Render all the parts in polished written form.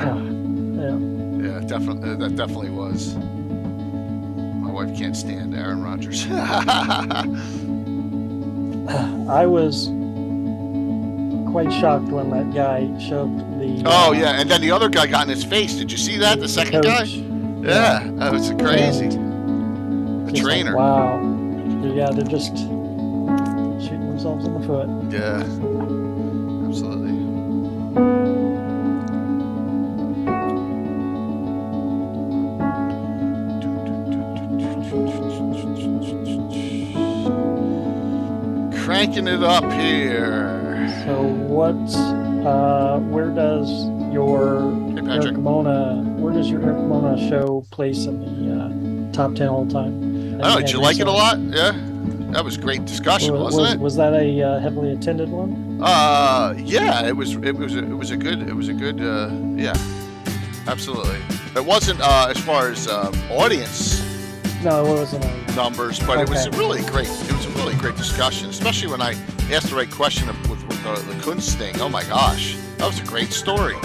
Yeah. Yeah, definitely. That definitely was. My wife can't stand Aaron Rodgers. I was quite shocked when that guy shoved the Oh yeah, and then the other guy got in his face. Did you see that? The second guy? coach. Yeah, that was crazy. And The just like, trainer. wow. Yeah, they're just shooting themselves in the foot. Yeah, absolutely. Cranking it up here. So where does your Hey, Eric Patrick. Mona show place in the top 10 all time? Oh, did you like it a lot? Yeah, that was great discussion, wasn't it? Was that a heavily attended one? Yeah, it was a good, yeah, absolutely. It wasn't as far as audience No, it wasn't. numbers, but it was Okay. really great. It was a really great discussion, especially when I asked the right question with the Kunst thing. Oh my gosh, that was a great story.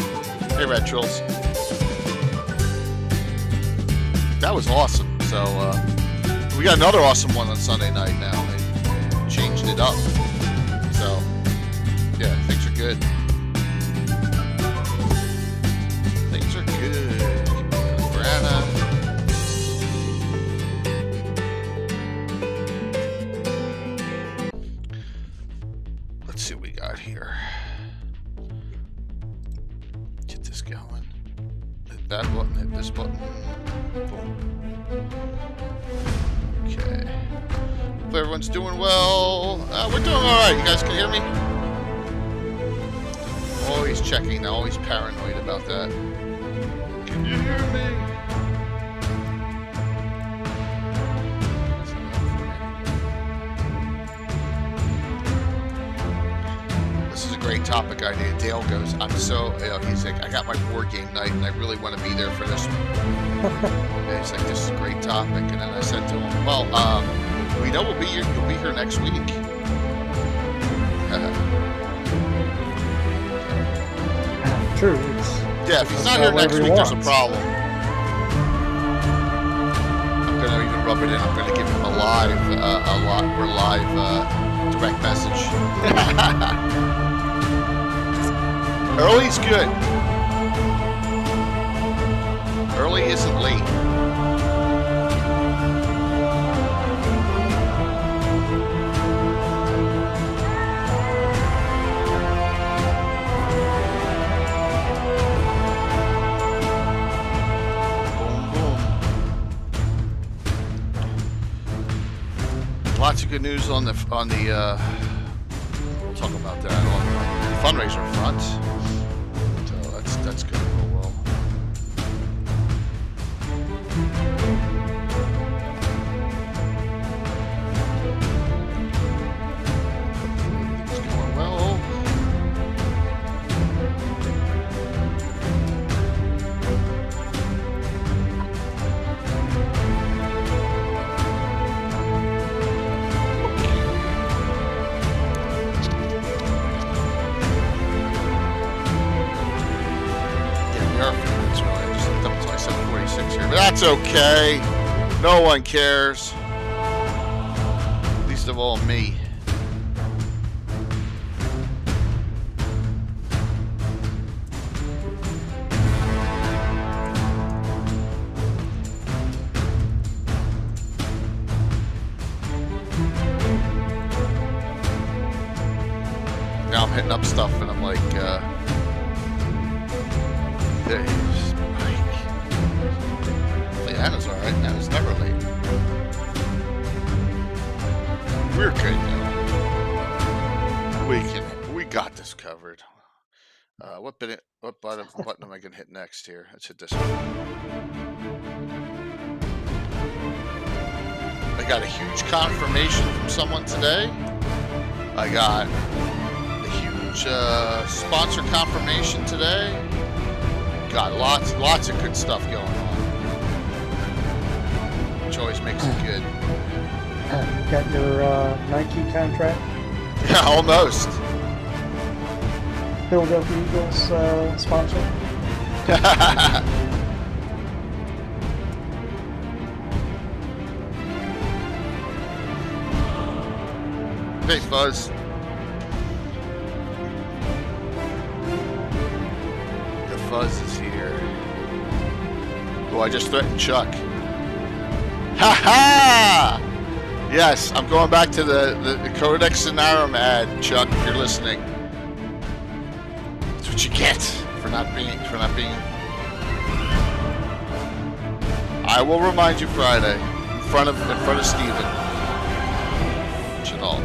Hey, Red Trills. That was awesome. So we got another awesome one on Sunday night now. They changed it up. So yeah, things are good. Things are good. Brianna. Let's see what we got here. Get this going. Hit that button, hit this button. Boom. Okay. Hope everyone's doing well. We're doing alright. You guys can hear me? Always checking, always paranoid about that. Can you hear me? This is a great topic idea. Dale goes, he's like, I got my board game night and I really want to be there for this one. And he's like, this is a great topic. And then I said to him, well, we know you'll be here next week. True. Yeah, if he's not here next week, there's a problem. I'm gonna even rub it in. I'm gonna give him a live direct message. Early's good. Early isn't late. Lots of good news on the we'll talk about that on the fundraiser front. So that's good. Well. Everything's going well. But that's okay. No one cares. Least of all me. Now I'm hitting up stuff and I'm like, Hannah's alright. Hannah's never late. We're good now. We got this covered. What button am I gonna hit next here? Let's hit this one. I got a huge confirmation from someone today. I got a huge sponsor confirmation today. Got lots of good stuff going on. Which always makes it good. Got your Nike contract? Yeah, almost. Philadelphia Eagles sponsor? Hey, Fuzz. The Fuzz is here. Oh, I just threatened Chuck. Ha ha! Yes, I'm going back to the Codex Sinarum ad, Chuck, if you're listening. That's what you get for not being. I will remind you Friday, in front of Steven. Should all.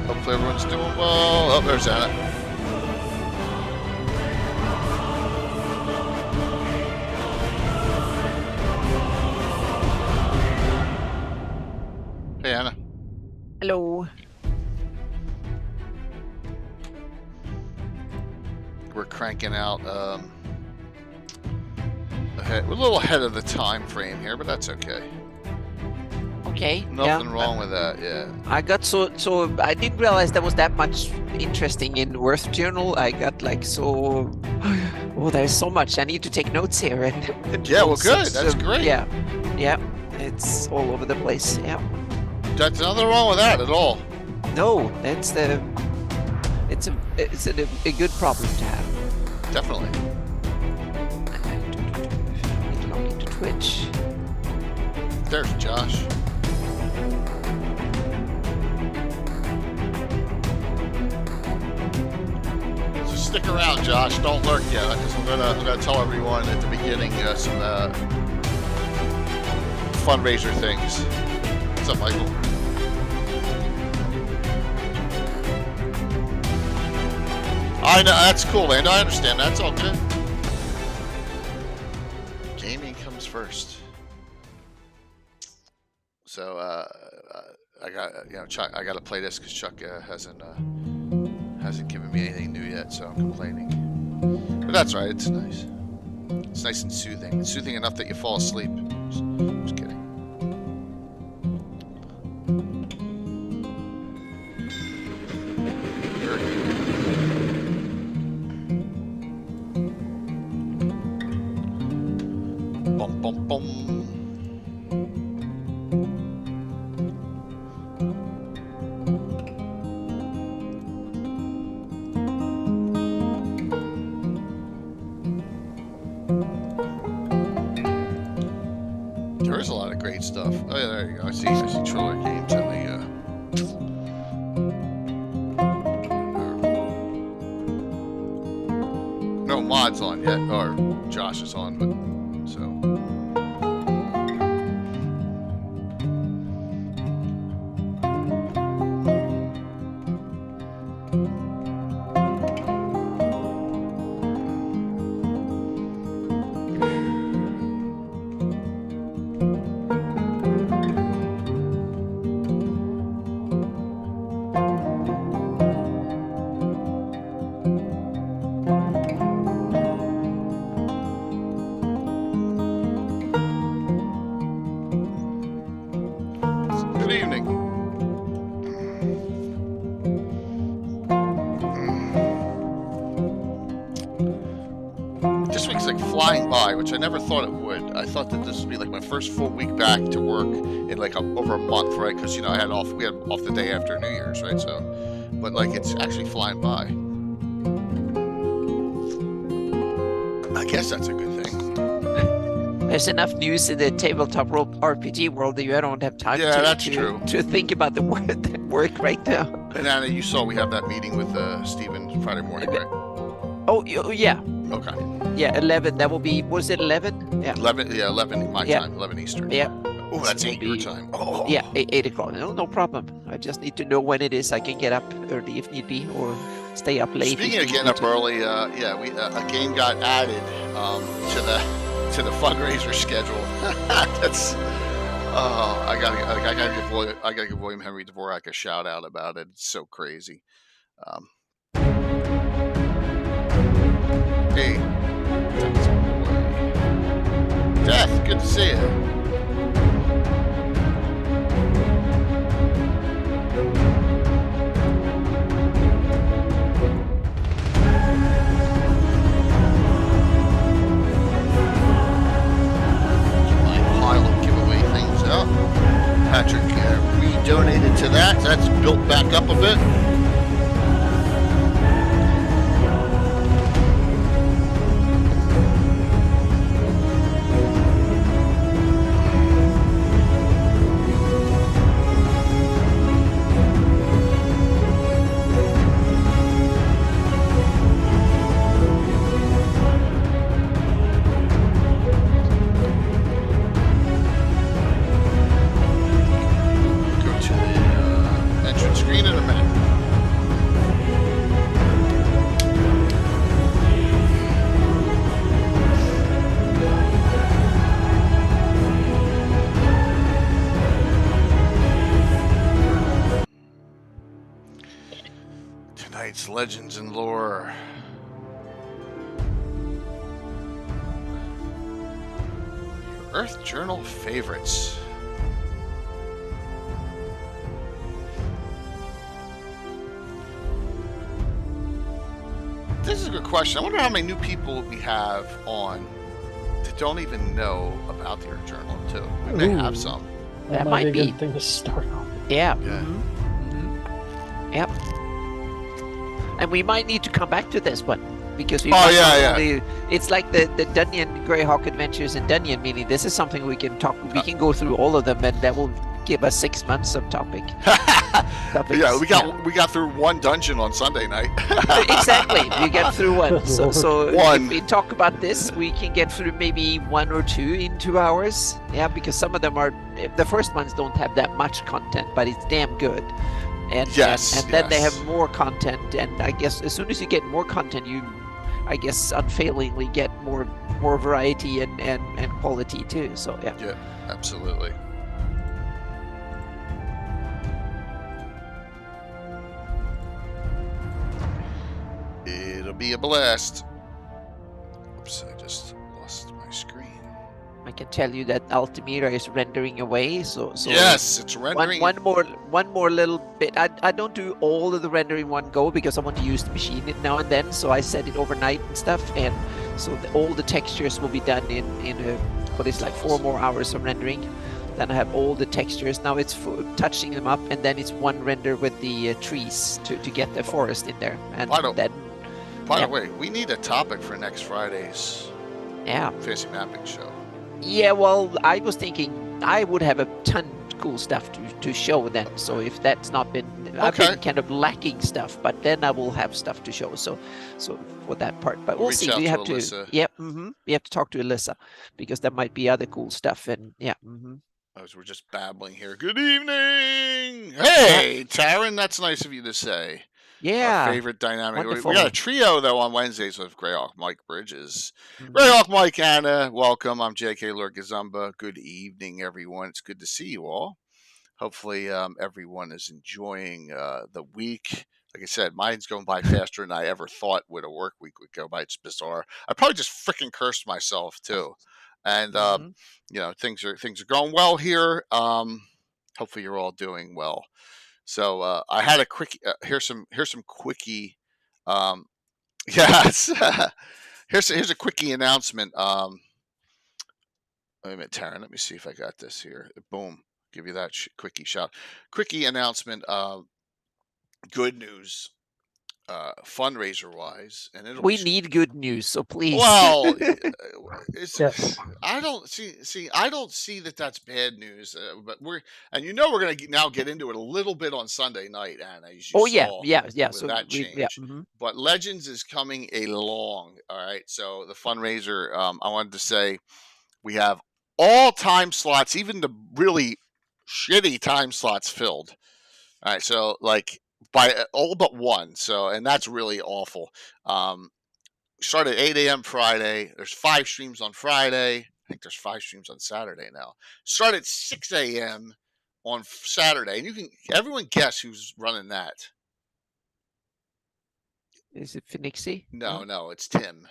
Hopefully everyone's doing well. Oh, there's Anna. Hey, Anna. Hello. We're cranking out ahead. We're a little ahead of the time frame here, but that's okay. Okay. Nothing wrong with that, yeah. I got so I didn't realize there was that much interesting in Oerth Journal. I got like so oh, there's so much. I need to take notes here and Yeah, well, good. That's great. Yeah. It's all over the place. Yeah. There's nothing wrong with that at all. No, it's a good problem to have. Definitely. I need to log into Twitch. There's Josh. So stick around, Josh. Don't lurk yet. I'm gonna tell everyone at the beginning some fundraiser things. What's up, Michael? I know, that's cool, Lando. I understand. That's all good. Gaming comes first. So I got Chuck. I got to play this because Chuck hasn't given me anything new yet, so I'm complaining. But that's right. It's nice. It's nice and soothing. It's soothing enough that you fall asleep. Just kidding. Bum bum bum. There is a lot of great stuff. Oh yeah, there you go. I see Triller Games on the no mods on yet, or Josh is on, but so. Good evening. This week's like flying by, which I never thought it would. I thought that this would be like my first full week back to work in like over a month, right? Because we had off the day after New Year's, right? So, but like it's actually flying by. I guess that's a good thing. There's enough news in the tabletop RPG world that you don't have time to think about the work right now. And Anna, you saw we have that meeting with Steven Friday morning, right? Oh, yeah. Okay. Yeah, 11. That will be, was it 11? Yeah. 11 my time, 11 Eastern. Yeah. Oh, that's 8 your time. Oh. Yeah, 8 o'clock. No problem. I just need to know when it is. I can get up early if need be, or stay up late. Speaking of getting up early, we a game got added to the fundraiser schedule. That's I gotta give William Henry Dvorak a shout out about it. It's so crazy. Hey, Death, good to see you. Go to the entrance screen in a minute. Tonight's Legends and Lore. Your Earth Journal favorites. This is a good question. I wonder how many new people we have on that don't even know about the Earth Journal, too. We may have Ooh. some. That That might might be a be. good thing to start off. Yeah. Yeah. Yep. And we might need to come back to this one because we Oh, might yeah, not yeah. only- it's like the Dunyan Greyhawk Adventures in Dunyan, meaning this is something we can talk. We can go through all of them, and that will give us 6 months of topic. Topics. Yeah, we got through one dungeon on Sunday night. Exactly. We get through one. So One. if we talk about this, we can get through maybe 1 or 2 in 2 hours. Yeah, because some of them are the first ones don't have that much content, but it's damn good. And Yes, and then they yes. have more content, and I guess as soon as you get more content, you, I guess, unfailingly get more variety and quality too. So yeah. Yeah, absolutely. It'll be a blast. Oops, I just lost my screen. I can tell you that Altamira is rendering away. So Yes, it's rendering. one more little bit. I don't do all of the rendering in one go because I want to use the machine now and then. So I set it overnight and stuff, and so all the textures will be done in what is like 4 more hours of rendering. Then I have all the textures. Now it's touching them up, and then it's one render with the trees to get the forest in there, and By the- then By yeah. the way, we need a topic for next Friday's yeah. Fantasy Mapping show. Yeah, well, I was thinking I would have a ton of cool stuff to show then. So if that's not been, I've Okay. been kind of lacking stuff, but then I will have stuff to show. So for that part, but We'll we'll reach see. out We to have Alyssa. to, yeah, we have to talk to Alyssa because there might be other cool stuff, and yeah, As we're just babbling here. Good evening. Hey, Taryn, that's nice of you to say. yeah. Our favorite dynamic. We wonderful. got a trio though on Wednesdays with Greyhawk Mike Bridges. Mhm. Greyhawk Mike, Anna, welcome. I'm JK Lord Gazumba. Good evening, everyone. It's good to see you all. Hopefully, everyone is enjoying the week. Like I said, mine's going by faster than I ever thought would a work week would go by. It's bizarre. I probably just freaking cursed myself too. And Mhm. you know, things are going well here. Hopefully, you're all doing well. So I had a quick here's some quickie. Yes, here's a quickie announcement. Wait a minute, Taryn. Let me see if I got this here. Boom. Give you that quickie shout. Quickie announcement. Good news. Fundraiser wise, and it'll We be need good news, so please. well. It's, Yes. I don't see. I don't see that that's bad news. But we're we're going to now get into it a little bit on Sunday night, Anna, as you Oh yeah, saw yeah. with So that yeah. change. But Legends is coming along. All right. So the fundraiser. I wanted to say we have all time slots, even the really shitty time slots filled. All right. So like by all but one. So and that's really awful. Start at 8 a.m. Friday. There's 5 streams on Friday. I think there's 5 streams on Saturday now. Start at 6 a.m. on Saturday, and everyone guess who's running that. Is it Phoenixy? No, it's Tim.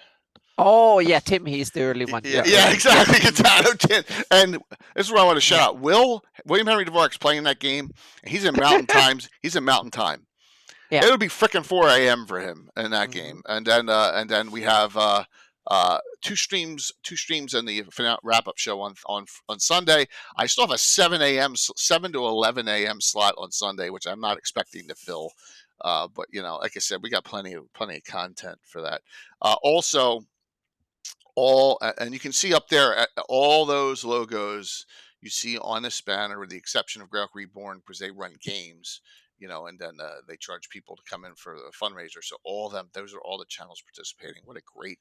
Oh yeah, Tim. He's the early one. Yeah, exactly. It's Adam Tim. And this is what I want to shout out. William Henry Dvorak's playing that game, and he's in Mountain Times. He's in Mountain Time. Yeah. It would be freaking 4 a.m. for him in that game. And then we have two streams and the wrap-up show on Sunday. I still have a 7 to 11 a.m. slot on Sunday, which I'm not expecting to fill. But like I said, we got plenty of content for that. Also, and you can see up there all those logos you see on this banner, with the exception of Greyhawk Reborn, because they run games, and then they charge people to come in for the fundraiser. So all of them, those are all the channels participating. What a great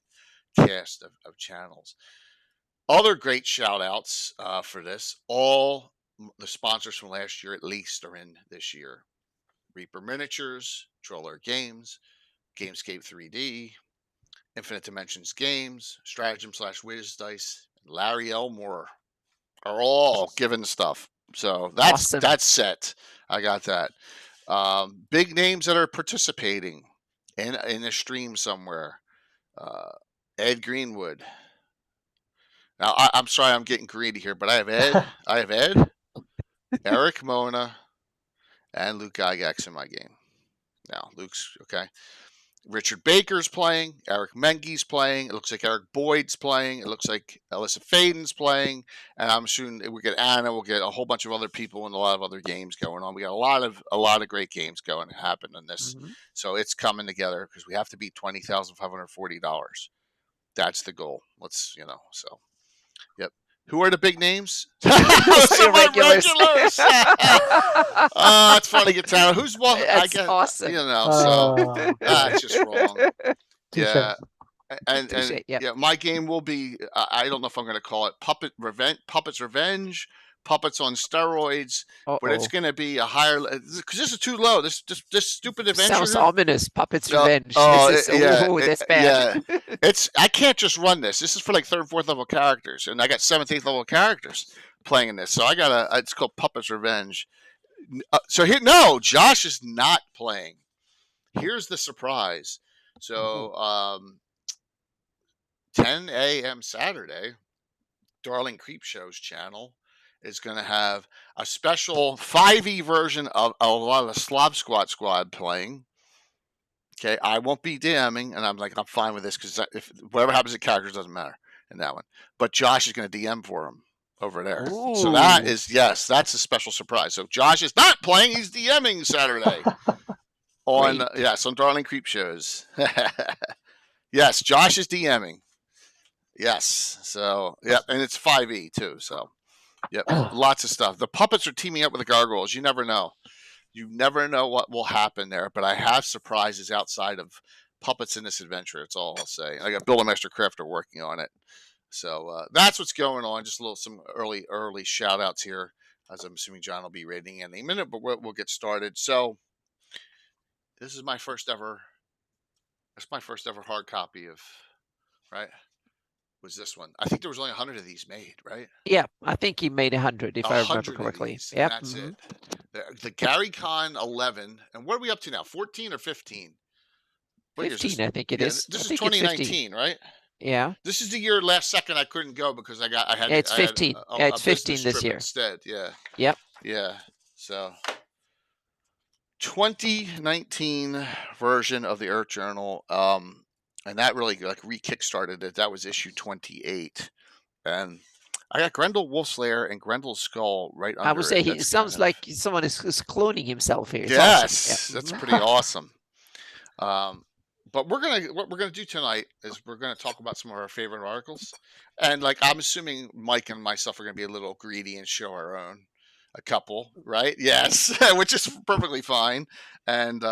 cast of channels. Other great shout outs for this. All the sponsors from last year at least are in this year. Reaper Miniatures, Troller Games, Gamescape 3D, Infinite Dimensions Games, Stratagem/Wiz Dice, and Larry Elmore are all giving stuff. So that's set. I got that. Big names that are participating in a stream somewhere. Ed Greenwood. Now I'm sorry, I'm getting greedy here, but I have Ed, Eric Mona, and Luke Gygax in my game. Now Luke's okay. Richard Baker's playing. Eric Menge's playing. It looks like Eric Boyd's playing. It looks like Alyssa Faden's playing. And I'm assuming we'll get Anna. We'll get a whole bunch of other people and a lot of other games going on. We got a lot of great games going to happen in this. Mm-hmm. So it's coming together because we have to beat $20,540. That's the goal. Let's, so, yep. Who are the big names? Regulars. It's funny, Guitar. Who's one? That's awesome. So that's just wrong. Yeah. And my game will be, I don't know if I'm going to call it Puppets Revenge, Puppets on Steroids, but it's going to be a higher, because this is too low. This stupid adventure. Sounds ominous. Puppets Revenge. That's bad. Yeah. I can't just run this. This is for like 3rd, 4th level characters, and I got 7th, 8th level characters playing in this. So I got it's called Puppets Revenge. So here, no, Josh is not playing. Here's the surprise. So 10 a.m. Saturday, Darling Creepshow's channel is going to have a special 5e version of a lot of the Slob Squad playing. Okay, I won't be DMing, and I'm fine with this because if whatever happens to characters doesn't matter in that one. But Josh is going to DM for him over there. Ooh. So that's a special surprise. So Josh is not playing; he's DMing Saturday on on Darling Creepshows. Yes, Josh is DMing. Yes, so and it's 5e too. So. Yep, lots of stuff. The puppets are teaming up with the gargoyles. You never know. You never know what will happen there. But I have surprises outside of puppets in this adventure. That's all I'll say. I got Bill and Master Crafter working on it. So that's what's going on. Just some early shout outs here, as I'm assuming John will be rating in a minute, but we'll get started. So this is my first ever. That's my first ever hard copy of, right? Was this one? I think there was only 100 of these made, right? Yeah, I think he made 100 if I remember correctly. Yeah, that's it. The Gary Con 11, and what are we up to now? 14 or 15? 15, I think it is. This is 2019, right? Yeah. This is the year last second I couldn't go because I had. Yeah, it's 15. It's 15 this year instead. Yeah. Yep. Yeah. So 2019 version of the Oerth Journal. And that really re-kickstarted it. That was issue 28. And I got Grendel Wolfslayer and Grendel's Skull right under it. I would say it sounds like someone is cloning himself here. It's yes, awesome. That's pretty awesome. But what we're gonna do tonight is we're gonna talk about some of our favorite articles. And I'm assuming Mike and myself are gonna be a little greedy and show our own. A couple, right? Yes, which is perfectly fine. And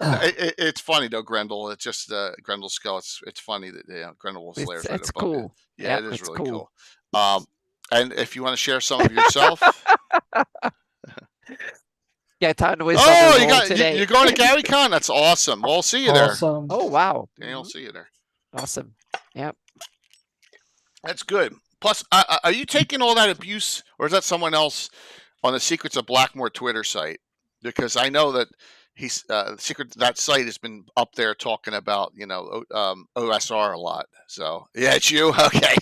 it's funny though, Grendel. It's just Grendel's Skull. It's funny that Grendel Wolfslayer. It's cool. Yeah, it is really cool. And if you want to share some of yourself, yeah, time to you're going to Gary Con. That's awesome. Well, I'll see you there. Oh wow, I'll see you there. Awesome. Yep. That's good. Plus, are you taking all that abuse, or is that someone else on the Secrets of Blackmore Twitter site? Because I know that. He's that site has been up there talking about OSR a lot. So yeah, it's you. Okay,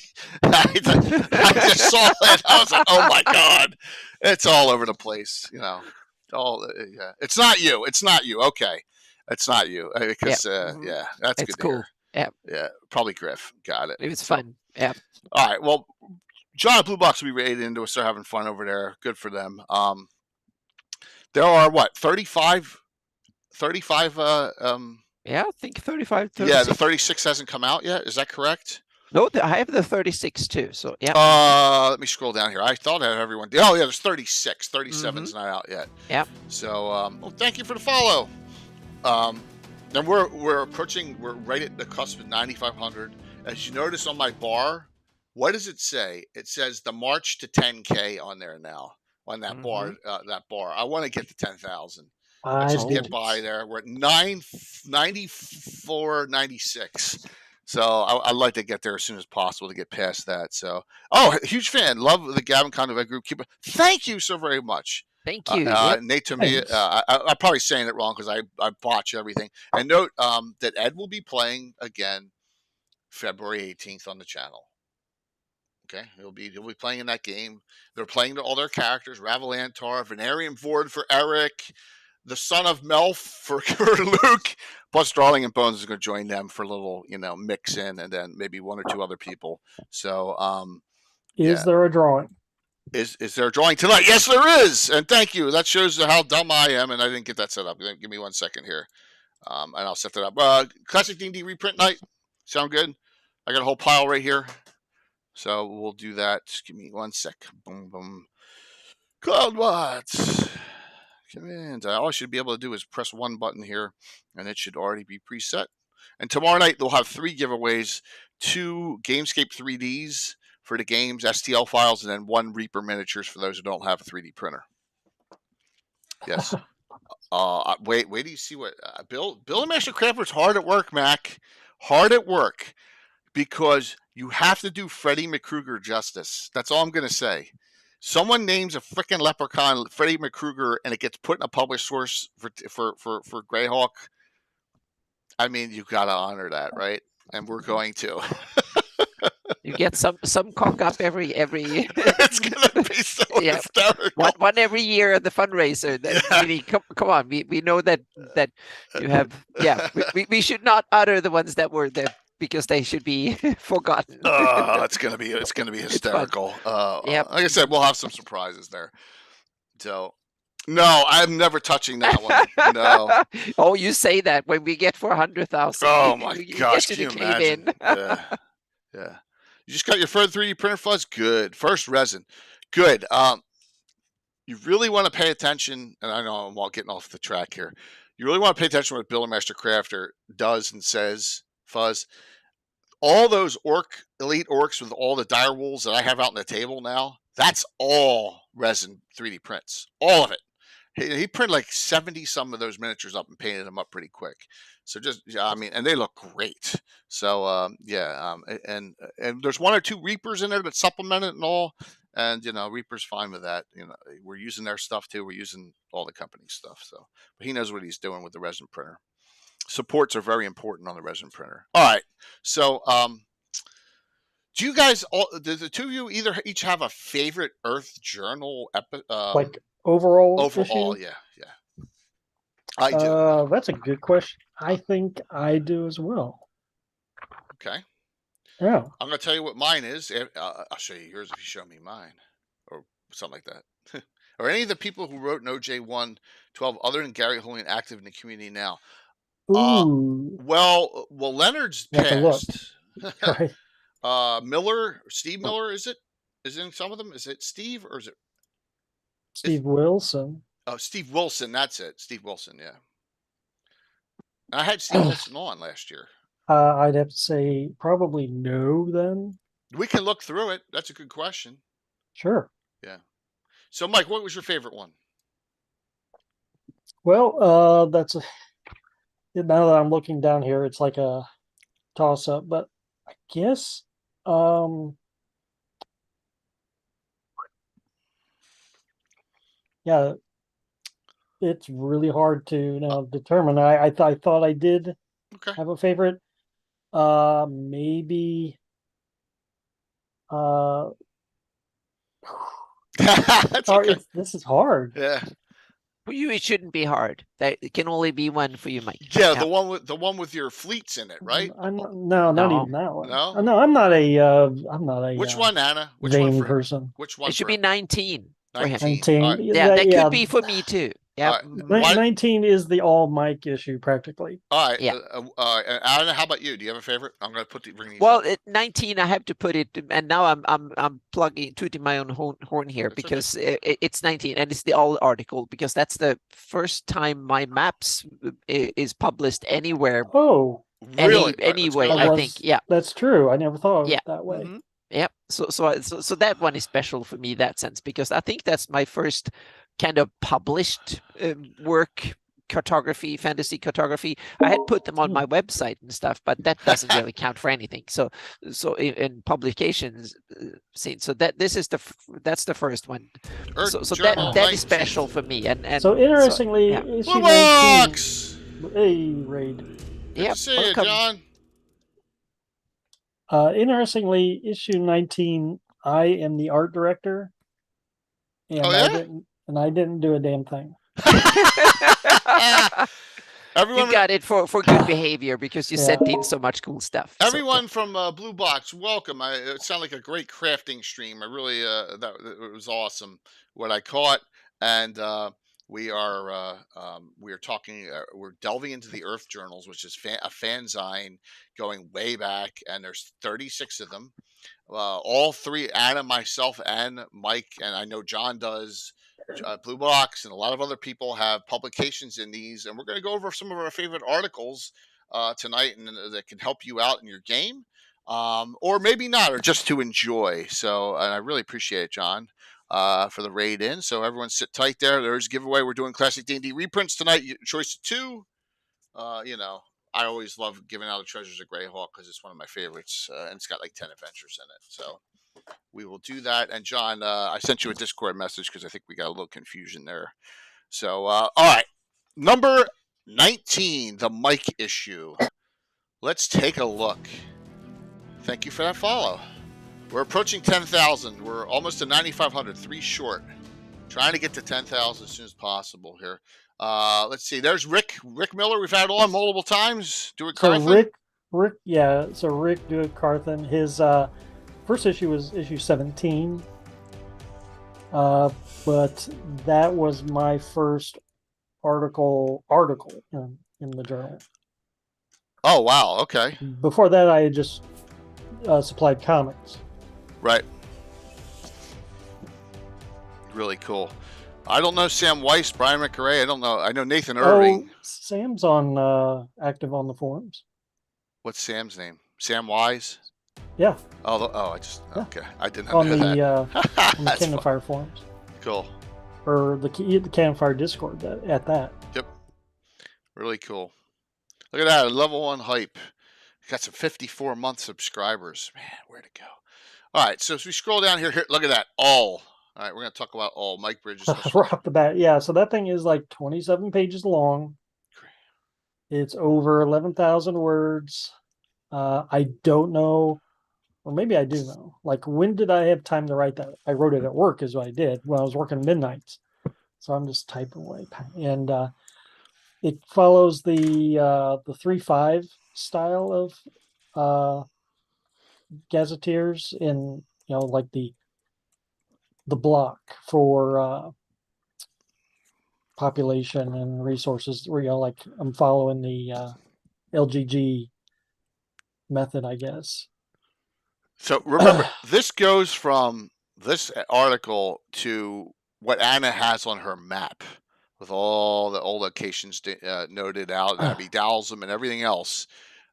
I just saw it. I was like, oh my god, it's all over the place. It's not you. It's not you. Okay, it's not you because that's it's good. Cool. Yeah, Yeah, probably Griff. Got it. it was So, fun. Yeah. all right. Well, John Blue Box will be rated into us. They're having fun over there. Good for them. There are what 35 Yeah, I think 35, yeah, the 36. 36 hasn't come out yet. Is that correct? No, I have the 36 too. So yeah. Let me scroll down here. I thought I had everyone. Oh yeah, there's 36. 37's not out yet. Yeah. So well, thank you for the follow. And we're approaching. We're right at the cusp of 9,500. As you notice on my bar, what does it say? It says the march to 10K on there now. On that bar, I want to get to 10,000. Let's just get by there. We're at 94, 96. So I'd like to get there as soon as possible to get past that. So, huge fan. Love the Gavin Conway group. Thank you so very much. Thank you. Nate Tomia, I'm probably saying it wrong because I botch everything. And note that Ed will be playing again February 18th on the channel. Okay, he'll be playing in that game. They're playing all their characters: Ravalantar, Venarium Vord for Eric, the son of Melf for Luke. Plus, Darling and Bones is going to join them for a little, mix in, and then maybe one or two other people. So, is there a drawing? Is there a drawing tonight? Yes, there is. And thank you. That shows how dumb I am, and I didn't get that set up. Give me 1 second here, and I'll set that up. Classic D&D reprint night. Sound good? I got a whole pile right here. So we'll do that. Just give me 1 sec. Boom, boom. Cloud Watts. Command. All I should be able to do is press one button here, and it should already be preset. And tomorrow night, they'll have 3 giveaways. 2 Gamescape 3Ds for the games, STL files, and then 1 Reaper miniatures for those who don't have a 3D printer. Yes. Wait do you see what Bill and Master Crafter's hard at work, Mac. Hard at work. Because you have to do Freddie McCruger justice. That's all I'm going to say. Someone names a freaking leprechaun Freddie McCruger, and it gets put in a published source for Greyhawk. I mean, you got to honor that, right? And we're going to. You get some cock up every. It's gonna be so hysterical. One every year at the fundraiser. Really, come on. We know that you have. Yeah, we should not utter the ones that were there, because they should be forgotten. It's gonna be hysterical. Like I said, we'll have some surprises there. So, no, I'm never touching that one. No. Oh, you say that when we get 400,000. Oh my gosh, can you imagine? Yeah. You just got your first 3D printer, Fuzz? Good. First resin. Good. You really want to pay attention, and I know I'm all getting off the track here. You really want to pay attention to what Bill and Master Crafter does and says, Fuzz. All those elite orcs with all the dire wolves that I have out on the table now, that's all resin 3D prints. All of it. He printed like 70 some of those miniatures up and painted them up pretty quick. So and they look great. So and there's 1 or 2 Reapers in there that supplement it and all. And Reaper's fine with that. We're using their stuff too. We're using all the company stuff. So, but he knows what he's doing with the resin printer. Supports are very important on the resin printer. All right. So, do you guys do the 2 of you each have a favorite Oerth journal like overall issue? Yeah. I do. That's a good question. I think I do as well. Okay. Yeah. I'm going to tell you what mine is. I'll show you yours if you show me mine, or something like that. Or any of the people who wrote No J112 other than Gary Holding active in the community now. Ooh. Well, Leonard's passed. Right. Steve Miller, is it? Is it in some of them? Is it Steve or is it Steve Wilson? Oh, Steve Wilson. That's it. Steve Wilson. Yeah. I had Steve Wilson on last year. I'd have to say probably no. Then we can look through it. That's a good question. Sure. Yeah. So, Mike, what was your favorite one? Well, now that I'm looking down here, it's like a toss up, but I guess yeah, it's really hard to determine. I thought I did have a favorite. Maybe That's okay. This is hard. Yeah. For you, it shouldn't be hard. It can only be one for you, Mike. Yeah, the one with your fleets in it, right? I'm not, no, not No. even that one. No? No, I'm not a Which one, Anna? Which one vain for person. which one It should for be him? 19 for him. 19. All right. Yeah, that yeah. could be for me too. Yeah. All right. Why- 19 is the all Mike issue practically. All right. Yeah. Anna, how about you? Do you have a favorite? I'm going to bring these Well, up. at 19, I have to put it, and now I'm tooting my own horn here It's because it's 19, and it's the all article because that's the first time my maps is published anywhere. Oh, Really? Anyway, Let's I go. think, yeah. That's true. I never thought of Yeah. it that way. Mhm. Yep. So that one is special for me in that sense because I think that's my first kind of published work, cartography, fantasy cartography. I had put them on my website and stuff, but that doesn't really count for anything. So in publications, so that's the first one. So Journal that is 19. special for me. And So interestingly, yeah. issue Blue 19. Box! Hey, Raid. Good Yeah, to see you, welcome. John. Interestingly, issue 19, I am the art director, and Oh, yeah? I didn't do a damn thing. Everyone, You got it for good behavior because you Yeah. sent in so much cool stuff. So, everyone from Blue Box, welcome. It sounded like a great crafting stream. I really, it was awesome what I caught, and we are talking. We're delving into the Oerth journals, which is a fanzine going way back, and there's 36 of them. All three, Anna, myself, and Mike, and I know John does. Blue Box and a lot of other people have publications in these, and we're going to go over some of our favorite articles tonight, and that can help you out in your game, or maybe not, or just to enjoy. So, and I really appreciate it, John, for the raid in. So everyone sit tight there. There's a giveaway. We're doing classic D&D reprints tonight. Choice of 2. I always love giving out the Treasures of Greyhawk because it's one of my favorites, and it's got like 10 adventures in it. So we will do that. And John, I sent you a Discord message because I think we got a little confusion there. So, all right. Number 19, the Mike issue. Let's take a look. Thank you for that follow. We're approaching 10,000. We're almost to 9,500, 3 short. Trying to get to 10,000 as soon as possible here. Let's see. There's Rick Miller. We've had on multiple times. Do it, Carthen. So Rick, yeah. So Rick Do It Carthen. His first issue was issue 17, but that was my first article in the journal. Oh wow! Okay. Before that, I had just supplied comics. Right. Really cool. I don't know Sam Weiss, Brian McRae. I don't know. I know Nathan Irving. Oh, Sam's on active on the forums. What's Sam's name? Sam Wise? Yeah. Oh, Yeah. okay. I didn't On know the that. on the That's Cannon fun. Fire forums, Cool. or the Cannon Fire Discord. At that. Yep. Really cool. Look at that. Level 1 hype. Got some 54-month subscribers. Man, where'd it go? All right. So as we scroll down here, look at that. All right. We're going to talk about all. Mike Bridges. Right off the bat, yeah. So that thing is like 27 pages long. It's over 11,000 words. I don't know, or maybe I do know. Like, when did I have time to write that? I wrote it at work, is what I did when I was working midnights. So I'm just typing away, and it follows the 3.5 style of gazetteers in like the block for population and resources. Where like I'm following the LGG method, I guess. So remember, this goes from this article to what Anna has on her map with all the old locations noted out, and Abby dials them and everything else.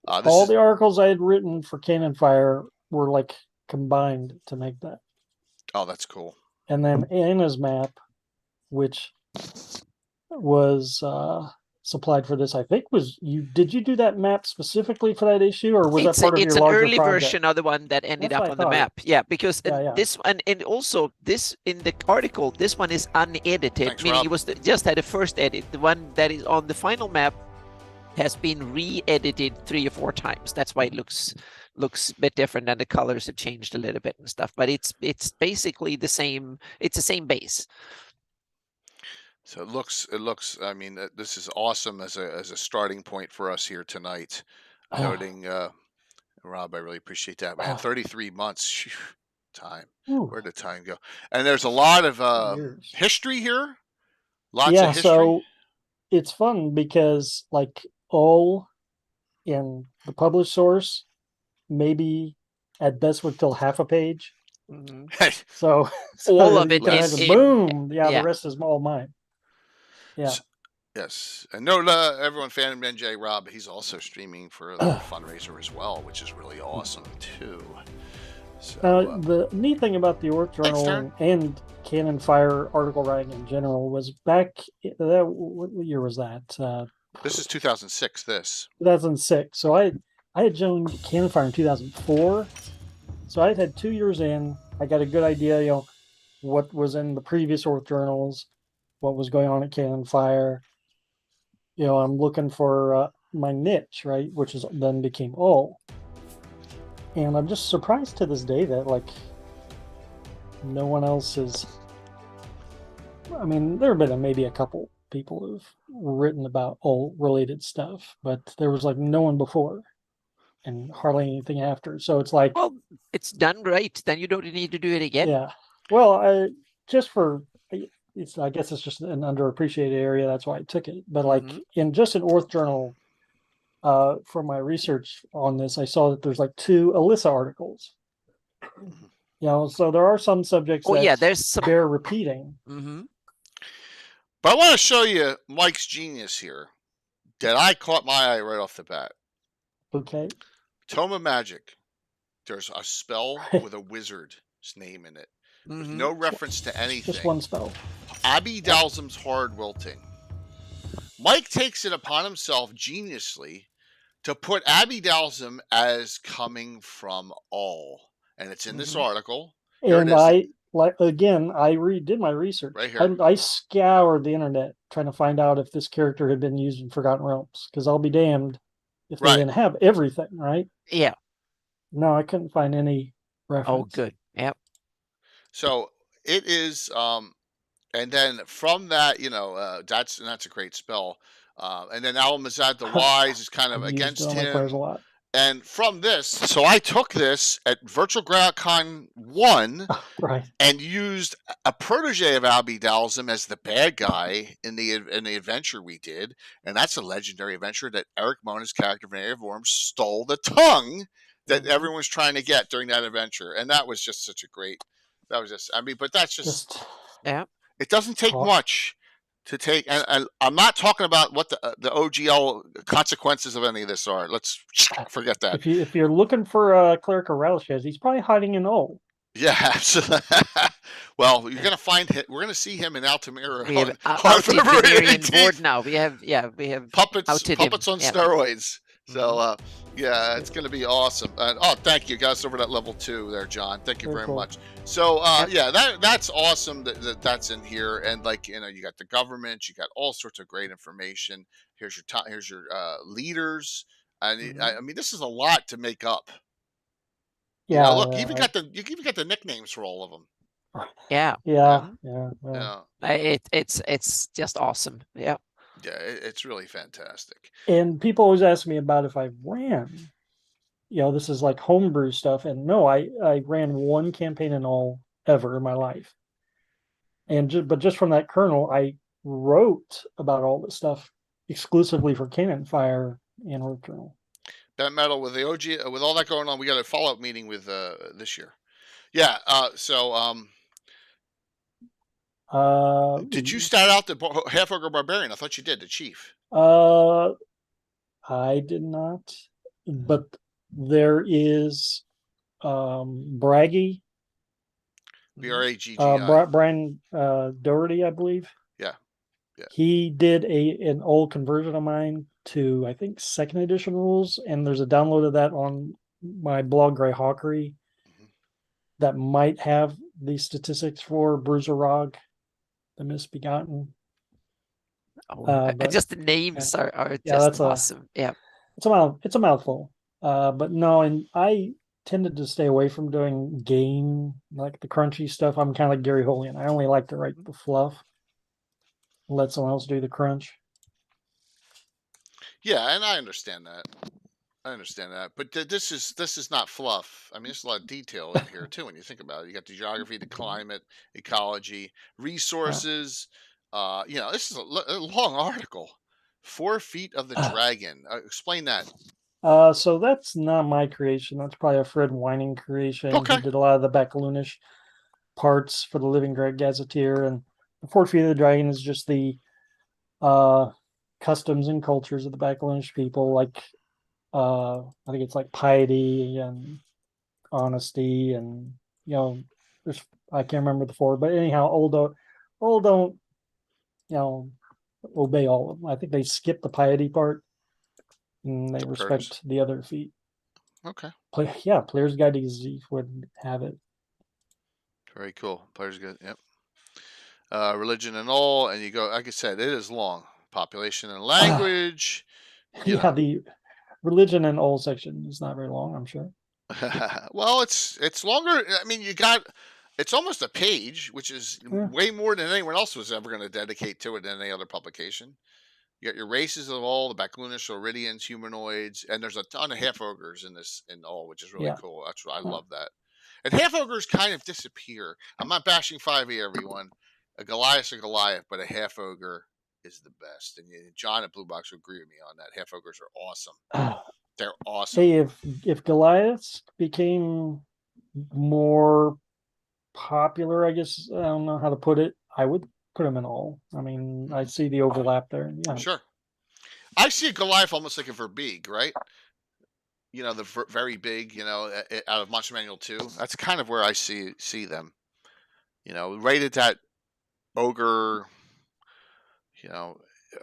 All the articles I had written for Cannon Fire were like combined to make that. Oh, that's cool. And then Anna's map, which was supplied for this, I think did you do that map specifically for that issue, or was that part of your it's an larger early project? version of the one that ended That's up what I on the thought. map. Yeah, because Yeah. this one, and also this in the article, this one is unedited, Thanks, meaning Rob. it was just had a first edit. The one that is on the final map has been re-edited 3 or 4 times. That's why it looks a bit different, and the colors have changed a little bit and stuff. But it's basically the same. It's the same base. So it looks. I mean, this is awesome as a starting point for us here tonight. Noting, Rob, I really appreciate that, man. 33 months, phew, time. Ooh, Where did time go? And there's a lot of years. history here. Lots of Yeah, history. so it's fun because like all in the published source, maybe at best would fill half a page. Mhm. So, All so of you it can That's- imagine, in boom, yeah, the yeah. rest is all mine. Yeah. Yes, and no, everyone fan of NJ Rob. He's also streaming for a little fundraiser as well, which is really awesome too. So The neat thing about the Oerth thanks, Journal Darren. and Canon Fire article writing in general was back that what year was that? This is 2006. This 2006. So I had joined Canon Fire in 2004. So I had 2 years in. I got a good idea, what was in the previous Oerth journals, what was going on at Canon Fire. I'm looking for my niche, right, which is then became all. And I'm just surprised to this day that like no one else is. I mean, there have been maybe a couple people who've written about all related stuff, but there was like no one before and hardly anything after. So it's like, Well, it's done right. Then you don't need to do it again. yeah. Well, I guess it's just an underappreciated area. That's why I took it. But like in just an Oerth journal, for my research on this, I saw that there's like 2 Alyssa articles. So there are some subjects Oh that yeah, there's some. bear repeating. But I want to show you Mike's genius here that I caught my eye right off the bat. Okay. Tome of Magic. There's a spell with a wizard's name in it. There's no reference to anything. Just one spell. Abby Dalsum's Hard Wilting. Mike takes it upon himself geniusly to put Abby Dalsum as coming from all. And it's in this article. Here And I redid my research. Right here. I scoured the internet trying to find out if this character had been used in Forgotten Realms, because I'll be damned if they didn't have everything, right? Yeah. No, I couldn't find any reference. Oh, good. Yep. So it is, and then from that, that's a great spell. And then Almazad the Wise is kind of against him. A lot. And from this, so I took this at Virtual Greyhawk 1 and used a protege of Abby Dalsum as the bad guy in the adventure we did. And that's a legendary adventure that Eric Mona's character, Vanilla Vorm, stole the tongue that everyone was trying to get during that adventure. And that was just such a great, but that's just yeah. It doesn't take much to take, and I'm not talking about what the OGL consequences of any of this are. Let's forget that. If you're looking for Cleric Oralishes, he's probably hiding in Ol. Yeah, absolutely. Well, you're gonna find him. We're gonna see him in Altamira. We have outed Venerian board now. We have puppets on him. steroids. So it's going to be awesome. Thank you guys over at level 2 there, John. Thank you very much. So that's awesome that's in here. And you got the government, you got all sorts of great information. Here's your leaders. And I mean, this is a lot to make up. Yeah. Look, you even got the nicknames for all of them. Yeah. It's just awesome. Yeah. Yeah, it's really fantastic. And people always ask me about if I ran. This is like homebrew stuff. And no, I ran one campaign in all ever in my life. But just from that kernel, I wrote about all this stuff exclusively for Canon Fire and Oerth Journal. That metal with the OG, with all that going on, we got a follow-up meeting with this year. Yeah. Did you start out the Half-Ogre Barbarian? I thought you did, the chief. I did not, but there is Braggy. B-R-A-G-G-I. Brian Doherty, I believe. Yeah. He did an old conversion of mine to, I think, 2nd edition rules, and there's a download of that on my blog, Greyhawkery, that might have the statistics for Bruiser Rog, the Misbegotten. Just the names are just awesome. It's a mouthful. But no, and I tended to stay away from doing game, like the crunchy stuff. I'm kind of like Gary Holian. I only like to write the fluff. let someone else do the crunch. Yeah, and I understand that. But this is not fluff. I mean, there's a lot of detail in here too. When you think about it, you got the geography, the climate, ecology, Uh, resources. This is a long article. 4 feet of the dragon. Explain that. So that's not my creation. That's probably a Fred Wining creation. He Okay. did a lot of the Backaloonish parts for the Living Gazetteer, and the 4 Feet of the Dragon is just the uh customs and cultures of the Backaloonish people, like I think it's like piety and honesty, and there's I can't remember the four, but anyhow, old don't you know obey all of them. I think they skip the piety part and they The prayers. respect the other feet. Okay. Yeah, Player's Guide to Gazif would have it. Very cool. Players good. Yep. Religion and all, and you go. Like I said, it is long. Population and language. Yeah, the religion and old section is not very long, I'm sure. Well, it's longer. I mean, it's almost a page, which is Yeah. way more than anyone else was ever going to dedicate to it in any other publication. You got your races of all the Backloonish, Iridians, humanoids, and there's a ton of half ogres in all, which is really Yeah. cool. That's what I love that. And half ogres kind of disappear. I'm not bashing 5e, everyone. A Goliath's a Goliath, but a half ogre is the best. And John at Blue Box will agree with me on that. Half ogres are awesome. They're awesome. Hey, if Goliaths became more popular, I guess I don't know how to put it, I would put them in all. I mean, I see the overlap there. Yeah. Sure. I see a Goliath almost like a Verbeeg, right? The very big, out of Monster Manual 2. That's kind of where I see them. Right at that ogre,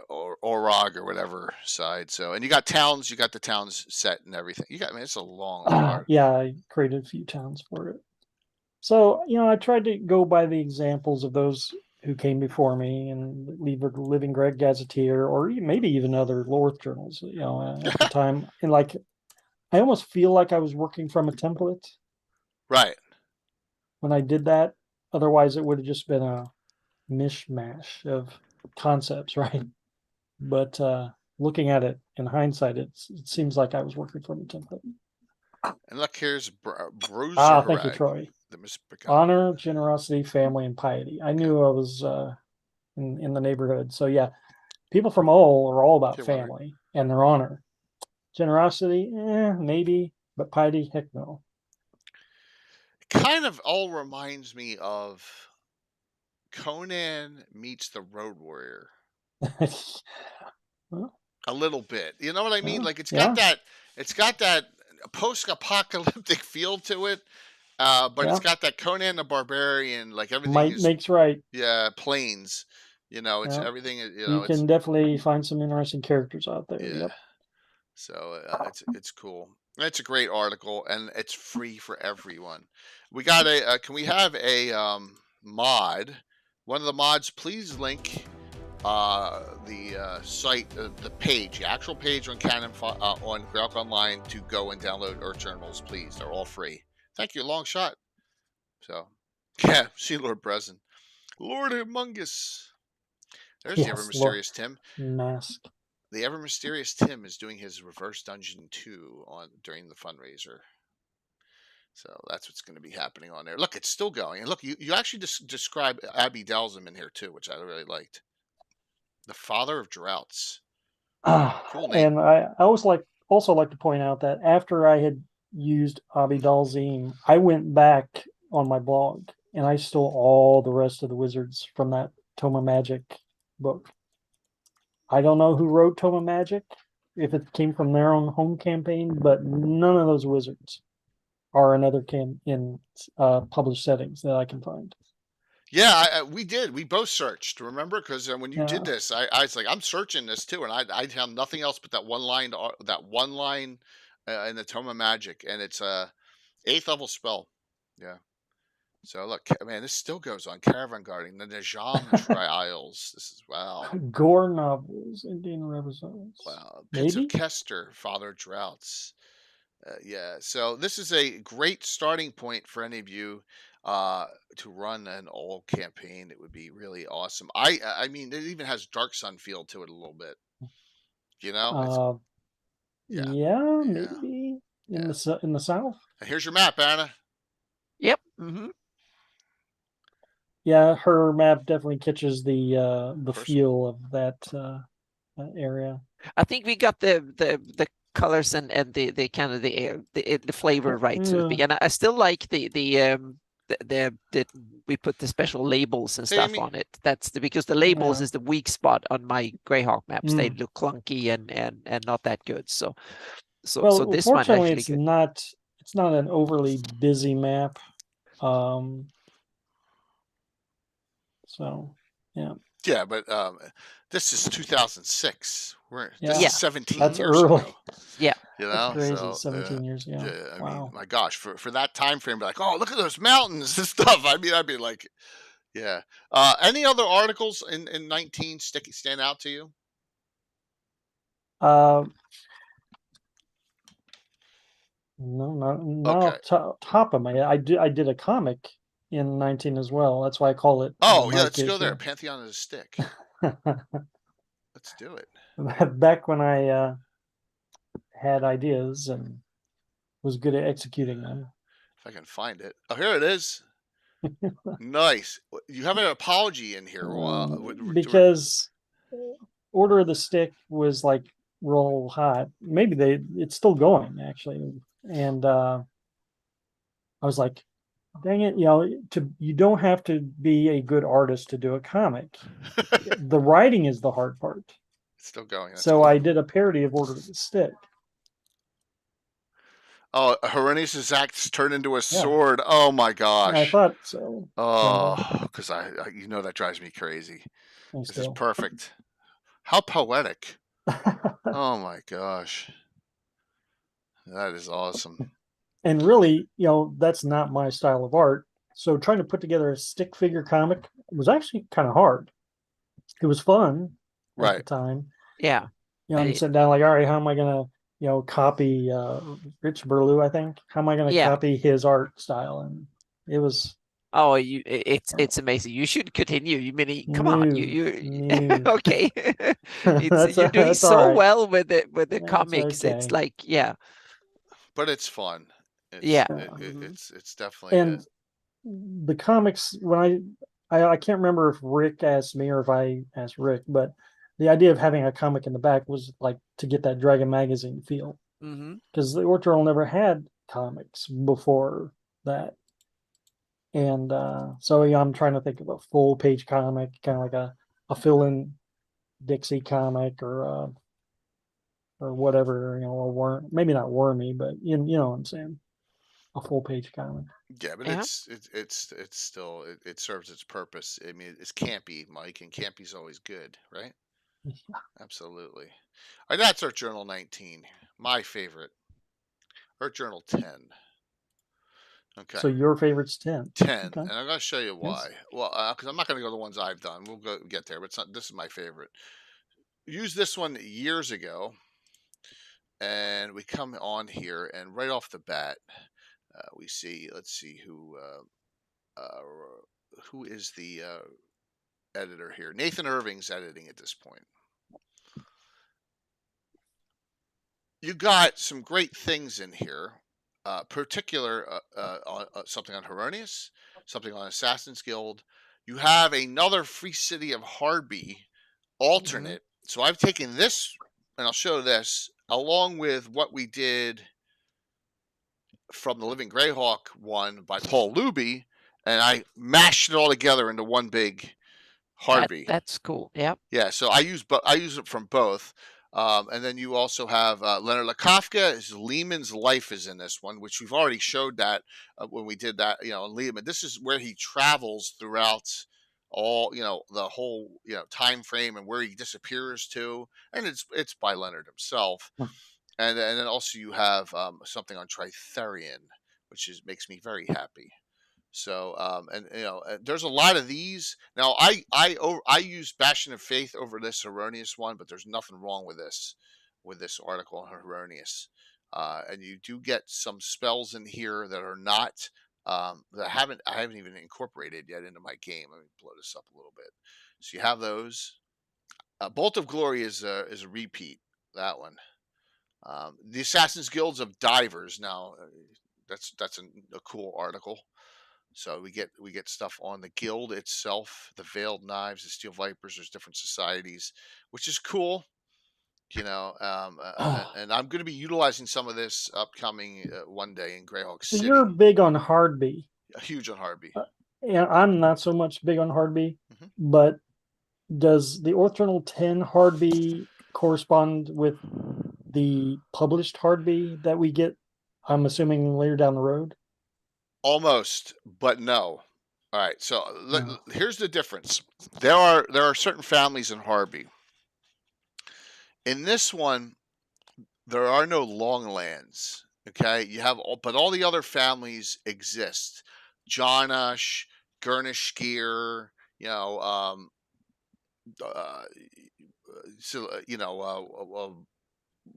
or Orog or whatever side. So, and you got the towns set and everything. It's a long art. Yeah, I created a few towns for it. So, I tried to go by the examples of those who came before me and leave a Living Greg Gazetteer or maybe even other Lorth journals, at the time. And like, I almost feel like I was working from a template Right. when I did that. Otherwise, it would have just been a mishmash of concepts, right? But looking at it in hindsight, it seems like I was working from a template. And look, here's Bruce. Thank you, Troy. The Honor, generosity, family, and piety. I knew I was in the neighborhood. So yeah, people from Ol are all about family and their honor. Generosity, maybe, but piety, heck no. It kind of all reminds me of Conan meets the Road Warrior. Well, a little bit. You know what I mean? Like it's got that post-apocalyptic feel to it. But it's got that Conan the Barbarian, like everything might makes right. Yeah, plains. It's everything. You can definitely find some interesting characters out there. Yeah. Yep. So it's cool. It's a great article, and it's free for everyone. We got can we have a mod? One of the mods, please link the site, the page, the actual page on on Greyhawk Online to go and download Oerth journals, please. They're all free. Thank you, long shot. So, yeah, see Lord Brezen. Lord Humongous. There's the ever mysterious Tim. Mask. The ever mysterious Tim is doing his reverse dungeon 2 during the fundraiser. So that's what's going to be happening on there. Look, it's still going. And look, you actually describe Abby Dalzum in here too, which I really liked. The Father of Droughts. Cool name. And I also like to point out that after I had used Abi Dalzim, I went back on my blog and I stole all the rest of the wizards from that Toma Magic book. I don't know who wrote Toma Magic, if it came from their own home campaign, but none of those wizards are in other published settings that I can find. Yeah, we did. We both searched. Remember, because when you did this, I was like, I'm searching this too, and I found nothing else but that one line. In the Tome of Magic, and it's a 8th level spell. Yeah. So look, man, this still goes on. Caravan Guarding, the Najam Trials. This is wow. Gore novels, Indian Renaissance. Wow. Pits of Kester, Father Droughts. Yeah. So this is a great starting point for any of you. to run an all campaign. It would be really awesome. I mean, it even has Dark Sun feel to it a little bit. You know, it's yeah, Yeah, yeah, maybe yeah. in the south. And here's your map, Anna. Yep. Yeah, her map definitely catches the Person. feel of that area. I think we got the colors and the kind of the flavor right, so to speak. Yeah. And I still like the we put the special labels and Hey, stuff Amy. on it. That's because the labels Yeah. is the weak spot on my Greyhawk maps. They Mm. look clunky and not that good. So Well, this one fortunately, actually good. it's not an overly busy map. Um, so yeah, Yeah, but this is 2006. This yeah, is Yeah. 17 that's years early. ago. Yeah. You That's know, crazy. so 17 years ago. yeah, I mean, Wow. my gosh, for that time frame, be like, oh, look at those mountains and stuff. I mean, I'd be like, yeah. Any other articles in 19 stand out to you? Uh, no, not Okay. off top of my head. I did a comic in 19 as well. That's why I call it the Oh yeah, Mike let's go there. issue. Pantheon is a stick. Let's do it. Back when I had ideas and was good at executing them. If I can find it. Oh, here it is. Nice. You have an apology in here. Because Order of the Stick was like real hot. Maybe it's still going actually. And I was like, dang it, you don't have to be a good artist to do a comic. The writing is the hard part. It's still going. That's So I awesome. did a parody of Order of the Stick. Oh, Hieronymus' axe turned into a Yeah, sword. Oh my I gosh. thought so. Oh, because I that drives me crazy. I This is still. perfect. How poetic. Oh my gosh. That is awesome. And really, that's not my style of art. So trying to put together a stick figure comic was actually kind of hard. It was fun at the Right. time. Yeah. I'm sitting down like, all right, how am I gonna, copy Rich Burlew, I think. How am I gonna Yeah. copy his art style? And it was Oh, it's amazing. You should continue. You mean, come on, new. okay. It's you're doing That's all so right. well with the That's comics. It's okay. like, yeah, But it's fun. yeah. It's definitely And the comics, when I can't remember if Rick asked me or if I asked Rick, but the idea of having a comic in the back was like to get that Dragon magazine feel, because the Oerth Journal never had comics before that. And so I'm trying to think of a full page comic, kind of like a fill-in Dixie comic or whatever, a worm, maybe not wormy, but you know what I'm saying, a full page comic. yeah, but Yeah. it's still it serves its purpose. I mean, it's campy, Mike, and campy's always good, right? Absolutely. All right, that's Earth Journal 19. My favorite. Earth Journal 10. Okay. So your favorite's 10. 10, Okay. and I'm going to show you why. Yes. Well, because I'm not going to go the ones I've done. We'll get there, but this is my favorite. Used this one years ago, and we come on here, and right off the bat, we see. Let's see who is the editor here. Nathan Irving's editing at this point. You got some great things in here. Particular something on Hieronymus, something on Assassin's Guild. You have another Free City of Hardby alternate. So I've taken this, and I'll show this, along with what we did from the Living Greyhawk one by Paul Luby, and I mashed it all together into one big Hardby. That's cool. Yeah. Yeah, so I use it from both. And then you also have Leonard Lakofka. His Lehman's Life is in this one, which we've already showed that when we did that, in Lehman. This is where he travels throughout all, the whole, time frame and where he disappears to. And it's by Leonard himself. And then also you have something on Tritherian, which makes me very happy. So, there's a lot of these. Now, I use Bastion of Faith over this Erroneous one, but there's nothing wrong with this article on Erroneous. And you do get some spells in here that are not that I haven't even incorporated yet into my game. Let me blow this up a little bit. So you have those. Bolt of Glory is a repeat. That one. The Assassin's Guilds of Divers. Now, that's a cool article. So we get stuff on the guild itself, the Veiled Knives, the Steel Vipers. There's different societies, which is cool. And I'm going to be utilizing some of this upcoming one day in Greyhawk So City. you're big on Hardby. Huge on Harby. And I'm not so much big on Hardby, Mhm. but does the Oerth Journal 10 Hardby correspond with the published Hardby that we get, I'm assuming, later down the road? Almost, but no. All right. So No. here's the difference. There are certain families in Harby. In this one, there are no Longlands. Okay, you have but all the other families exist. Jonash, Gurnishgear, uh, so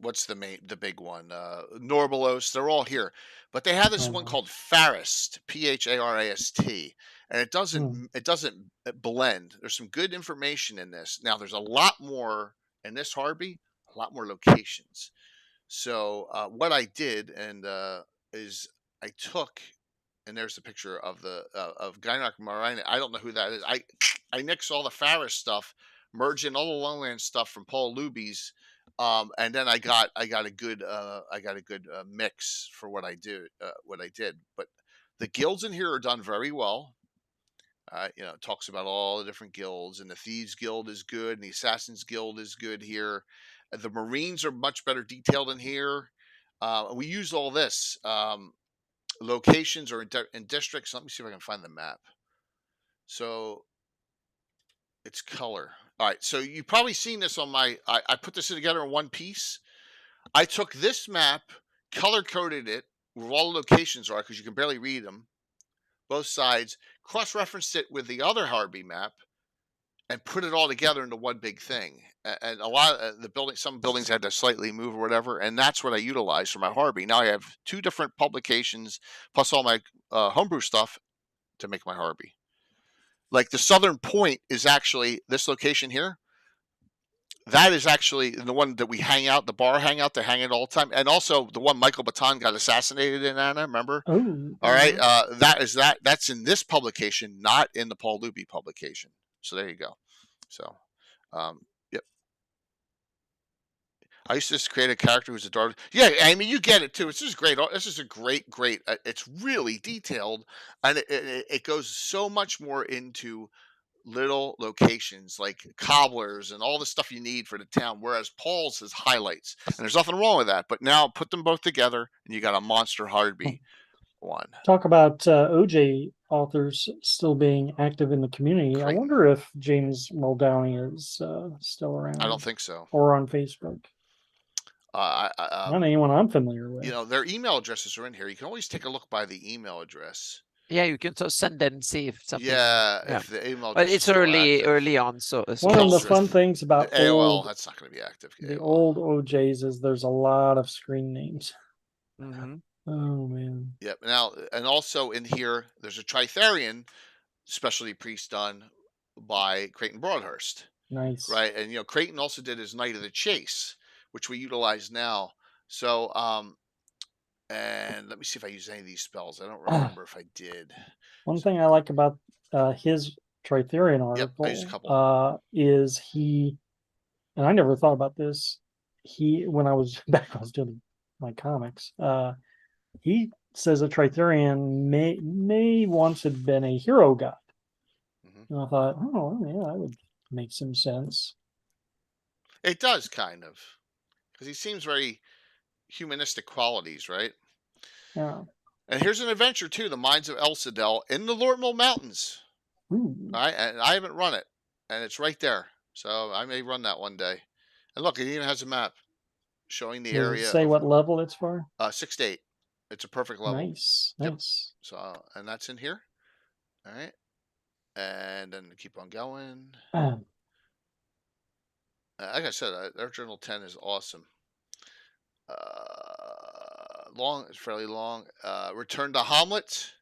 what's the big one? Norbalos. They're all here, but they have this one called Pharast, Pharast, and it doesn't blend. There's some good information in this. Now there's a lot more in this Harby, a lot more locations. So what I did is I took, and there's a picture of the of Greyhawk Marine. I don't know who that is. I nixed all the Faris stuff, merged in all the Lowland stuff from Paul Luby's, and then I got a good mix for what I did. But the guilds in here are done very well. It talks about all the different guilds, and the Thieves Guild is good, and the Assassins Guild is good here. The Marines are much better detailed in here. We use all this locations or in districts. Let me see if I can find the map. So it's color. All right. So you've probably seen this on I put this together in one piece. I took this map, color coded it where all the locations are because you can barely read them, both sides. Cross-referenced it with the other Harby map, and put it all together into one big thing. And a lot of some buildings had to slightly move or whatever, and that's what I utilized for my Harby. Now I have two different publications plus all my homebrew stuff to make my Harby. Like the southern point is actually this location here. That is actually the one that we hang out, the bar hangout, they hang it all the time. And also the one Michael Baton got assassinated in, Anna, remember? Oh. All right. That's in this publication, not in the Paul Luby publication. So there you go. So, yep. I used to just create a character who's a daughter. Yeah, I mean, you get it too. It's just great. This is a great. It's really detailed, and it goes so much more into little locations like cobblers and all the stuff you need for the town. Whereas Paul's is highlights, and there's nothing wrong with that. But now put them both together, and you got a monster Hardby one. Talk about OJ authors still being active in the community. I wonder if James Muldowney is still around. I don't think so. Or on Facebook. Not anyone I'm familiar with. Their email addresses are in here. You can always take a look by the email address. Yeah, you can send and see if something. Yeah, if the email. But it's early on, so one of the fun things about AOL, that's not going to be active. The old OJs is there's a lot of screen names. Mm-hmm. Oh man. Yep. Now, and also in here, there's a Tritherian specialty priest done by Creighton Broadhurst. Nice. Right, and Creighton also did his Knight of the Chase, which we utilize now. So, and let me see if I use any of these spells. I don't remember if I did. One thing I like about his Tritherian article is he, and I never thought about this. When I was doing my comics, he says a Tritherian may once have been a hero god. Mm-hmm. And I thought, oh yeah, that would make some sense. It does kind of, because he seems very humanistic qualities, right? Yeah. And here's an adventure too: the Mines of Elsadel in the Lortmel Mountains. Ooh. All right, and I haven't run it, and it's right there, so I may run that one day. And look, it even has a map showing the area. Does it say what level it's for? 6 to 8. It's a perfect level. Nice, nice. Yep. So, and that's in here. All right, and then keep on going. Like I said, Oerth Journal 10 is awesome. It's fairly long. Return to Hamlet.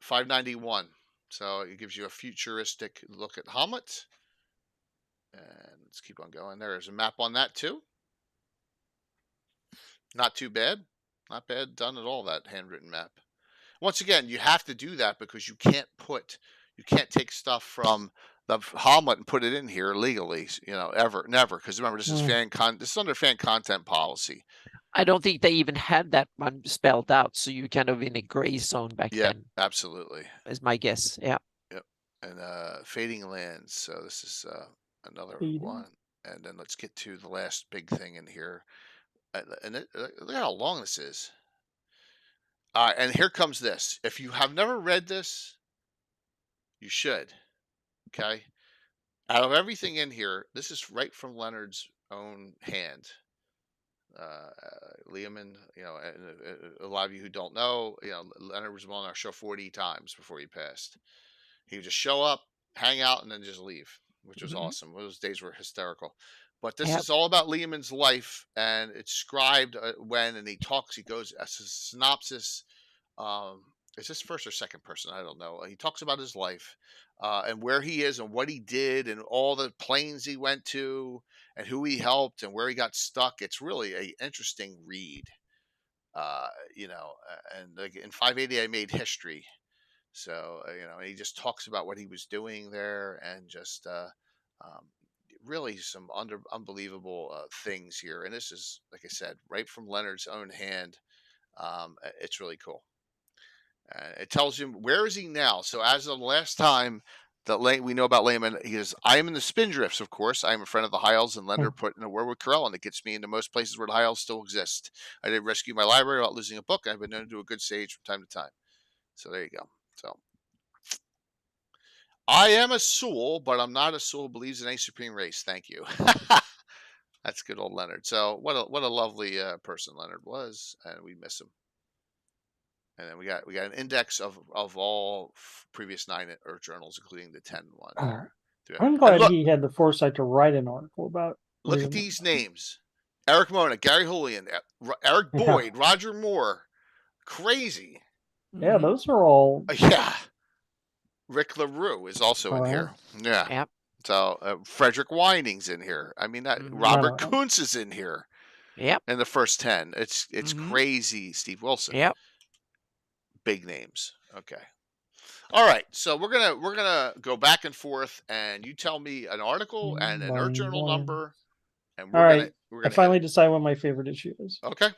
591. So it gives you a futuristic look at Hamlet. And let's keep on going. There's a map on that too. Not too bad. Not bad done at all, that handwritten map. Once again, you have to do that because you can't take stuff from the Hamlet and put it in here legally, never. Because remember, this is this is under fan content policy. I don't think they even had that one spelled out, so you're kind of in a gray zone back then. Yeah, absolutely. Is my guess. Yeah. Yep. And Fading Lands. So this is another one. And then let's get to the last big thing in here. And look at how long this is. And here comes this. If you have never read this, you should. Okay. Out of everything in here, this is right from Leonard's own hand. Lehman, a lot of you who don't know, Leonard was on our show 40 times before he passed. He would just show up, hang out, and then just leave, which was awesome. Those days were hysterical. But this is all about Lehman's life, and it's scribed and he goes as a synopsis. Is this first or second person? I don't know. He talks about his life and where he is and what he did and all the planes he went to and who he helped and where he got stuck. It's really an interesting read, and like in 580, I made history. So, he just talks about what he was doing there and just really some unbelievable things here. And this is, like I said, right from Leonard's own hand. It's really cool. It tells him where is he now. So as of the last time that we know about Lehman, he says, I am in the Spindrifts, of course. I am a friend of the Hiles, and Leonard put in a word with Carell, and it gets me into most places where the Hiles still exist. I did rescue my library without losing a book. I've been known to do a good sage from time to time. So there you go. So I am a Sewell, but I'm not a Sewell who believes in any supreme race. Thank you. That's good old Leonard. So what a lovely person Leonard was, and we miss him. And then we got an index of all previous 9 Earth journals, including the 10 one. I'm glad he had the foresight to write an article about. Look at these names: Eric Mona, Gary Julian, Eric Boyd, Roger Moore. Crazy. Yeah, those are all. Yeah. Rick LaRue is also in here. Yeah. Yep. So Frederick Winding's in here. I mean, Robert Kuntz is in here. Yep. In the first 10, it's crazy. Steve Wilson. Yep. Big names. Okay. All right. So we're gonna go back and forth, and you tell me an article and an Earth Journal number, and we're gonna finally decide what my favorite issue is. Okay.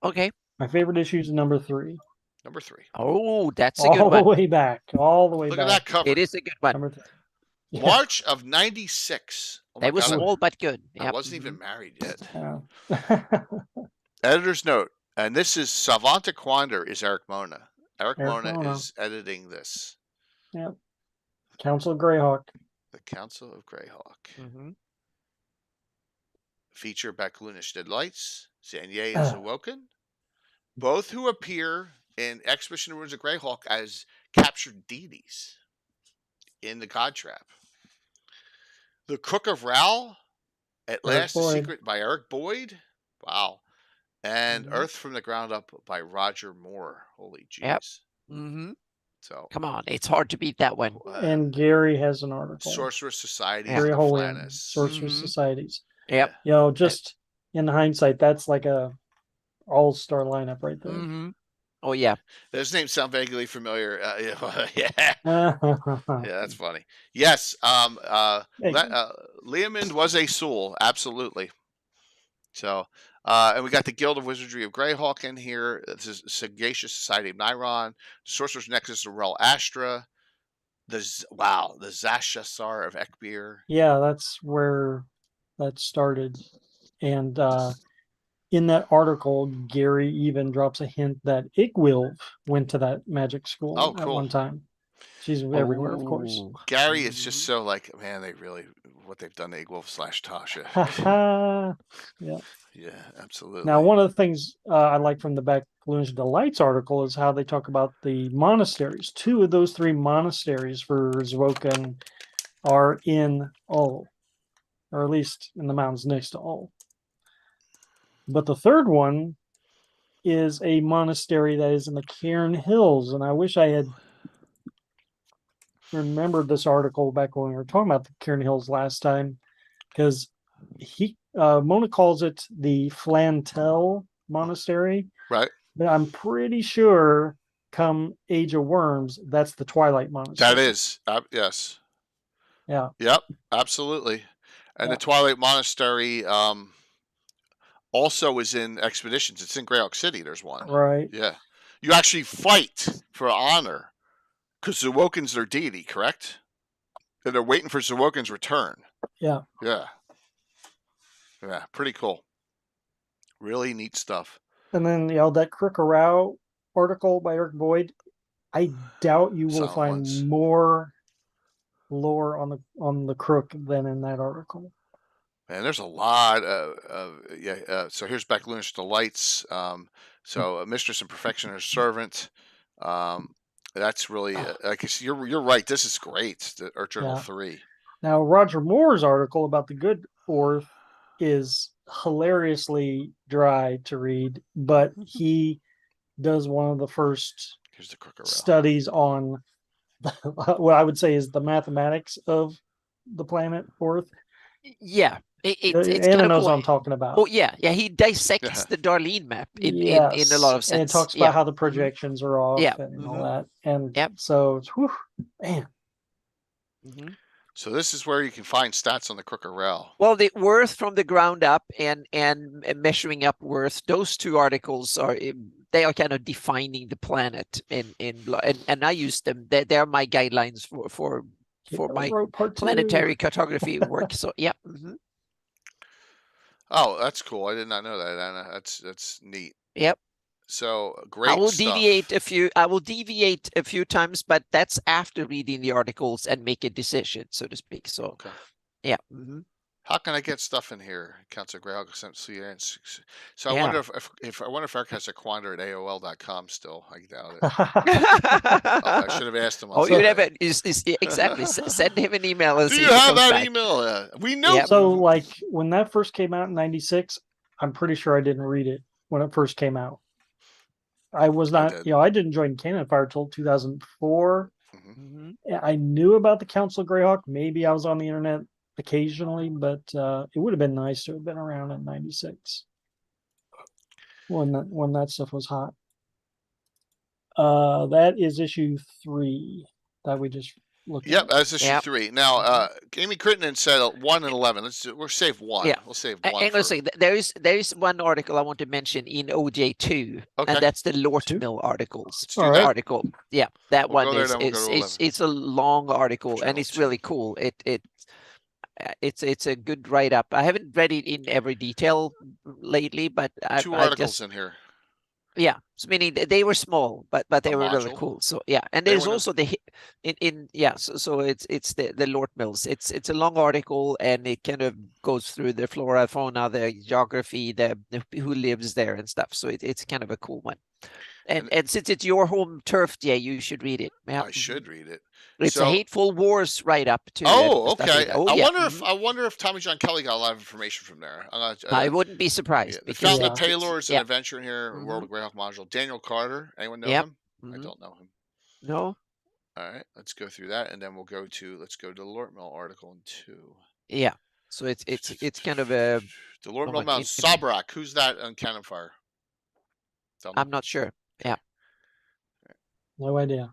Okay. My favorite issue is number 3. Number 3. Oh, that's a good one. All the way back. Look at that cover. It is a good one. Number 3. Yeah. March of '96. That was small but good. I Yep. wasn't even married yet. Yeah. Editor's note, and this is Savanta Quander is Eric Mona. Eric Mona Mona is editing this. Yep. Council of Greyhawk. The Council of Greyhawk. Mm-hmm. Feature Baklunish Dead Lights. Xanier is Awoken. Both who appear in Expedition Ruins of Greyhawk as captured deities in the God Trap. The Cook of Ral, At Last a Secret by Eric Boyd. Wow. And Earth from the Ground Up by Roger Moore. Holy jeez. Yep. Mm-hmm. So come on, it's hard to beat that one. And Gary has an article. Sorceress Society. Gary Holian, Sorceress Societies. Yep. Just in hindsight, that's like a all-star lineup right there. Mm-hmm. Oh yeah. Those names sound vaguely familiar. Yeah. Yeah, that's funny. Yes. Leomund was a Sewell, absolutely. So, and we got the Guild of Wizardry of Greyhawk in here. This is Sagacious Society of Niron, Sorcerer's Nexus of Rel Astra, the Zashasar of Ekbir. Yeah, that's where that started. And in that article, Gary even drops a hint that Igwilv went to that magic school at one time. She's everywhere, of course. Gary is just so like, man, they really, what they've done to Igwilv / Tasha. Yeah. Yeah, absolutely. Now, one of the things I like from the Backloonish Delights article is how they talk about the monasteries. 2 of those 3 monasteries for Zwoken are in Ulm, or at least in the mountains next to Ulm. But the 3rd one is a monastery that is in the Cairn Hills, and I wish I had remembered this article back when we were talking about the Cairn Hills last time, because Mona calls it the Flantel Monastery, Right. but I'm pretty sure come Age of Worms, that's the Twilight Monastery. That is. Yes. Yeah. Yep. Absolutely. And Yeah. the Twilight Monastery also is in Expeditions. It's in Greyhawk City. There's one. Right. Yeah. You actually fight for honor because Zewokin's their deity, correct? And they're waiting for Zewokin's return. Yeah. Yeah. Yeah. Pretty cool. Really neat stuff. And then, that Crookerau article by Eric Boyd, I doubt you will Silent find Ones. more lore on the Crook than in that article. Man, there's a lot so here's Beck Luna's Delights. So Mistress and Perfectioner's Servant. That's really I guess you're right. This is great. The Earth Journal 3. Now Roger Moore's article about the good Oerth is hilariously dry to read, but he does one of the first studies on what I would say is the mathematics of the planet Oerth. Yeah. It's Anna kind of knows cool. what I'm talking about. Oh yeah, he dissects the Darlene map in a lot of sense. And it talks about how the projections are off Yeah. and all that. And Yep. so it's man. So this is where you can find stats on the Crookerel. Well, the Oerth from the ground up and measuring up Oerth, those two articles are kind of defining the planet and I use them. They're my guidelines for my planetary cartography work. So yeah. Oh, that's cool. I did not know that, Anna. That's neat. Yep. So great. I will deviate a few times, but that's after reading the articles and make a decision, so to speak. So okay. Yeah. How can I get stuff in here? Council Greyhawk So I wonder if Eric has a quander at AOL.com still. I doubt it. I should have asked him. You'd have it. Exactly. Send him an email. And Do you have that email? We know. Yeah. So like when that first came out in '96, I'm pretty sure I didn't read it when it first came out. I was not, I didn't join Cannon Fire until 2004. I knew about the Council of Greyhawk. Maybe I was on the internet occasionally, but it would have been nice to have been around in '96 when that stuff was hot. That is issue 3 that we just looked at. Yep, that's issue 3. Now, Amy Crittenden said 1 and 11. We'll save 1. Yeah. We'll save 1. I'm going to say there is one article I want to mention in OJ2, and that's the Lort Mill articles. Article. Yeah, that one it's a long article and it's really cool. It's a good write up. I haven't read it in every detail lately, but 2 articles in here. Yeah, so meaning they were small, but they were really cool. So yeah, and there's also so it's the Lort Mills. It's a long article and it kind of goes through the flora, fauna, the geography, the who lives there and stuff. So it's kind of a cool one. And since it's your home turf, Jay, you should read it. Yeah. I should read it. It's a Hateful Wars write up too. Oh, okay. I wonder if Tommy John Kelly got a lot of information from there. I wouldn't be surprised. The Fountain of Paylor's an adventure in here, World of Greyhawk module. Daniel Carter. Anyone know him? I don't know him. No. All right, let's go through that, and then let's go to the Lort Mill article in 2. Yeah. So it's kind of a the Lort Mill Mountain. Sabrak. Who's that on Cannon Fire? I'm not sure. Yeah. No idea.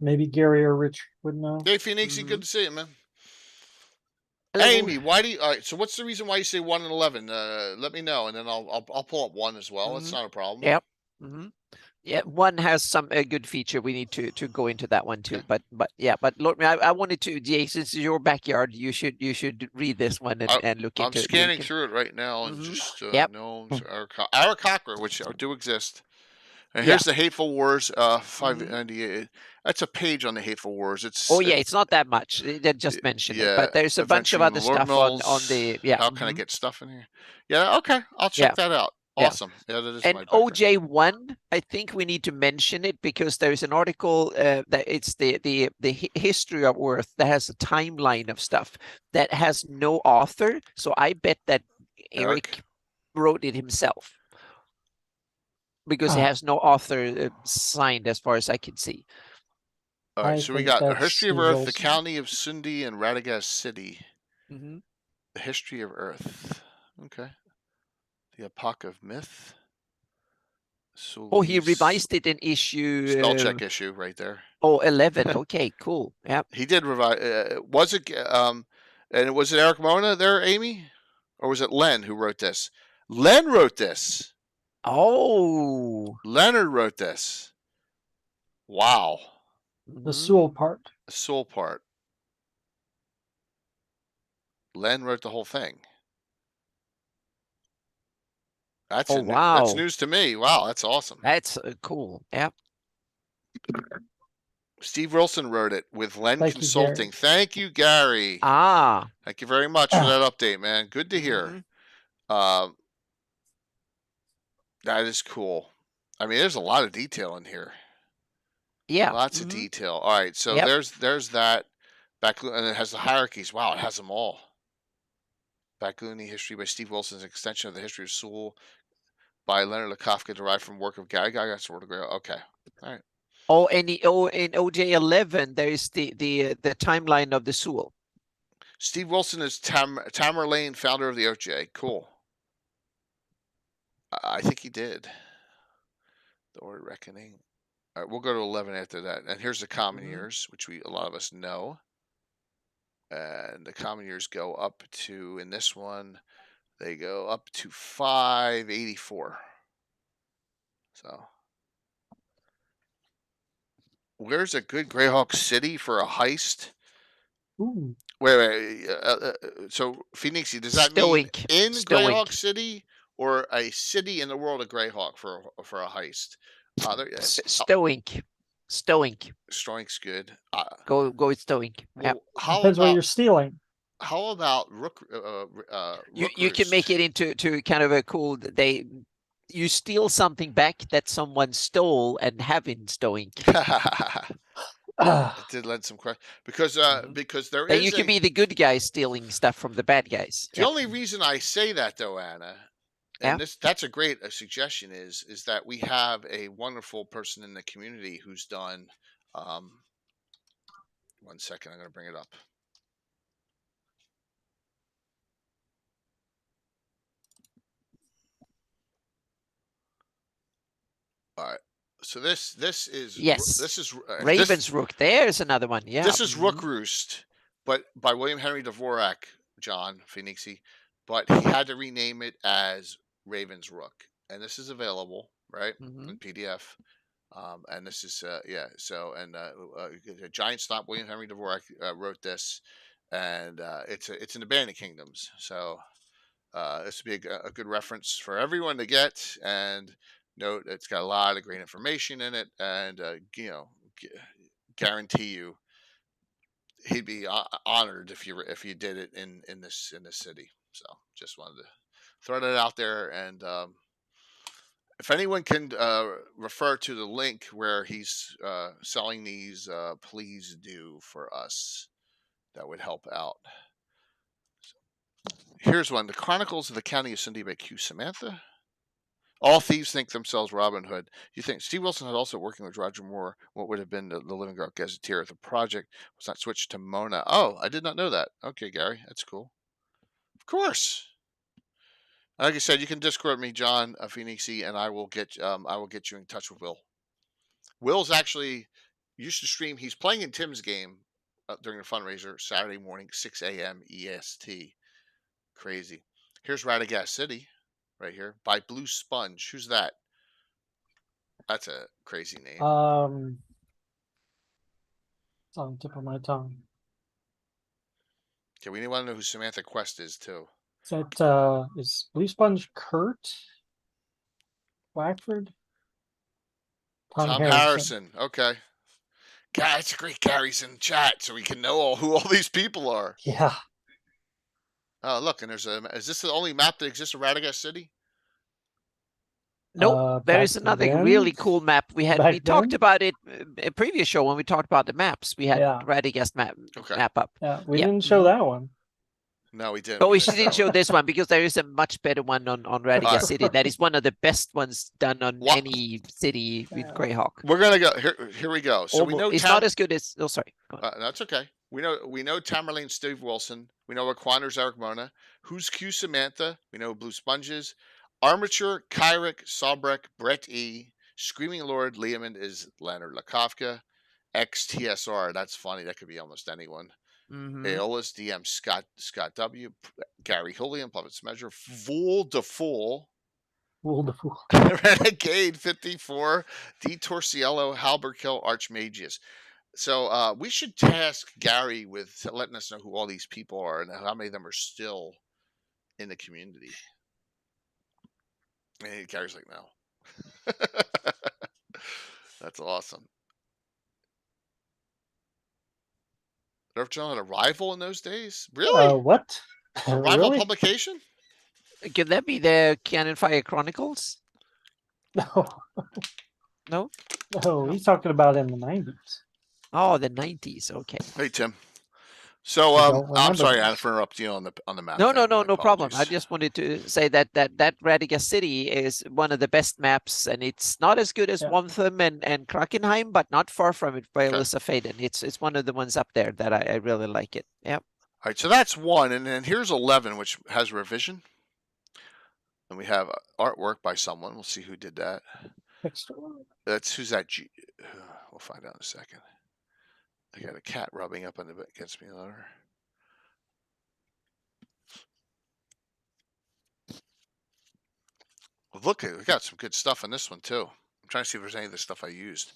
Maybe Gary or Rich would know. Hey, Phoenixy, good to see you, man. Hello. Amy, why do you? All right, so what's the reason why you say 1 and 11? Let me know, and then I'll pull up 1 as well. That's not a problem. Yep. Yeah, 1 has a good feature. We need to go into that one too. But Lord, I wanted to, Jay, since it's your backyard, you should read this one and look into it. I'm scanning through it right now and just gnomes, Aarakocra, which do exist. And here's the Hateful Wars, 598. That's a page on the Hateful Wars. It's it's not that much. They just mentioned it, but there's a bunch of other stuff on the How can I get stuff in here? Yeah, okay, I'll check that out. Awesome. Yeah, that is and OJ1, I think we need to mention it because there is an article that it's the history of Oerth that has a timeline of stuff that has no author. So I bet that Eric wrote it himself. because it has no author signed as far as I can see. All right, I so we think got the that's history of Steve Earth, the Wilson. county of Sundhi and Radagast City. Mm-hmm. The history of Earth. Okay. The Epoch of Myth. Oh, he Sully's revised it in issue spell check issue right there. 11. Okay, cool. Yeah. He did revise. Was it and was it Eric Mona there, Amy, or was it Len who wrote this? Len wrote this. Oh. Leonard wrote this. Wow. The Sewell part. The soul part. Len wrote the whole thing. That's wow. That's news to me. Wow, that's awesome. That's cool. Yeah. Steve Wilson wrote it with Len Thank you, Consulting. Gary. Thank you, Gary. Ah. Thank you very much for that update, man. Good to hear. That is cool. I mean, there's a lot of detail in here. Yeah. Lots of detail. All right, so there's that. And it has the hierarchies. Wow, it has them all. Backloony History by Steve Wilson is an extension of the history of Sewell by Leonard Lekofka, derived from work of Gary Gygax, Sword of Greyhawk. Okay, all right. Oh, and in OJ11, there is the timeline of the Sewell. Steve Wilson is Tamerlane, founder of the OJ. Cool. I think he did. The Order Reckoning. All right, we'll go to 11 after that. And here's the common years, which a lot of us know. And the common years go up to, in this one, they go up to 584. So, where's a good Greyhawk city for a heist? Ooh. Wait. So, Phoenix, does that mean in Greyhawk City or a city in the world of Greyhawk for a heist? Stoink. Stoink's good. Go with Stoink. Well, depends what you're stealing. How about Rook? You can make it into kind of a cool. You steal something back that someone stole and have in Stoink. It did lend some question because there is. You can be the good guy stealing stuff from the bad guys. The only reason I say that, though, Anna, and that's a great suggestion, is that we have a wonderful person in the community who's done. 1 second, I'm going to bring it up. All right. So this is Raven's Rook. There's another one. Yeah. This is Rook Roost, but by William Henry Dvorak, John Phoenixy, but he had to rename it as Raven's Rook, and this is available in PDF. And this is So Giant Stomp, William Henry Dvorak wrote this, and it's in the Bandit Kingdoms. So this would be a good reference for everyone to get. And note, it's got a lot of great information in it, and guarantee you, he'd be honored if you did it in this city. So just wanted to throw that out there, and if anyone can refer to the link where he's selling these, please do for us. That would help out. So, here's one: The Chronicles of the County of Sundhi by Q. Samantha. All thieves think themselves Robin Hood. You think Steve Wilson had also working with Roger Moore, what would have been the Living Girl Gazetteer if the project was not switched to Mona. Oh, I did not know that. Okay, Gary, that's cool. Of course. Like I said, you can Discord me, John Phoenixy, and I will get you in touch with Will. Will's actually used to stream. He's playing in Tim's game during the fundraiser Saturday morning, 6 a.m. EST. Crazy. Here's Radagast City. Right here by Blue Sponge. Who's that? That's a crazy name. It's on the tip of my tongue. Okay, we want to know who Samantha Quest is too. Is Blue Sponge Kurt Wackford? Tom Harrison. Okay. God, it's great Gary's in chat so we can know who all these people are. Yeah. Oh, look, and is this the only map that exists of Radagast City? Nope, there is another really cool map. We talked about it in a previous show when we talked about the maps. We had Radagast map up. Yeah, we didn't show that one. No, we didn't. But we missed didn't that show one. this one because there is a much better one on Radiga Alright. City. That is one of the best ones done on What? any city with Yeah. Greyhawk. We're gonna go here. We go. So we know It's not as good as. Oh, sorry. Go on. that's okay. We know Tamerlane Steve Wilson. We know Aquaner's Eric Mona. Who's Q Samantha? We know Blue Sponges. Armature, Kyrick, Sawbreck, Brett E. Screaming Lord Lehman is Leonard Lakofka. XTSR. That's funny. That could be almost anyone. Mhm. Aeolus, DM Scott W. Gary Hillian, Puppets Measure. Fool de Fool. Fool the fool. Renegade 54. D Torciello, Halberkill, Archmagius. So we should task Gary with letting us know who all these people are and how many of them are still in the community. And Gary's like, no. That's awesome. Nerf John had a rival in those days? Really? What? A rival Really? publication? Could that be the Cannon Fire Chronicles? No, No. no, he's talking about in the 90s. Oh, the 90s. Okay. Hey Tim. So I don't I'm remember sorry, this. Anna, for interrupting you on the map. No, thing. no My problem. I apologies. just wanted to say that Radiga City is one of the best maps, and it's not as good as Yeah. Wantham and Krakenheim, but not far from it by Okay. Alyssa Faden. It's one of the ones up there that I really like it. Yeah. All right, so that's 1, and then here's 11, which has revision. And we have artwork by someone. We'll see who did that. Extra one. Who's that? We'll find out in a second. I got a cat rubbing up on against me. Later. Look, we got some good stuff in this one too. I'm trying to see if there's any of the stuff I used.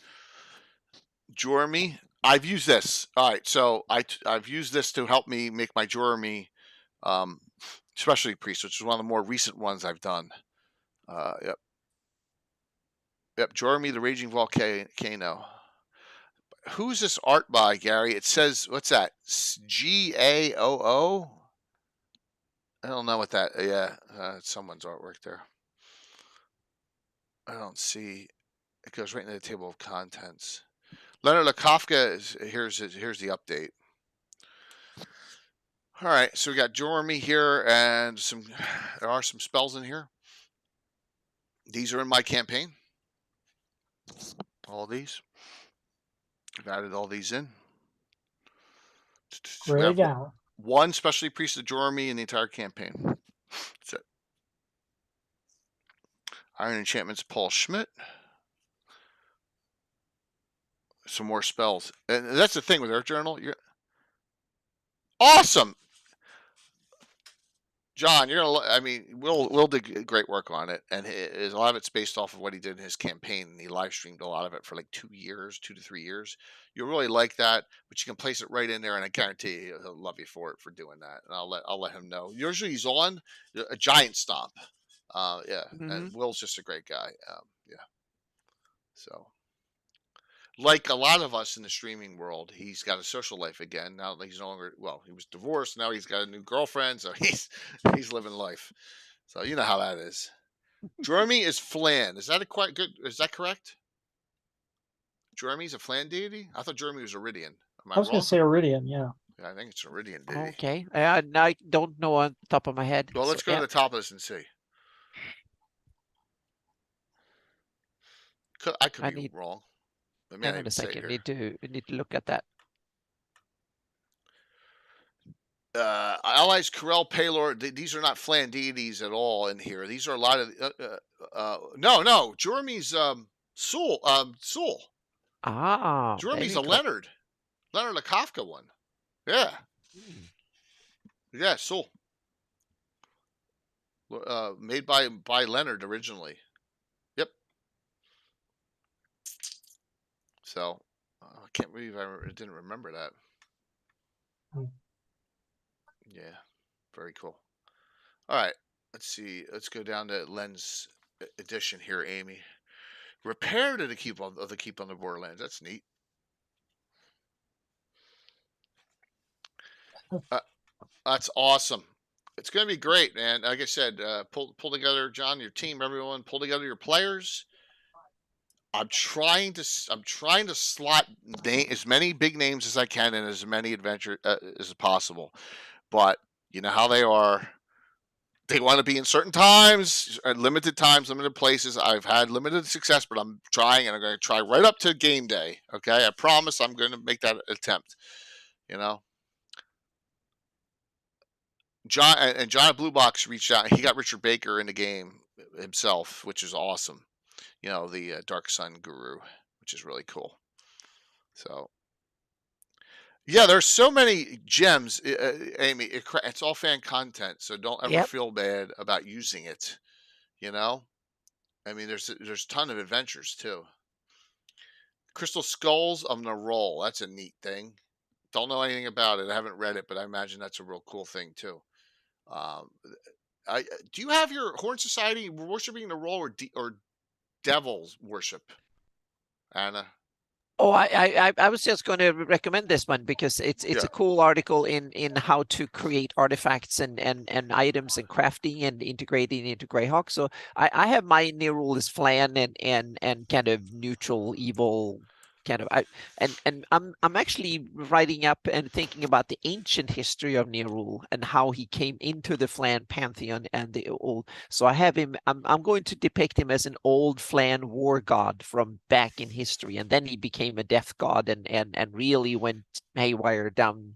Jormy, I've used this. All right, so I've used this to help me make my Jormy specialty priest, which is one of the more recent ones I've done. Yep, Jormy the Raging Volcano. Who's this art by, Gary? It says, what's that? GAOO? I don't know what that, yeah, it's someone's artwork there. I don't see, it goes right into the table of contents. Leonard Lakofka, here's the update. All right, so we got Jormy here, and there are some spells in here. These are in my campaign. All these. I've added all these in. We have Greg Allen. one specialty priest of Jormy in the entire campaign. That's it. Iron Enchantments, Paul Schmidt. Some more spells. And that's the thing with Earth Journal. You're awesome. John, you're gonna. I mean, Will did great work on it, and a lot of it's based off of what he did in his campaign. And he live streamed a lot of it for like 2 to 3 years. You'll really like that, but you can place it right in there, and I guarantee you he'll love you for doing that. And I'll let him know. Usually he's on a giant stomp. Yeah, and Will's just a great guy. Yeah, so. Like a lot of us in the streaming world, he's got a social life again. Now that he's no longer, well, he was divorced. Now he's got a new girlfriend, so he's living life. So you know how that is. Jeremy is Flan. Is that quite good? Is that correct? Jeremy's a Flan deity? I thought Jeremy was Iridian. I was going to say Iridian, yeah. Yeah, I think it's Iridian deity. Okay. I don't know on top of my head. Well, let's go to the top of this and see. I could be wrong. Hang on a second. We need to look at that. Allies, Corel, Paylor, these are not Flan deities at all in here. These are a lot of no, Jeremy's Soul. Ah, Jeremy's a Leonard Lakofka one. Yeah. Yeah, Soul. Made by Leonard originally. Yep. So I can't believe I didn't remember that. Yeah, very cool. All right, let's see. Let's go down to Lens Edition here, Amy. Repair to the keep on the Borderlands. That's neat. That's awesome. It's going to be great, man. Like I said, pull together, John, your team, everyone. Pull together your players. I'm trying to slot as many big names as I can in as many adventures as possible. But You know how they are. They want to be in certain times, limited times, limited places. I've had limited success, but I'm trying, and I'm going to try right up to game day. Okay, I promise I'm going to make that attempt. You know, John at Blue Box reached out. He got Richard Baker in the game himself, which is awesome. You know, the Dark Sun Guru, which is really cool. So, yeah, there's so many gems, Amy. It's all fan content, so don't ever Yep. feel bad about using it. You know, I mean, there's a ton of adventures too. Crystal Skulls of Nerol. That's a neat thing. Don't know anything about it. I haven't read it, but I imagine that's a real cool thing too. Um, do you have your Horn Society worshiping Nerol or Devil's worship, Anna? Oh, I was just going to recommend this one because it's Yeah. a cool article in how to create artifacts and items and crafting and integrating into Greyhawk. So I have my near rule is Flan and kind of neutral evil kind of and I'm actually writing up and thinking about the ancient history of Nerul and how he came into the Flan pantheon and the old. So I have him. I'm going to depict him as an old Flan war god from back in history, and then he became a death god and really went haywire down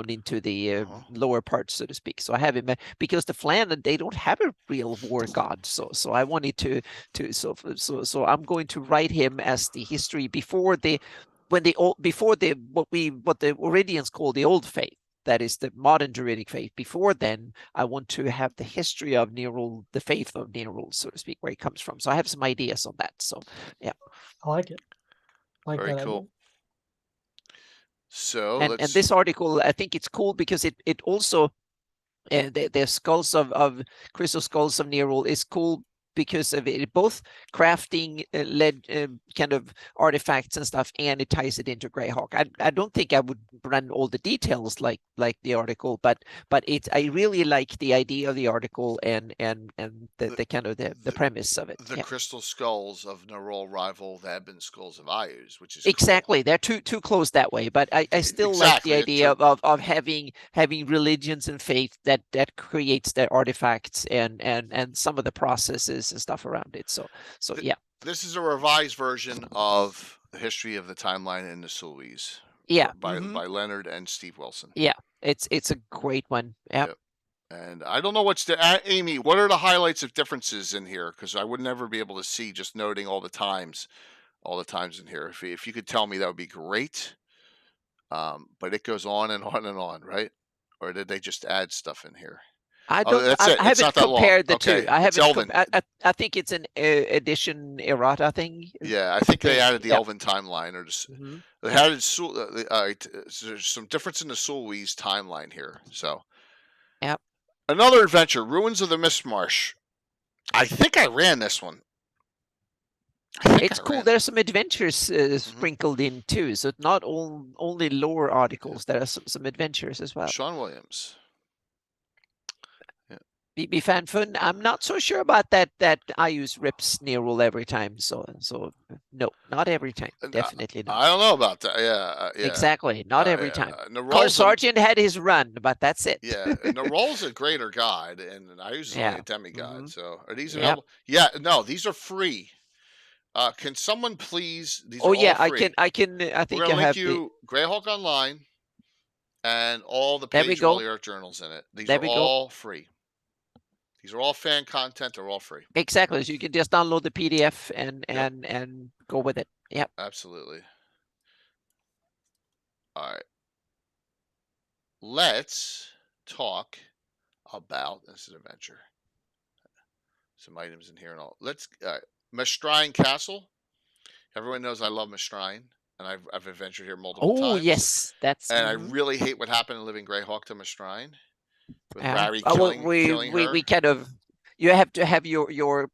into the lower parts, so to speak. So I have him because the Flan, they don't have a real war god. So I wanted to so I'm going to write him as the history before the what the Oridians call the old faith. That is the modern Druidic faith. Before then, I want to have the history of Nerul, the faith of Nerul, so to speak, where it comes from. So I have some ideas on that. So yeah, I like it. Very that cool. idea. So and this article, I think it's cool because it also the skulls of crystal skulls of Nerul is cool because of it, both crafting led kind of artifacts and stuff, and it ties it into Greyhawk. I don't think I would run all the details like the article, but I really like the idea of the article and the kind of the premise of it. The crystal skulls of Nerol rival the ebon skulls of Ayus, which is exactly cool. They're too close that way, but I still like the idea of having religions and faith that creates their artifacts and some of the processes and stuff around it. So yeah. This is a revised version of the history of the timeline in the Sulwys. Yeah. By Leonard and Steve Wilson. Yeah. It's a great one. Yeah. Yep. And I don't know Amy, what are the highlights of differences in here? Because I would never be able to see just noting all the times in here. If you could tell me, that would be great. But it goes on and on and on, right? Or did they just add stuff in here? I haven't compared the two. I haven't. I think it's an edition errata thing. Yeah, I think they added the Elven timeline, or just they added there's some difference in the Sulwys timeline here. So, yep. Another adventure, Ruins of the Mistmarsh. I think I ran this one. It's cool. There's some adventures sprinkled in too, so not only lore articles. There are some adventures as well. Sean Williams. Be fan fun. I'm not so sure about that I use rips Nerul every time. So no, not every time. Definitely not. I don't know about that. Yeah. Exactly. Not every time. Carl Sargent had his run, but that's it. Yeah. Nerul's a greater god, and I use only a demigod. So are these available? Yeah. No, these are free. Can someone please? These are all free. I think we're gonna link you Greyhawk Online and all the page all the art journals in it. These are all free. These are all fan content. They're all free. Exactly. So you can just download the PDF and go with it. Yep. Absolutely. All right. Let's talk about this adventure. Some items in here and all. Mestrine Castle. Everyone knows I love Mestrine, and I've adventured here multiple times. Oh yes, I really hate what happened in Living Greyhawk to Mestrine. With Barry killing her. We kind of, you have to have your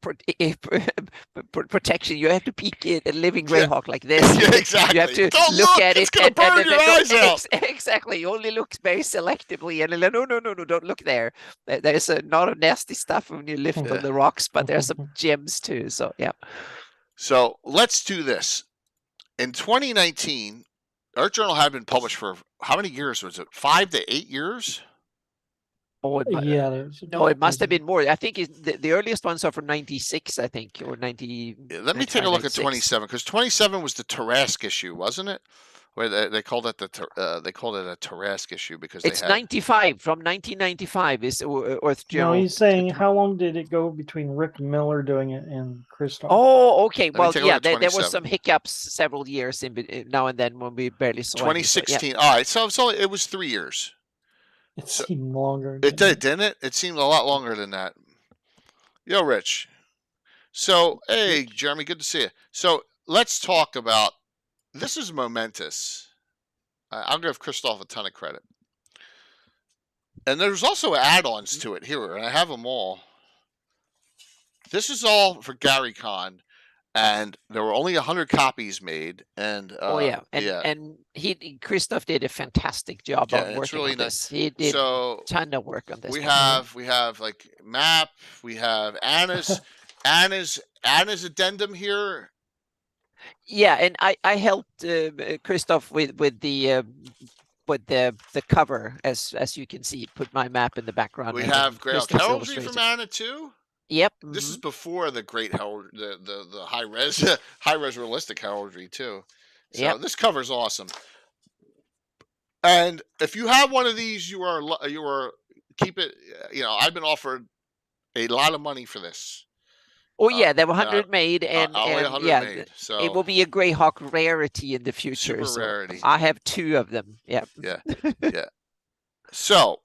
protection. You have to peek at Living Greyhawk like this. Exactly. You have to look at it. It's gonna burn your eyes out. Exactly. You only look very selectively, and no, don't look there. There's not a nasty stuff when you lift on the rocks, but there's some gems too. So yeah. So let's do this. In 2019, Art Journal had been published for how many years was it? 5 to 8 years. Oh, Yeah, there's no, it must have been more. I think the earliest ones are from 96, I think, or 90. Let me take a look at 27, because 27 was the Tarrasque issue, wasn't it? Where they called it they called it a Tarrasque issue because It's they had 95 from 1995 is Earth No, General. he's saying how long did it go between Rick Miller doing it and Christoph? Oh, okay. me Well, take a look yeah, at there was 27. some hiccups several years now and then when we barely saw any, so, yeah. 2016. All right, so it was 3 years. It seemed longer. It did, didn't it? It seemed a lot longer than that. Yo, Rich. So, hey, Jeremy, good to see you. So, let's talk about this. Is momentous. I'll give Christoph a ton of credit. And there's also add-ons to it here, and I have them all. This is all for Gary Con, and there were only 100 copies made. And and Christoph did a fantastic job on working really on this. He did a ton of work on this. We have like map. We have Anna's addendum here. Yeah, and I helped Christoph with the cover, as you can see, put my map in the background. We have Greyhawk heraldry from Anna too. Yep. This is before the great herald, the high res realistic heraldry too. So this cover is awesome. And if you have one of these, you are keep it. You know, I've been offered a lot of money for this. Oh yeah, there were 100 made, and, only 100 made. So it will be a Greyhawk rarity in the future. Super rarity. I have 2 of them. Yeah. Yeah. So,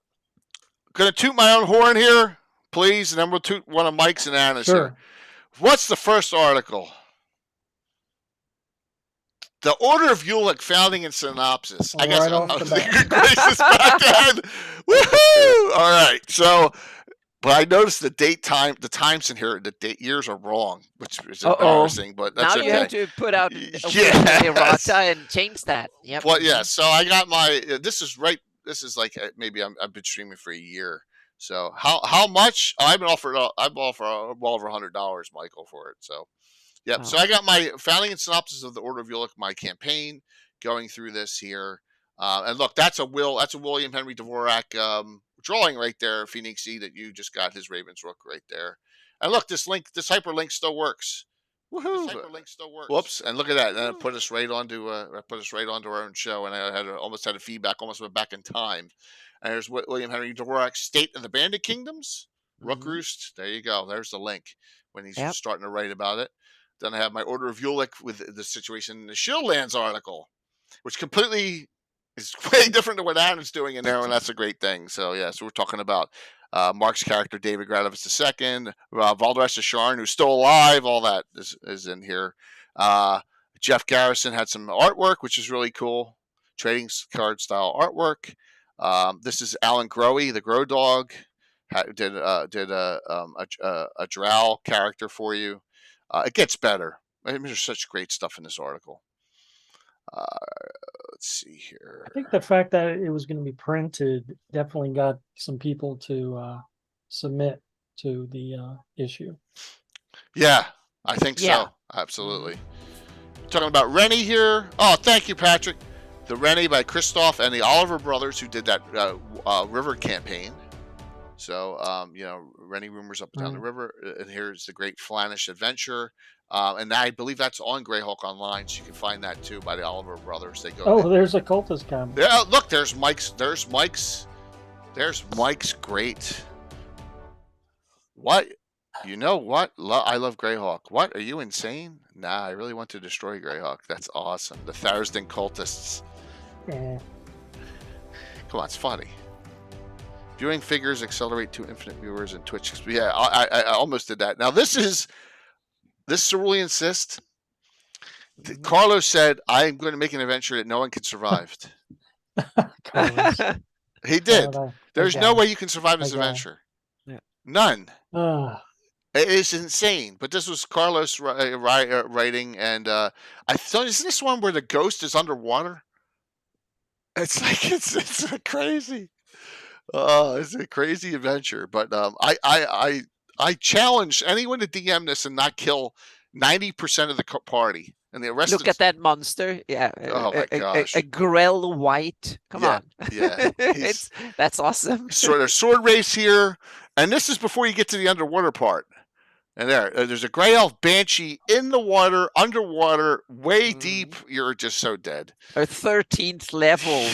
gonna toot my own horn here, please, and then we'll toot one of Mike's and Anna's here. What's the first article? The Order of Ulick founding and synopsis. I guess good gracious back then. Woohoo! All right, so. But I noticed the times in here, the date years are wrong, which is embarrassing. But that's now okay. you have to put out errata and change that. Yep. Well, yeah. So I got my. This is right. This is like maybe I've been streaming for a year. So how much? Oh, I've offered well over $100, Michael, for it. So, yeah. Oh. So I got my founding and synopsis of the Order of Ulick, my campaign, going through this here. And look, that's a William Henry Dvorak drawing right there, Phoenix E, that you just got his Raven's Rook right there. And look, this hyperlink still works. Woohoo! This hyperlink still works. Whoops! And look at that. And it put us right onto our own show, and I almost had a feedback, almost went back in time. And there's William Henry Dvorak's State of the Bandit Kingdoms, Rook Roost. There you go. There's the link when he's starting to write about it. Then I have my Order of Ulick with the situation in the Shieldlands article, which completely is way different than what Anna's doing in there, and that's a great thing. So, yeah, so we're talking about Mark's character, David Gradovitz II, Valdres Sharn, who's still alive. All that is in here. Jeff Garrison had some artwork, which is really cool. Trading card style artwork. This is Alan Growy, the Grow Dog. Did a Drow character for you. It gets better. I mean, there's such great stuff in this article. Let's see here. I think the fact that it was going to be printed definitely got some people to submit to the issue. Yeah, I think so. Absolutely. Talking about Rennie here. Oh, thank you, Patrick. The Rennie by Christoph and the Oliver brothers, who did that river campaign. So, Rennie Rumors Up and Down the River. And here's the Great Flanish Adventure. And I believe that's on Greyhawk Online, so you can find that too by the Oliver brothers. They go. Oh, there's a cultist comic. Yeah, look, there's Mike's great. What? You know what? I love Greyhawk. What? Are you insane? Nah, I really want to destroy Greyhawk. That's awesome. The Tharsden cultists. Yeah. Come on, it's funny. Viewing figures accelerate to infinite viewers and Twitch. Yeah, I almost did that. Now this cerulean cyst. Carlos said, "I'm going to make an adventure that no one can survive." He did. There's no way you can survive this adventure. Yeah. None. It is insane. But this was Carlos writing, and I thought, isn't this one where the ghost is underwater? It's like it's crazy. It's a crazy adventure. But I challenge anyone to DM this and not kill 90% of the party. And the rest Look at that monster. Yeah. Oh my gosh. A Grell White. Come on. Yeah. That's awesome. There's sword race here. And this is before you get to the underwater part. And there's a Grey Elf Banshee in the water, underwater, way deep. You're just so dead. A 13th level.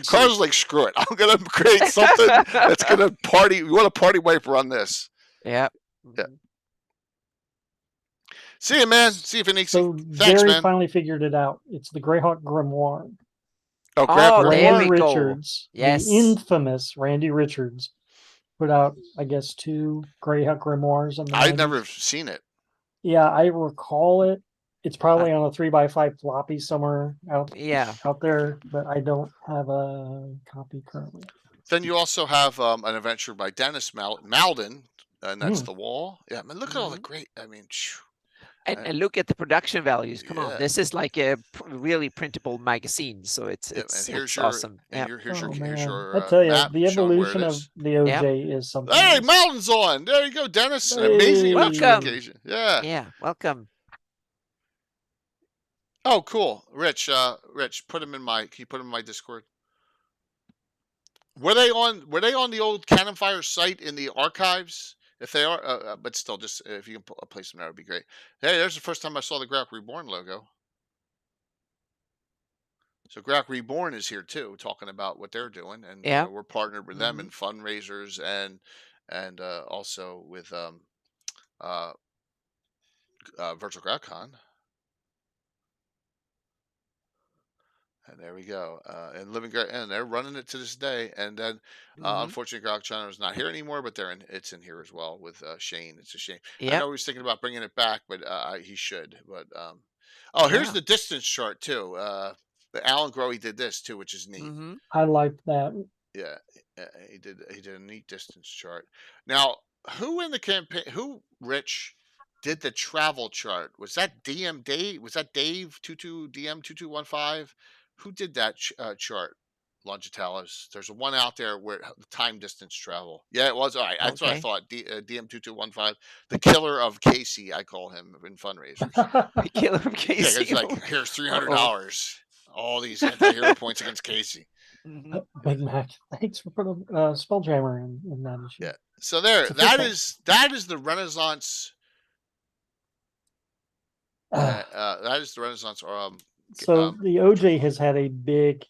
Carl's like, screw it. I'm going to create something that's going to party. We want a party wiper on this. Yeah. Yeah. See you, man. See you, Phoenix. So Thanks, Jerry man. finally figured it out. It's the Greyhawk Grimoire. Oh, there Randy we go. Richards, Yes. the infamous Randy Richards, put out, I guess, 2 Greyhawk Grimoires. I've never seen it. Yeah, I recall it. It's probably on a 3x5 floppy somewhere out there, but I don't have a copy currently. Then you also have an adventure by Dennis Malden, and that's The Wall. Yeah, man, look at all the great. I mean, and look at the production values. Come on, this is like a really printable magazine, so it's awesome. And here's your I tell you, map the evolution of the OJ is something. Hey, Malden's on. There you go, Dennis. Hey. Amazing Welcome. occasion. Yeah. Yeah, welcome. Oh, cool, Rich. Rich, can you put him in my Discord? Were they on the old Cannon Fire site in the archives? If they are, but still, just if you can place them there, would be great. Hey, there's the first time I saw the Greyhawk Reborn logo. So Greyhawk Reborn is here too, talking about what they're doing, and we're partnered with them in fundraisers and also with Virtual GrowCon. And there we go. And and they're running it to this day. And then, unfortunately, Greyhawk China is not here anymore, but it's in here as well with Shane. It's a shame. I know he's thinking about bringing it back, but he should. But here's the distance chart too. Alan Grohe did this too, which is neat. I like that. Yeah, he did a neat distance chart. Now, who in the campaign? Rich? Did the travel chart? Was that DM Dave? Was that Dave 22 DM 2215? Who did that chart? Longitalis. There's one out there where time distance travel. Yeah, it was. All right. That's what I thought. DM 2215, the killer of Casey. I call him in fundraisers. The killer of Casey. Yeah, it's like, here's $300. All these anti-hero points against Casey. Big Mac. Thanks for putting Spelljammer in that issue. Yeah. So that is the Renaissance. That is the Renaissance. So the OJ has had a big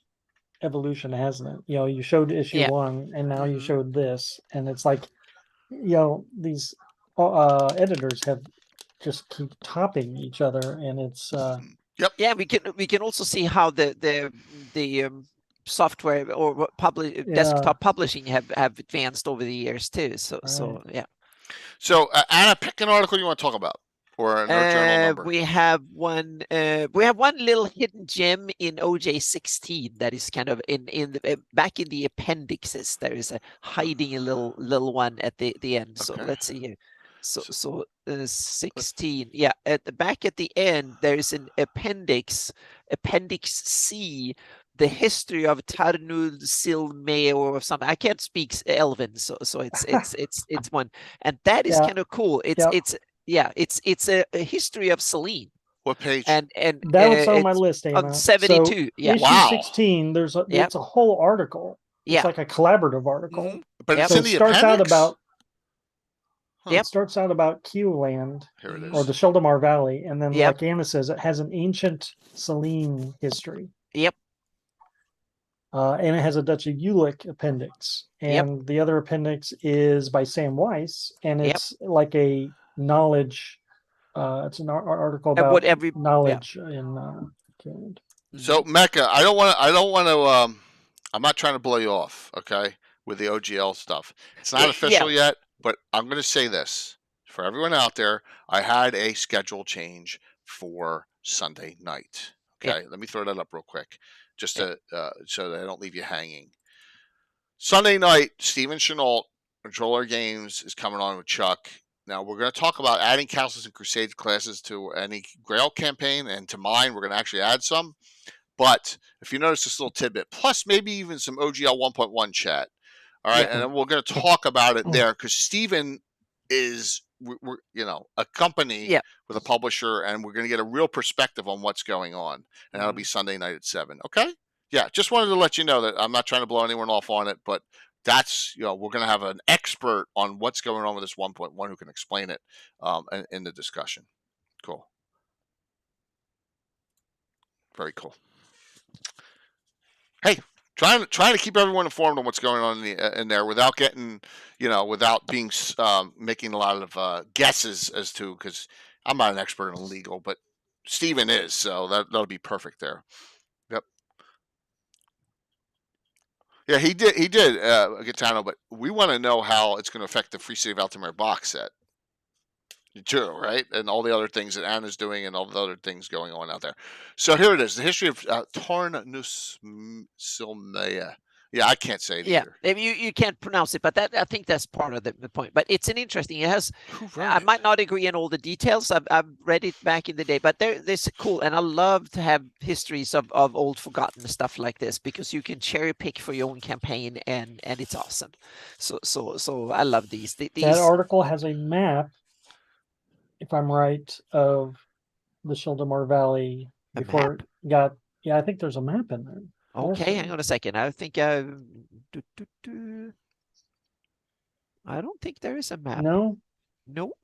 evolution, hasn't it? You know, you showed issue 1, and now you showed this, and it's like, these editors have just keep topping each other, and it's Yeah, we can also see how the software or desktop publishing have advanced over the years too. So yeah. So Anna, pick an article you want to talk about. Or no journal number. We have one little hidden gem in OJ16 that is kind of back in the appendixes. There is hiding a little one at the end. So let's see here. So 16. Yeah, at the back at the end there is an appendix C, the history of Tarnud Silme or something. I can't speak Elven, so it's one, and that is kind of cool. It's a history of Selene. What page? And that was on my list, Emma. On 72. So issue 16. It's a whole article. It's like a collaborative article. But it's in the appendix? It starts out about Q-Land, Here it is. or the Sheldamar Valley, and then, like Anna says, it has an ancient Selene history. Yep. And it has a Dutch Ulick appendix, and the other appendix is by Sam Weiss, and it's like a knowledge. It's an article about what every knowledge in. So Mecca, I don't want to. I'm not trying to blow you off, okay, with the OGL stuff. It's not official yet, but I'm going to say this for everyone out there. I had a schedule change for Sunday night. Okay, let me throw that up real quick, just to so that I don't leave you hanging. Sunday night, Steven Chenault, Controller Games, is coming on with Chuck. Now, we're going to talk about adding Castles and Crusades classes to any Grail campaign, and to mine, we're going to actually add some. But if you notice this little tidbit, plus maybe even some OGL 1.1 chat, all right, and then we're going to talk about it there, because Steven is we're a company Yeah. with a publisher, and we're going to get a real perspective on what's going on, and that'll be Sunday night at 7. Okay. Yeah, just wanted to let you know that I'm not trying to blow anyone off on it, but that's we're going to have an expert on what's going on with this 1.1 who can explain it in the discussion. Cool. Very cool. Hey, trying to keep everyone informed on what's going on in there without getting without being making a lot of guesses as to, because I'm not an expert in legal, but Steven is, so that'll be perfect there. Yep. Yeah, he did Gitano, but we want to know how it's going to affect the Free City of Altamira box set too, right? And all the other things that Anna's doing and all the other things going on out there. So here it is, the history of Tarnussilmea. Yeah, I can't say it either. You can't pronounce it, but I think that's part of the point. But it's an interesting. It has. I might not agree on all the details. I've read it back in the day, but there's cool, and I love to have histories of old forgotten stuff like this, because you can cherry pick for your own campaign, and it's awesome. So I love these. That article has a map, if I'm right, of the Shildamore Valley before it got. Yeah, I think there's a map in there. Okay, hang on a second. I think I don't think there is a map. No,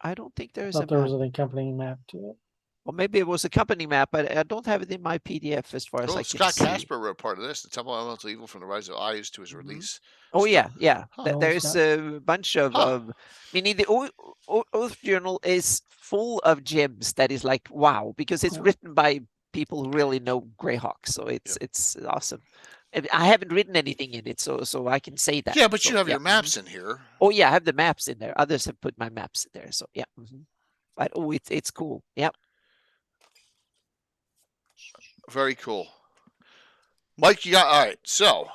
I don't think there is I a thought there map. was an accompanying map to it. Or maybe it was a company map, but I don't have it in my PDF as far as I can Scott see. Casper wrote part of this. The Temple of Elemental Evil from the Rise of Ayus to his release. Oh, yeah. Huh. There's a bunch of meaning the Oerth Journal is full of gems that is like, wow, because it's written by people who really know Greyhawk. So it's awesome. I haven't written anything in it, so I can say that. Yeah, but you have your maps in here. Oh, yeah, I have the maps in there. Others have put my maps in there. So, yeah. But, it's cool. Yep. Very cool. Mike, you got, all right, so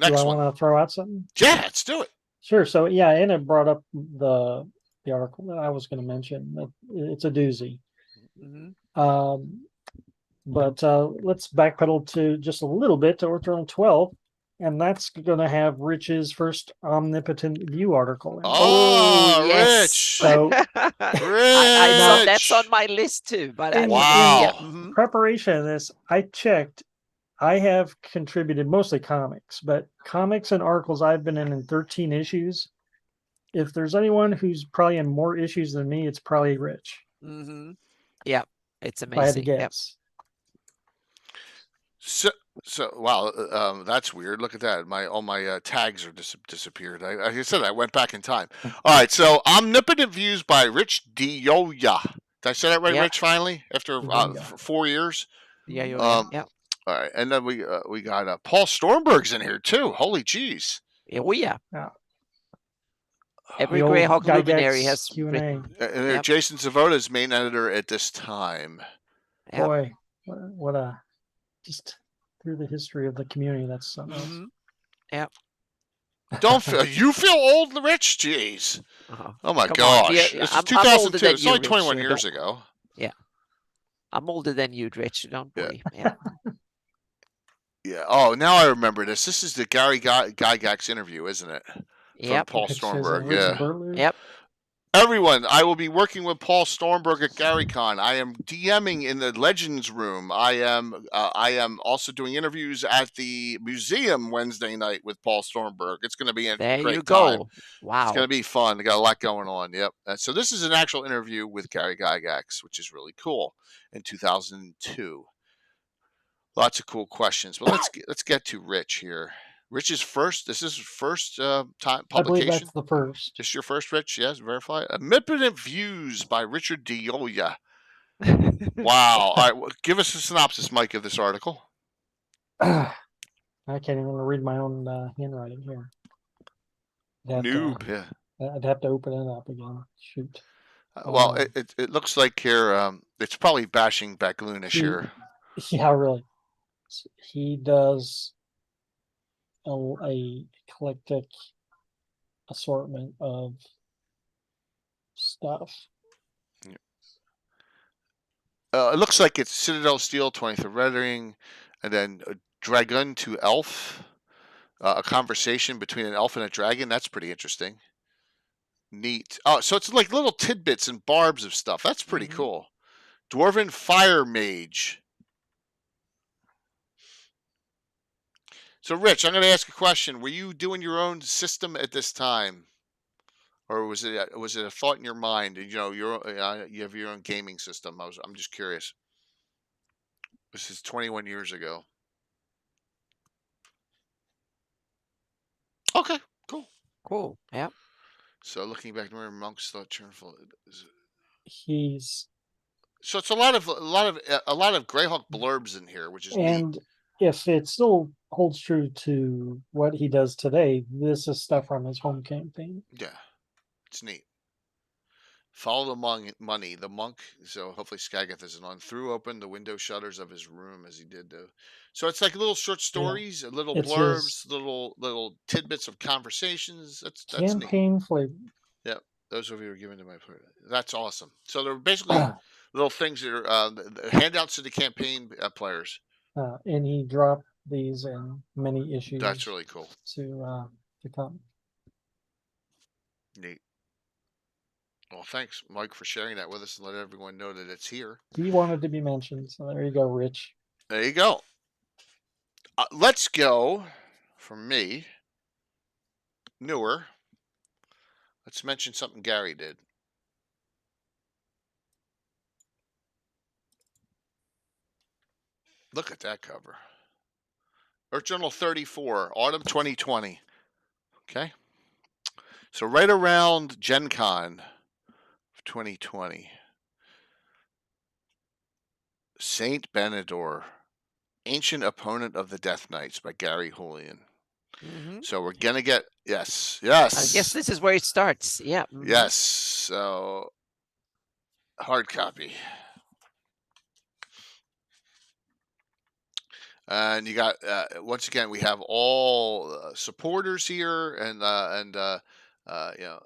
next one. Do I want to throw out something? Yeah, let's do it. Sure. So yeah, and it brought up the article that I was going to mention. It's a doozy. But let's backpedal to just a little bit to Oerth Journal 12, and that's going to have Rich's first Omnipotent View article. Oh, yes. Rich! So I saw that's on my list too. But in preparation of this, I checked. I have contributed mostly comics, but comics and articles I've been in 13 issues. If there's anyone who's probably in more issues than me, it's probably Rich. Yeah, it's amazing. If I had to guess. So wow, that's weird. Look at that. All my tags are disappeared. Like I said, I went back in time. All right, so Omnipotent Views by Rich Dioya. Did I say that right, Rich? Finally, after 4 years. Yeah. All right, and then we got Paul Stormberg's in here too. Holy jeez. Yeah. Every Greyhawk luminary has written. And Jason Zavoda's main editor at this time. Boy, what a just through the history of the community. That's something else. Yep. Don't you feel old, Rich? Jeez. Oh my gosh. This is 2002. It's only 21 years ago. Yeah. I'm older than you, Rich. Don't worry. Yeah. Yeah. Oh, now I remember this. This is the Gary Gygax interview, isn't it? From Paul Stormberg. Yeah. Yep. Everyone, I will be working with Paul Stormberg at GaryCon. I am DMing in the Legends room. I am also doing interviews at the museum Wednesday night with Paul Stormberg. It's going to be a great time. Wow. It's going to be fun. We got a lot going on. Yep. So this is an actual interview with Gary Gygax, which is really cool, in 2002. Lots of cool questions. But let's get to Rich here. Rich's first. This is his first time publication. I believe that's the first. Just your first, Rich? Yes, verify. Omnipotent Views by Richard Dioya. Wow. All right, give us a synopsis, Mike, of this article. I can't even read my own handwriting here. Noob. Yeah. I'd have to open it up again. Shoot. Well, it looks like here it's probably bashing Bagloonish here. Yeah, really. He does a eclectic assortment of stuff. It looks like it's Citadel Steel, 20th Rendering, and then Dragon to Elf, a conversation between an elf and a dragon. That's pretty interesting. Neat. Oh, so it's like little tidbits and barbs of stuff. That's pretty cool. Dwarven Fire Mage. So, Rich, I'm going to ask a question. Were you doing your own system at this time, or was it a thought in your mind? You know, you have your own gaming system. I'm just curious. This is 21 years ago. Okay, cool. Cool. Yeah. So, looking back, remember monks thought cheerful. He's So it's a lot of Greyhawk blurbs in here, which is neat. and if it still holds true to what he does today, this is stuff from his home campaign. Yeah, it's neat. Follow the monk. So hopefully Skagith isn't on. Threw open the window shutters of his room as he did. So it's like little short stories, little It's blurbs, his little tidbits of conversations. That's neat. campaign flavor. Yeah, those of you were given to my player. That's awesome. So they're basically little things that are handouts to the campaign players. And he dropped these in many issues. That's really cool. To come. Neat. Well, thanks, Mike, for sharing that with us and let everyone know that it's here. He wanted to be mentioned, so there you go, Rich. There you go. Let's go, for me, newer. Let's mention something Gary did. Look at that cover. Earth Journal 34, Autumn 2020. Okay. So right around Gen Con 2020. Saint Benedor, Ancient Opponent of the Death Knights by Gary Julian. So we're going to get, yes. I guess this is where it starts. Yeah. Yes. So, hard copy. And you got, once again, we have all supporters here and you know,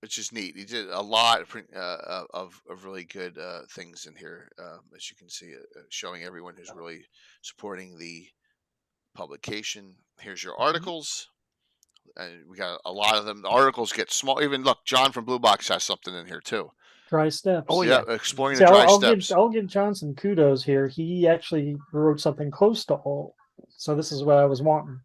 which is neat. He did a lot of really good things in here, as you can see, showing everyone who's really supporting the publication. Here's your articles. And we got a lot of them. The articles get small. Even look, John from Blue Box has something in here too. Dry steps. Oh yeah, exploring the dry steps. I'll give John some kudos here. He actually wrote something close to all. So this is what I was wanting.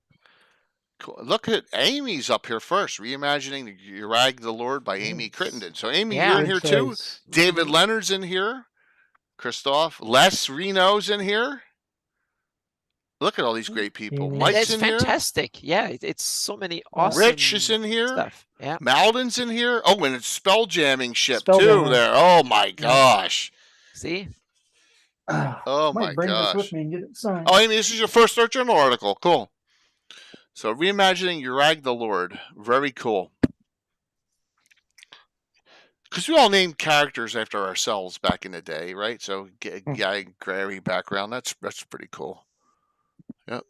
Cool. Look at Amy's up here first. Reimagining Urag the Lord by Amy Crittenden. So Amy, you're in here too. David Leonard's in here. Christoph. Les Reno's in here. Look at all these great people. Mike's in here. It's fantastic. Yeah, it's so many awesome. Rich is in here. Stuff. Yeah. Malden's in here. Oh, and it's spell jamming ship too. There. Oh my gosh. See. Oh my bring gosh. this with me and get it signed. Oh, Amy, this is your first Earth Journal article. Cool. So reimagining Urag the Lord. Very cool. Because we all named characters after ourselves back in the day, right? So Guy Gary background. That's pretty cool. Yep.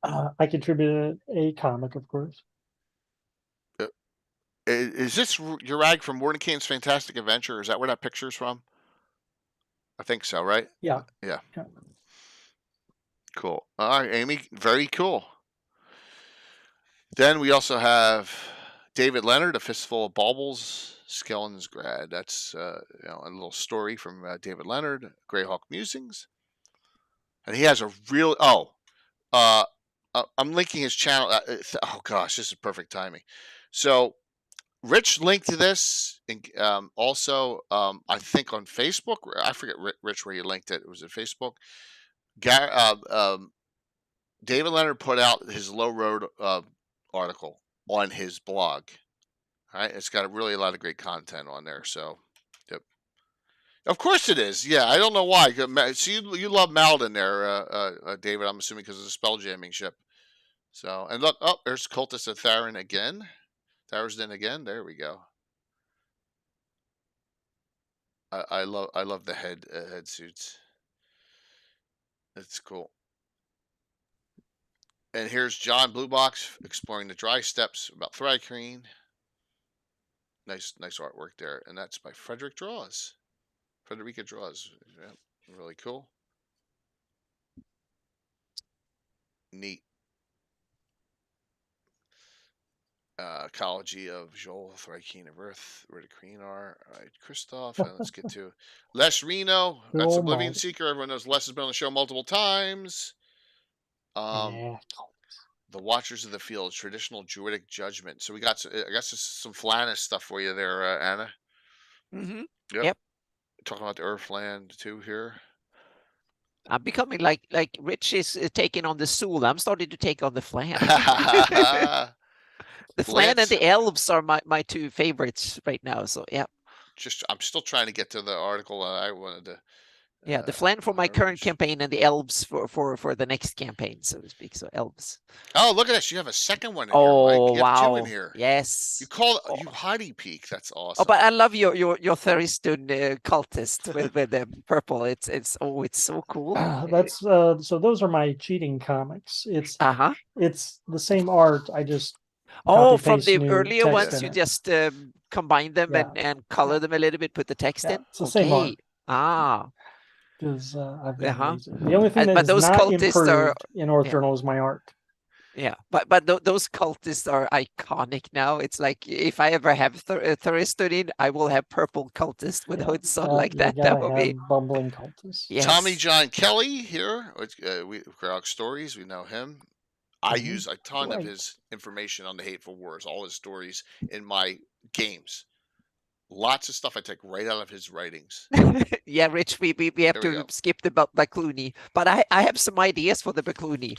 I contributed a comic, of course. Is this Urag from Mordenkainen's Fantastic Adventure? Is that where that picture's from? I think so, right? Yeah. Yeah. Cool. All right, Amy. Very cool. Then we also have David Leonard, A Fistful of Baubles, Skellen's Grad. That's a little story from David Leonard, Greyhawk Musings. And he has a real... I'm linking his channel. Oh, gosh, this is perfect timing. So... Rich linked to this, also, I think on Facebook. I forget, Rich, where you linked it. Was it Facebook? David Leonard put out his Low Road article on his blog. All right, it's got a lot of great content on there. So, yep. Of course it is. Yeah, I don't know why. So you love Malden there, David. I'm assuming because of the spell jamming ship. So, and look, there's Cultist of Theron again. Thursden again. There we go. I love the head suits. That's cool. And here's John Blue Box exploring the dry steppes about Thrycreen. Nice artwork there, and that's by Frederica Draws. Yeah, really cool. Neat. Ecology of Joel, Thrykean of Earth, where the Kreen are. All right, Christoph. And let's get to Les Reno. Good That's old Oblivion Mulder. Seeker. Everyone knows Les has been on the show multiple times. Yeah. The Watchers of the Field, traditional Druidic judgment. So we got, I guess, some Flannis stuff for you there, Anna. Mm-hmm. Yep. Yep. Talking about the Earthland too here. I'm becoming like Rich is taking on the Soul. I'm starting to take on the Flan. The Flan and the Elves are my two favorites right now. So yeah. I'm still trying to get to the article I wanted to. Yeah, the Flan for my current campaign and the Elves for the next campaign, so to speak. So Elves. Oh, look at this! You have a second one in here, Mike. You have wow! two in here. Yes. You call you Heidi Peak. That's awesome. Oh, but I love your Thuriston cultist with the purple. It's so cool. That's so those are my cheating comics. It's the same art. I just from the earlier ones, you just combine them and color them a little bit, put the text in. It's the same art. Because I've been lazy. The only thing that is not improved in Oerth Journal is my art. Yeah, but those cultists are iconic now. It's like if I ever have Thuriston in, I will have purple cultist with hoods on like that. That would be bumbling cultists. Yes. Tommy John Kelly here. Greyhawk Stories. We know him. I use a ton of his information on the Hateful Wars, all his stories in my games. Lots of stuff I take right out of his writings. Yeah, Rich, we have to skip the Bacloony, but I have some ideas for the Bacloony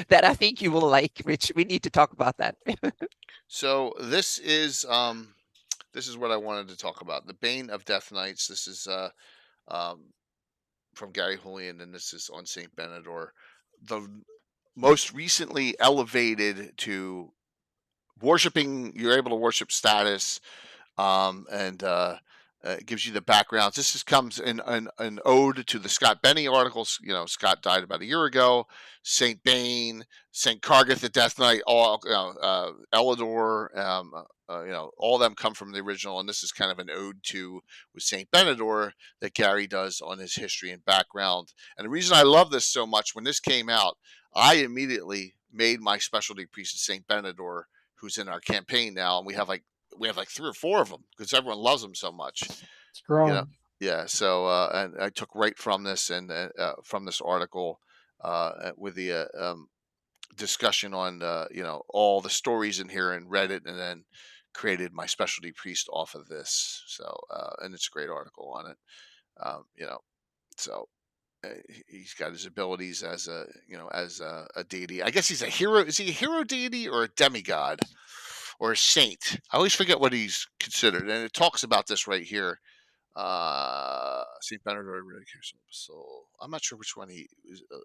that I think you will like, Rich. We need to talk about that. So this is what I wanted to talk about. The Bane of Death Knights. This is from Gary Julian, and this is on St. Benedor. The most recently elevated to worshiping, you're able to worship status. And gives you the backgrounds. This comes in an ode to the Scott Benny articles. You know, Scott died about a year ago. Saint Bane, Saint Kargath the Death Knight, all Elidor, all of them come from the original. And this is kind of an ode to with Saint Benedor that Gary does on his history and background. And the reason I love this so much, when this came out, I immediately made my specialty priest of Saint Benedor, who's in our campaign now, and we have like 3 or 4 of them because everyone loves them so much. It's growing. Yeah. So, and I took right from this and from this article with the discussion on all the stories in here, and read it, and then created my specialty priest off of this. So, and it's a great article on it. So he's got his abilities as a deity. I guess he's a hero. Is he a hero deity or a demigod? Or a saint? I always forget what he's considered, and it talks about this right here. Saint Benedor really cares. So I'm not sure which one he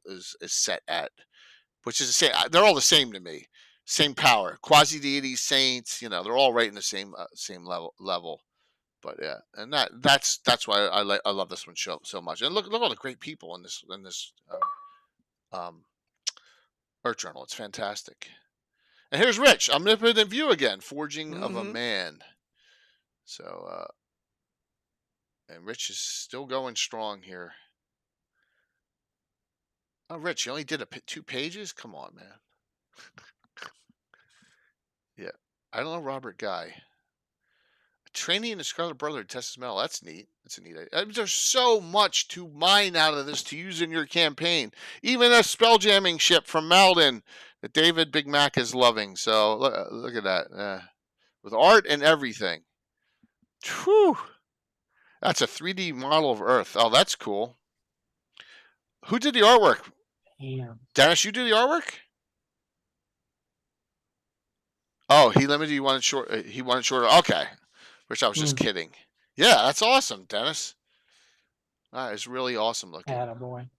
is set at. Which is the same. They're all the same to me. Same power, quasi deities, saints. They're all right in the same level. But yeah, and that's why I love this one so much. And look all the great people in this Earth Journal. It's fantastic. And here's Rich, Omnipotent View again, Forging of a Man. So, and Rich is still going strong here. Oh, Rich, you only did 2 pages? Come on, man. Yeah. I don't know Robert Guy. Training in the Scarlet Brotherhood, Tessa's Metal. That's neat. That's a neat idea. There's so much to mine out of this to use in your campaign. Even a spelljamming ship from Malden that David Big Mac is loving. So look at that. With art and everything. Whew. That's a 3D model of Earth. Oh, that's cool. Who did the artwork? Yeah. Dennis, you do the artwork? Oh, he limited. He wanted short. He wanted shorter. Okay. Which I was just kidding. Yeah, that's awesome, Dennis. That is really awesome looking. Attaboy.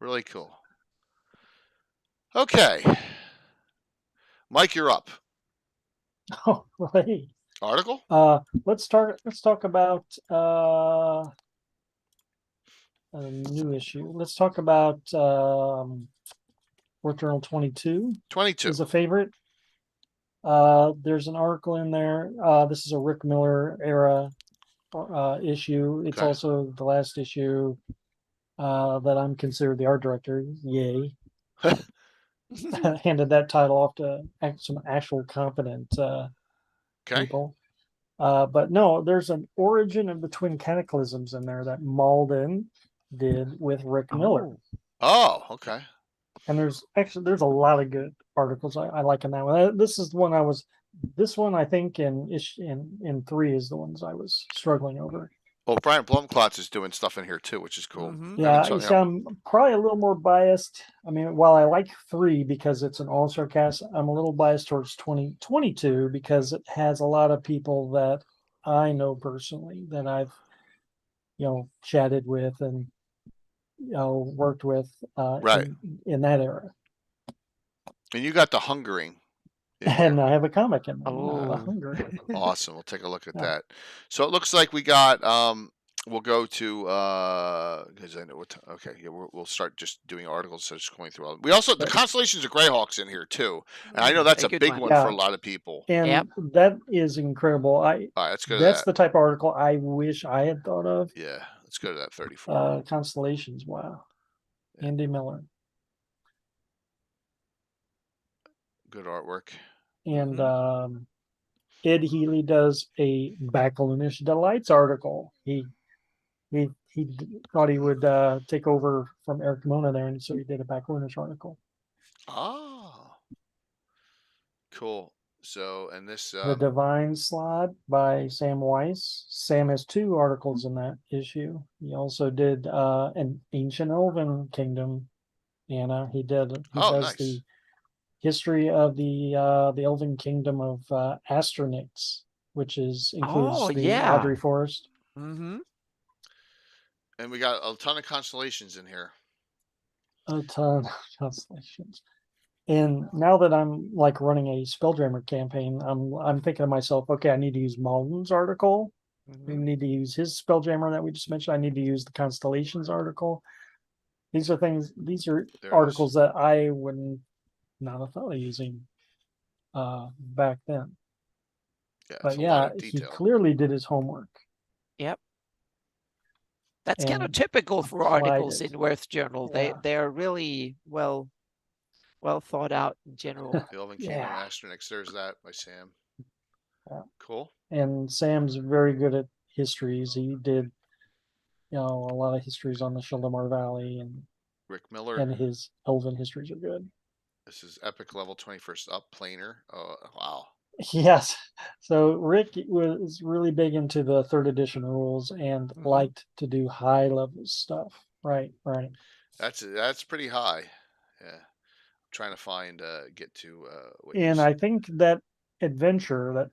Really cool. Okay. Mike, you're up. Oh, right. Article? Let's talk about a new issue. Let's talk about Oerth Journal 22. 22 is a favorite. There's an article in there. This is a Rick Miller era issue. It's also the last issue that I'm considered the art director. Yay. handed that title off to some actual competent Okay. people. But no, there's an origin of the twin cataclysms in there that Malden did with Rick Miller. Oh, okay. And there's a lot of good articles I like in that one. This is the one this one I think in 3 is the ones I was struggling over. Well, Brian Blumklotz is doing stuff in here too, which is cool. Yeah, you see, I'm probably a little more biased. I mean, while I like 3 because it's an all-star cast, I'm a little biased towards 2022 because it has a lot of people that I know personally that I've chatted with and worked with Right. in that era. And you got the Hungering. And I have a comic in there. Oh. Awesome. We'll take a look at Yeah. that. So it looks like we got we'll go to because I know what okay, yeah, we'll start just doing articles, so just going through all. We also the Constellations of Greyhawks in here too. And I know that's a big one for a lot of people. And that is incredible. All right, let's go to that's that. the type of article I wish I had thought of. Yeah, let's go to that 34. Constellations, wow. Yeah. Andy Miller. Good artwork. And Ed Healy does a Backloonish Delights article. He thought he would take over from Eric Mona there, and so he did a Backloonish article. Oh, cool. So, and this The Divine Slot by Sam Weiss. Sam has 2 articles in that issue. He also did an Ancient Elven Kingdom. Anna. He does nice. The history of the Elven Kingdom of Astronix, which includes the Audrey Forest. And we got a ton of constellations in here. A ton of constellations. And now that I'm like running a Spelljammer campaign, I'm thinking to myself, okay, I need to use Malden's article. We need to use his Spelljammer that we just mentioned. I need to use the Constellations article. These are articles that I wouldn't not have thought of using back then. Yeah, but yeah, he clearly did his homework. Yep. That's kind of typical for articles in Oerth Journal. Yeah. They're really well thought out in general. The Elven Kingdom Astronix, there's that by Sam. Yeah. Cool. And Sam's very good at histories. He did a lot of histories on the Shildamar Valley, and Rick Miller. And his Elven histories are good. This is Epic Level 21st Up Planer. Oh, wow. Yes. So Rick was really big into the 3rd edition rules and liked to do high level stuff. Right. That's pretty high. Yeah. I'm trying to find get to and I think that adventure, that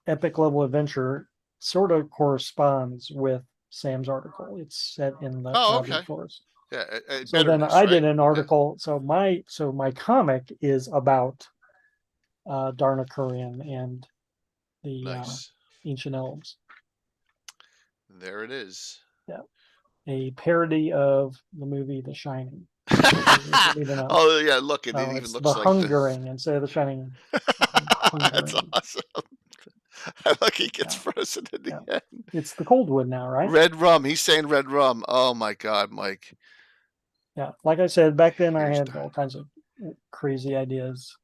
epic level adventure, sort of corresponds with Sam's article. It's set in the Audrey Forest. Yeah. So then I did an article. Yeah. So my comic is about Darna Kurian and the Ancient Elves. There it is. Yeah. A parody of the movie The Shining. Oh yeah, look, it even looks the like Hungering instead of The Shining. That's awesome. Look, he gets frozen in the end. It's the Coldwood now, right? Red rum. He's saying red rum. Oh my God, Mike. Yeah, like I said, back then I had all kinds of crazy ideas.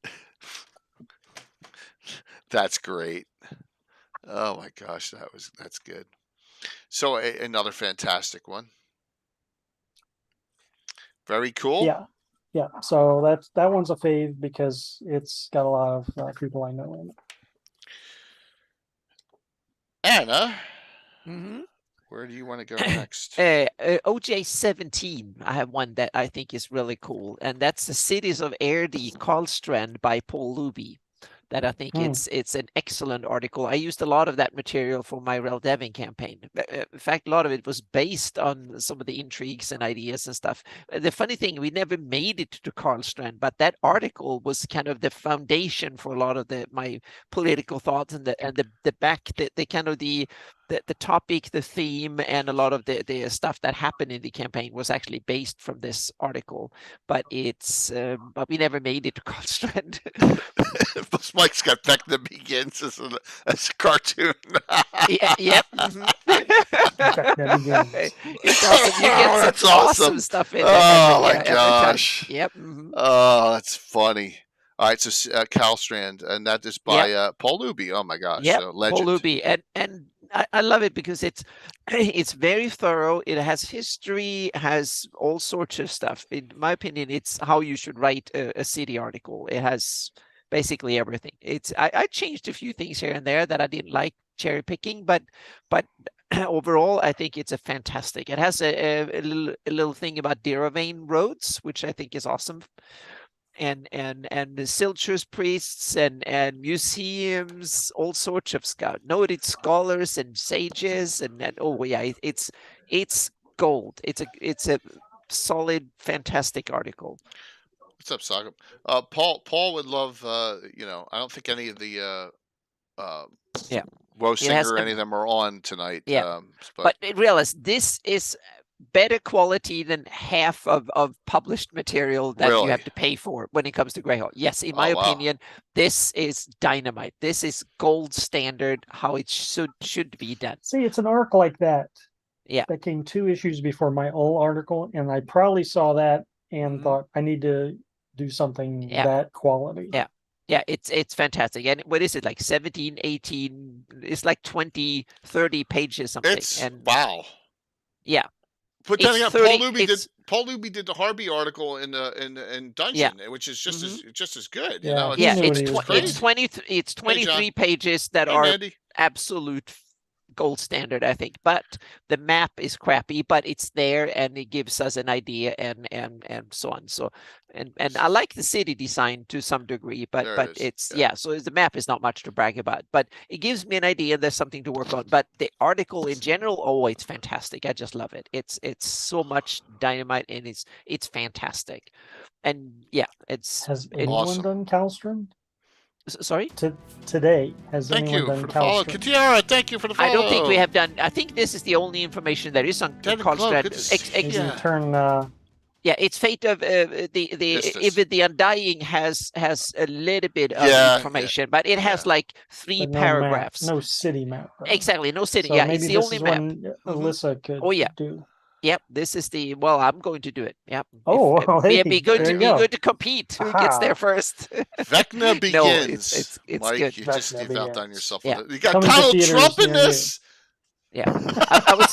That's great. Oh my gosh, that's good. So another fantastic one. Very cool. Yeah. So that one's a fave because it's got a lot of people I know in it. Anna, where do you want to go next? OJ 17. I have one that I think is really cool, and that's the Cities of Erde Karlstrand by Paul Luby. That I think it's an excellent article. I used a lot of that material for my Rel Devin campaign. In fact, a lot of it was based on some of the intrigues and ideas and stuff. The funny thing, we never made it to Karlstrand, but that article was kind of the foundation for a lot of my political thoughts and the topic, the theme, and a lot of the stuff that happened in the campaign was actually based from this article. But but we never made it to Karlstrand. Mike's got Vecna Begins as a cartoon. Yep. Vecna begins. It's awesome. You get Oh, some that's awesome awesome. stuff in Oh every, my every time. gosh. Yep. Mhm. Oh, that's funny. All right, so Calstrand, and that is by Paul Luby. Oh my gosh, Yep, so Paul legend. Luby, and I love it because it's very thorough. It has history, has all sorts of stuff. In my opinion, it's how you should write a city article. It has basically everything. I changed a few things here and there that I didn't like cherry picking, but overall, I think it's a fantastic. It has a little thing about Deravane roads, which I think is awesome. And the Silchus priests and museums, all sorts of noted scholars and sages, and oh yeah, it's gold. It's a solid, fantastic article. What's up, Saga? Paul would love. I don't think any of the Yeah, Woe it Singer has or any of them are on tonight. Yeah. But realize this is better quality than half of published material that Really? you have to pay for when it comes to Greyhawk. Yes, in my Oh, wow. opinion, this is dynamite. This is gold standard, how it should be done. See, it's an arc like that. Yeah. That came 2 issues before my old article, and I probably saw that and thought I need to do something that quality. Yeah. Yeah, it's fantastic. And what is it, like 17, 18? It's like 20, 30 pages something. Wow. Yeah. But then again, Paul Luby did the Harvey article in Dungeon, which is just as good. You know, it's 23 pages that are Mandy. Absolute gold standard, I think. But the map is crappy, but it's there and it gives us an idea and so on. So and I like the city design to some degree, but so the map is not much to brag about, but it gives me an idea. There's something to work on. But the article in general, oh, it's fantastic. I just love it. It's so much dynamite and it's fantastic. And yeah, has anyone done Calstrom? Sorry? Today, has anyone done follow? Katiara, thank you for the follow. I don't think we have done. I think this is the only information there is on Karlstrand. Turn. Yeah, it's Fate of even the Undying has a little bit of information, but it has like 3 paragraphs. No city map. Right? Exactly, no city. So yeah, maybe it's the only map. Alyssa could do. Yep, this is the I'm going to do it. Yep. It'd be good to compete. Who gets there first? Vecna begins. No, it's Mike, good. You've outdone yourself. Yeah. You got Donald Trump in this. Yeah, I was.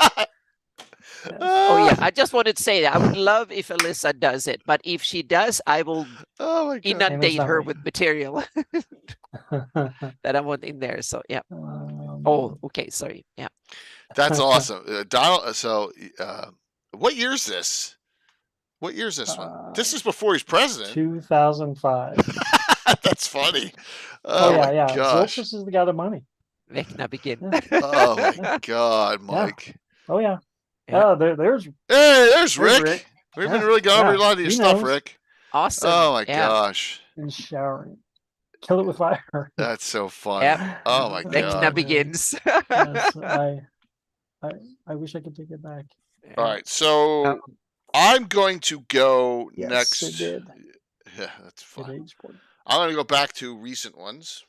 Oh yeah, I just wanted to say that I would love if Alyssa does it, but if she does, I will inundate her with material that I want in there. So yeah. Okay. Sorry. Yeah. That's awesome, Donald. So, what year is this? What year is this one? This is before he's president. 2005. That's funny. Yeah. Gosh. Zolfus is the guy of money. Vecna begin. Oh my God, Mike. Yeah. Oh yeah. Oh, there's Rick. We've been really going over a lot of your stuff, Rick. Awesome. Oh my gosh. And showering. Kill it with fire. That's so fun. Yep. Oh my God. Vecna begins. Yes, I wish I could take it back. All right, so I'm going to go next. It did. Yeah, that's fun. I'm going to go back to recent ones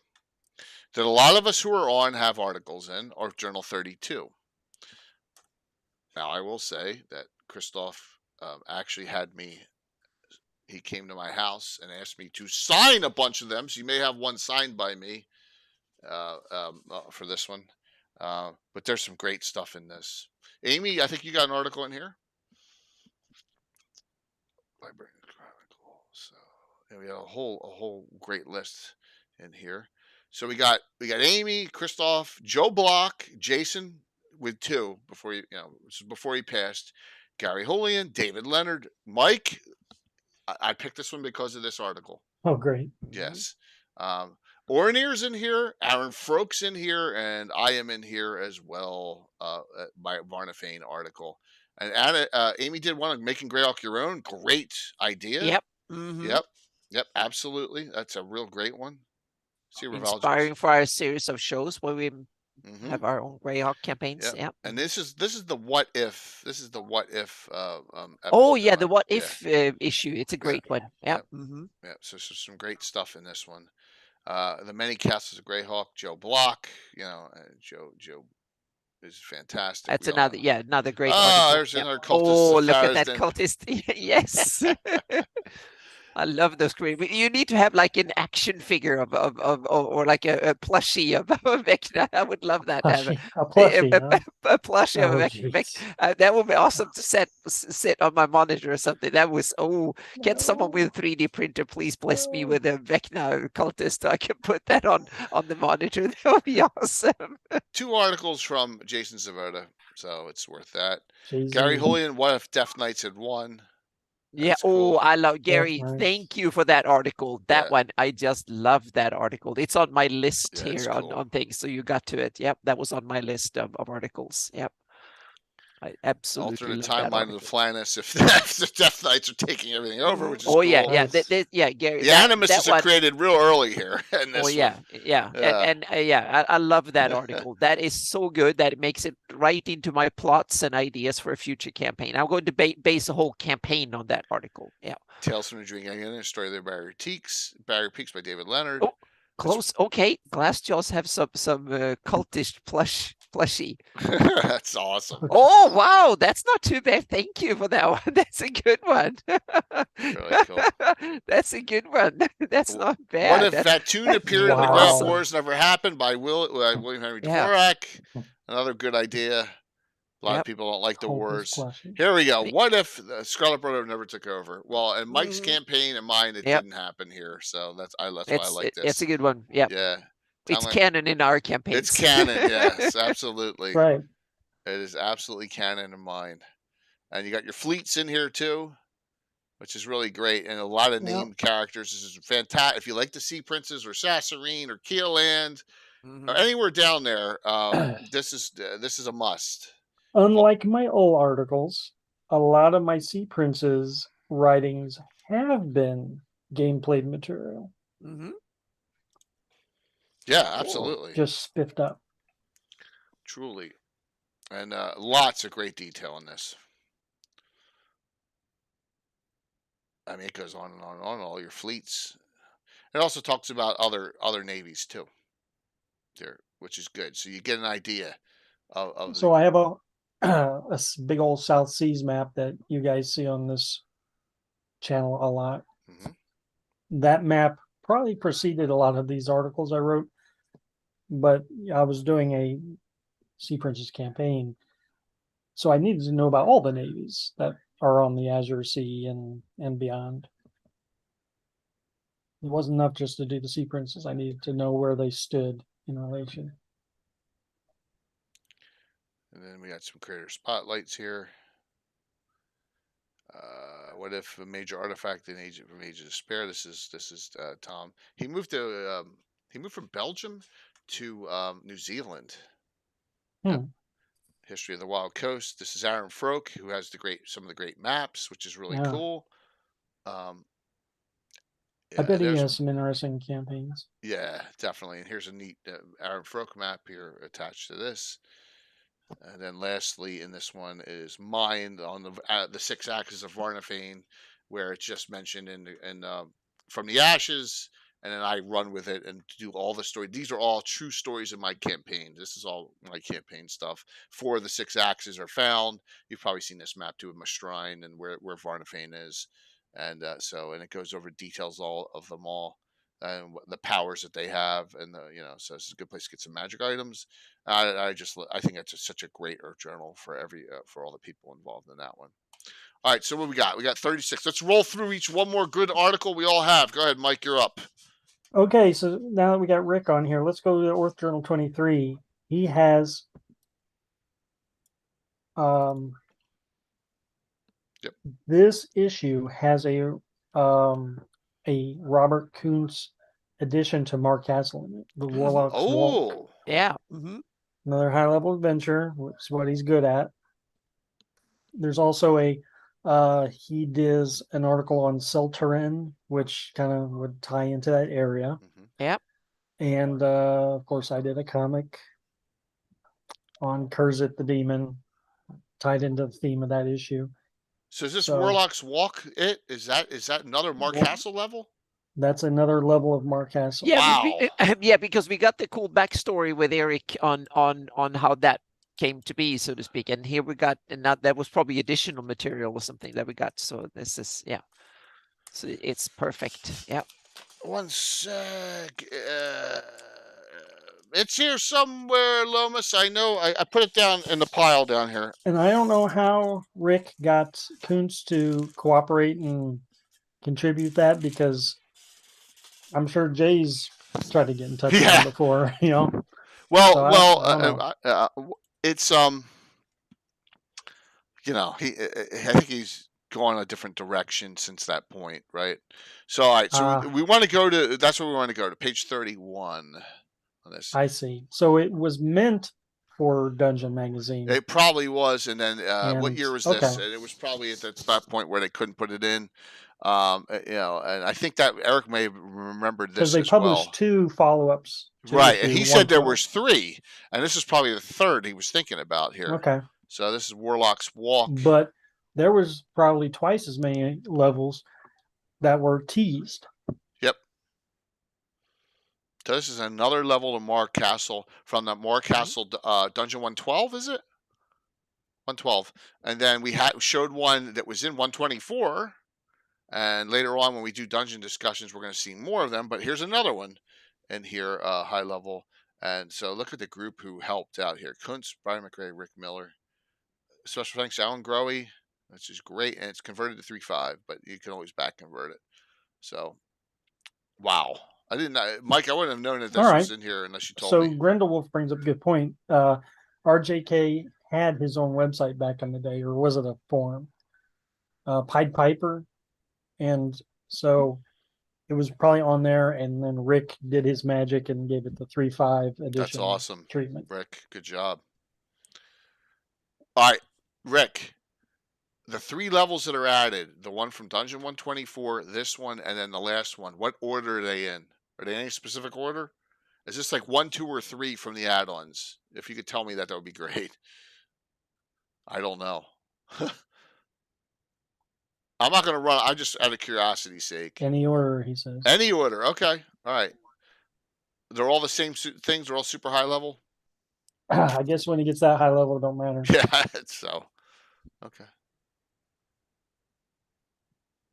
that a lot of us who are on have articles in, or Journal 32. Now, I will say that Christoph actually had me. He came to my house and asked me to sign a bunch of them. So you may have one signed by me for this one. But there's some great stuff in this. Amy, I think you got an article in here. Librarian Chronicle. So we got a whole great list in here. So we got Amy, Christoph, Joe Block, Jason with 2 before he passed. Gary Julian, David Leonard, Mike. I picked this one because of this article. Oh, great. Yes. Ornir's in here, Aaron Froke's in here, and I am in here as well by Varnafane article. And Amy did one on making Greyhawk your own. Great idea. Yep. Mm-hmm. Yep. Absolutely. That's a real great one. Inspiring for our series of shows where we have our own Greyhawk campaigns. Yep. And this is the what if. This is the what if. The what if issue. It's a great one. Yep. Yeah. So some great stuff in this one. The Many Castles of Greyhawk, Joe Block, Joe is fantastic. That's We all another, know. yeah, another great Ah, article. there's Yeah. another cultist. Oh, look at that Sepharistan. cultist. Yes. I love those great. You need to have like an action figure of or like a plushie of Vecna. I would love that to have A plushie, huh? a plushie of Oh, Vecna. That would be awesome to sit on my monitor or something. That was get someone with a 3D printer, please bless me with a Vecna cultist. So I can put that on the monitor. That would be awesome. 2 articles from Jason Zavoda, so it's worth that. Jay-Z. Gary Julian, what if Death Knights had won? Yeah. That's cool. I love Gary. nice. Thank you for that article. That Yeah. one, I just love that article. It's on my list Yeah, it's here cool. on things. So you got to it. Yep, that was on my list of articles. Yep. I absolutely Alternate love that timeline of article. the Flannis if the Death Knights are taking everything over, which is Oh cool. yeah, Nice. yeah, Gary. The Animuses are created real early here in this Oh yeah, one. yeah, and yeah, I love that article. That is so good that it makes it right into my plots and ideas for a future campaign. I'm going to base a whole campaign on that article. Yeah. Tales from the Drinking Again, Story of the Barrier Peaks by David Leonard. Oh, close. Okay, Glassjaws have some cultish plushie. That's awesome. Oh wow, that's not too bad. Thank you for that one. That's a good one. Really cool. That's a good one. That's not bad. What if Vatun appeared in the Great Wow. Wars never happened by William Henry Yeah. Dvorak? Another good idea. A lot Yep. of people don't like the Cultist wars. plushie. Here we go. What if the Scarlet Brother never took over? Well, in Mike's campaign and mine, it Yep. didn't happen here. So that's why I like this. It's a good one. Yep. Yeah. It's canon in our campaigns. It's canon, yes, absolutely. Right. It is absolutely canon in mine. And you got your fleets in here too, which is really great. And a lot of named characters. This is fantastic. If you like the Sea Princes or Sasserine or Keeland or anywhere down there, this is a must. Unlike my old articles, a lot of my Sea Princes writings have been gameplay material. Yeah, absolutely. Just spiffed up. Truly. And lots of great detail in this. I mean, it goes on and on and on, all your fleets. It also talks about other navies too, there, which is good. So you get an idea of So I have a big old South Seas map that you guys see on this channel a lot. That map probably preceded a lot of these articles I wrote, but I was doing a Sea Princess campaign, so I needed to know about all the navies that are on the Azure Sea and beyond. It wasn't enough just to do the Sea Princess. I needed to know where they stood in relation. And then we got some creator spotlights here. What if a major artifact in Age of Despair? This is Tom. He moved from Belgium to New Zealand. Yep. History of the Wild Coast. This is Aaron Froke, who has some of the great maps, which is really cool. I bet he has some interesting campaigns. Yeah, definitely. And here's a neat Aaron Froke map here attached to this. And then lastly, in this one is mine on the 6 axes of Varnafane, where it's just mentioned in From the Ashes, and then I run with it and do all the story. These are all true stories in my campaign. This is all my campaign stuff. 4 of the 6 axes are found. You've probably seen this map too with my shrine and where Varnafane is, and and it goes over details all of them all. And the powers that they have, and so this is a good place to get some magic items. I think it's such a great Earth journal for for all the people involved in that one. All right, so what we got? We got 36. Let's roll through each one more good article we all have. Go ahead, Mike, you're up. Okay, so now that we got Rick on here, let's go to the Oerth Journal 23. He has this issue has a Robert Kuntz addition to Mark Castle in it, the Warlock's Walk. Yeah. Another high level adventure, which is what he's good at. There's also he does an article on Selteren, which kind of would tie into that area. Yep. And of course, I did a comic on Kurzit the Demon, tied into the theme of that issue. So is this Warlock's Walk? Is that another Mark Castle level? That's another level of Mark Castle. Yeah, because we got the cool backstory with Eric on how that came to be, so to speak. And here we got, and now that was probably additional material or something that we got. So this is, yeah. So it's perfect. Yeah. One sec. It's here somewhere, Lomas. I know. I put it down in the pile down here. And I don't know how Rick got Kuntz to cooperate and contribute that, because I'm sure Jay's tried to get in touch with him before, you know. Well, So it's you know, I think he's gone a different direction since that point, right? So, all right, so we want to go to, that's where we want to go to, page 31 on this. I see. So it was meant for Dungeon Magazine. It probably was, and then what year was this? And it was probably at that point where they couldn't put it in. You know, and I think that Eric may have remembered this because they published 2 follow-ups. Right, and he said there was 3, and this is probably the 3rd he was thinking about here. Okay. So this is Warlock's Walk. But there was probably twice as many levels that were teased. Yep. So this is another level of Mar Castle from the Mar Castle Dungeon 112, is it? 112. And then we showed one that was in 124. And later on, when we do dungeon discussions, we're going to see more of them. But here's another one in here, high level. And so look at the group who helped out here. Kuntz, Brian McRae, Rick Miller. Special thanks to Alan Growy, which is great. And it's converted to 3.5, but you can always back convert it. So, wow. I didn't know. Mike, I wouldn't have known that this was in here unless you told me. So Grindelwolf brings up a good point. RJK had his own website back in the day, or was it a forum? Pied Piper. And so it was probably on there, and then Rick did his magic and gave it the 3.5 edition. That's awesome. Treatment. Rick, good job. All right, Rick, the 3 levels that are added, the one from Dungeon 124, this one, and then the last one, what order are they in? Are they in any specific order? Is this like 1, 2, or 3 from the add-ons? If you could tell me that, that would be great. I don't know. I'm not going to run. I'm just out of curiosity's sake. Any order, he says. Any order. Okay. All right. They're all the same things. They're all super high level. I guess when he gets that high level, it don't matter. Yeah. So, okay.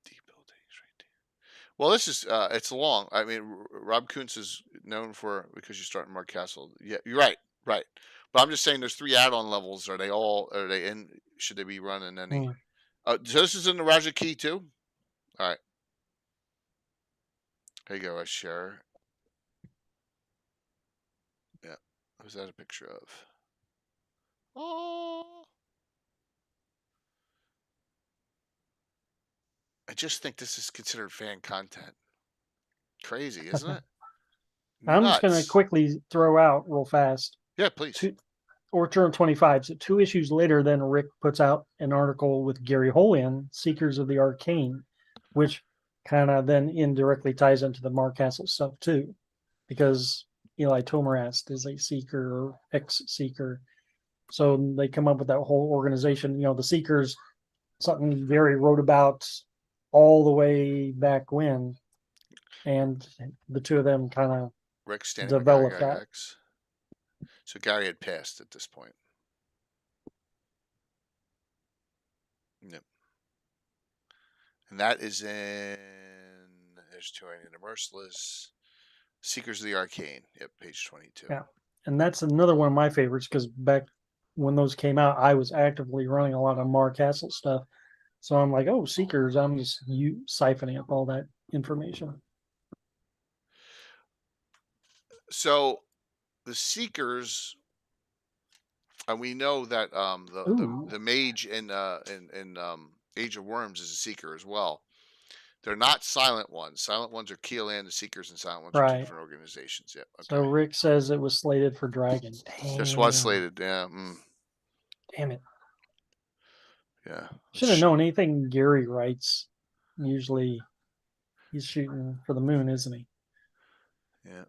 Deep buildings right there. Well, this is, it's long. I mean, Rob Kuntz is known for, because you start in Mark Castle. Yeah, you're right. Right. But I'm just saying there's 3 add-on levels. Are they in, should they be running any? So this is in the Raja Key too? All right. There you go, I share. Yeah. Who's that a picture of? Oh. I just think this is considered fan content. Crazy, isn't it? I'm just going to quickly throw out real fast. Yeah, please. Orchard 25. So 2 issues later, then Rick puts out an article with Gary Holian, Seekers of the Arcane, which kind of then indirectly ties into the Mark Castle stuff too, because Eli Tomarast is a Seeker or ex-Seeker. So they come up with that whole organization. You know, the Seekers, something Gary wrote about all the way back when, and the 2 of them kind of developed that. So Gary had passed at this point. Yep. And that is in, there's 2 in the Merciless. Seekers of the Arcane. Yep, page 22. Yeah. And that's another one of my favorites, because back when those came out, I was actively running a lot of Mar Castle stuff. So I'm like, oh, Seekers, I'm just siphoning up all that information. So the Seekers, and we know that the mage in Age of Worms is a Seeker as well. They're not silent ones. Silent ones are Keelan, the Seekers, and silent ones are 2 different organizations. Yeah. Okay. So Rick says it was slated for Dragon. Damn. This was slated. Yeah. Damn it. Yeah. Should have known anything Gary writes. Usually he's shooting for the moon, isn't he? Yeah.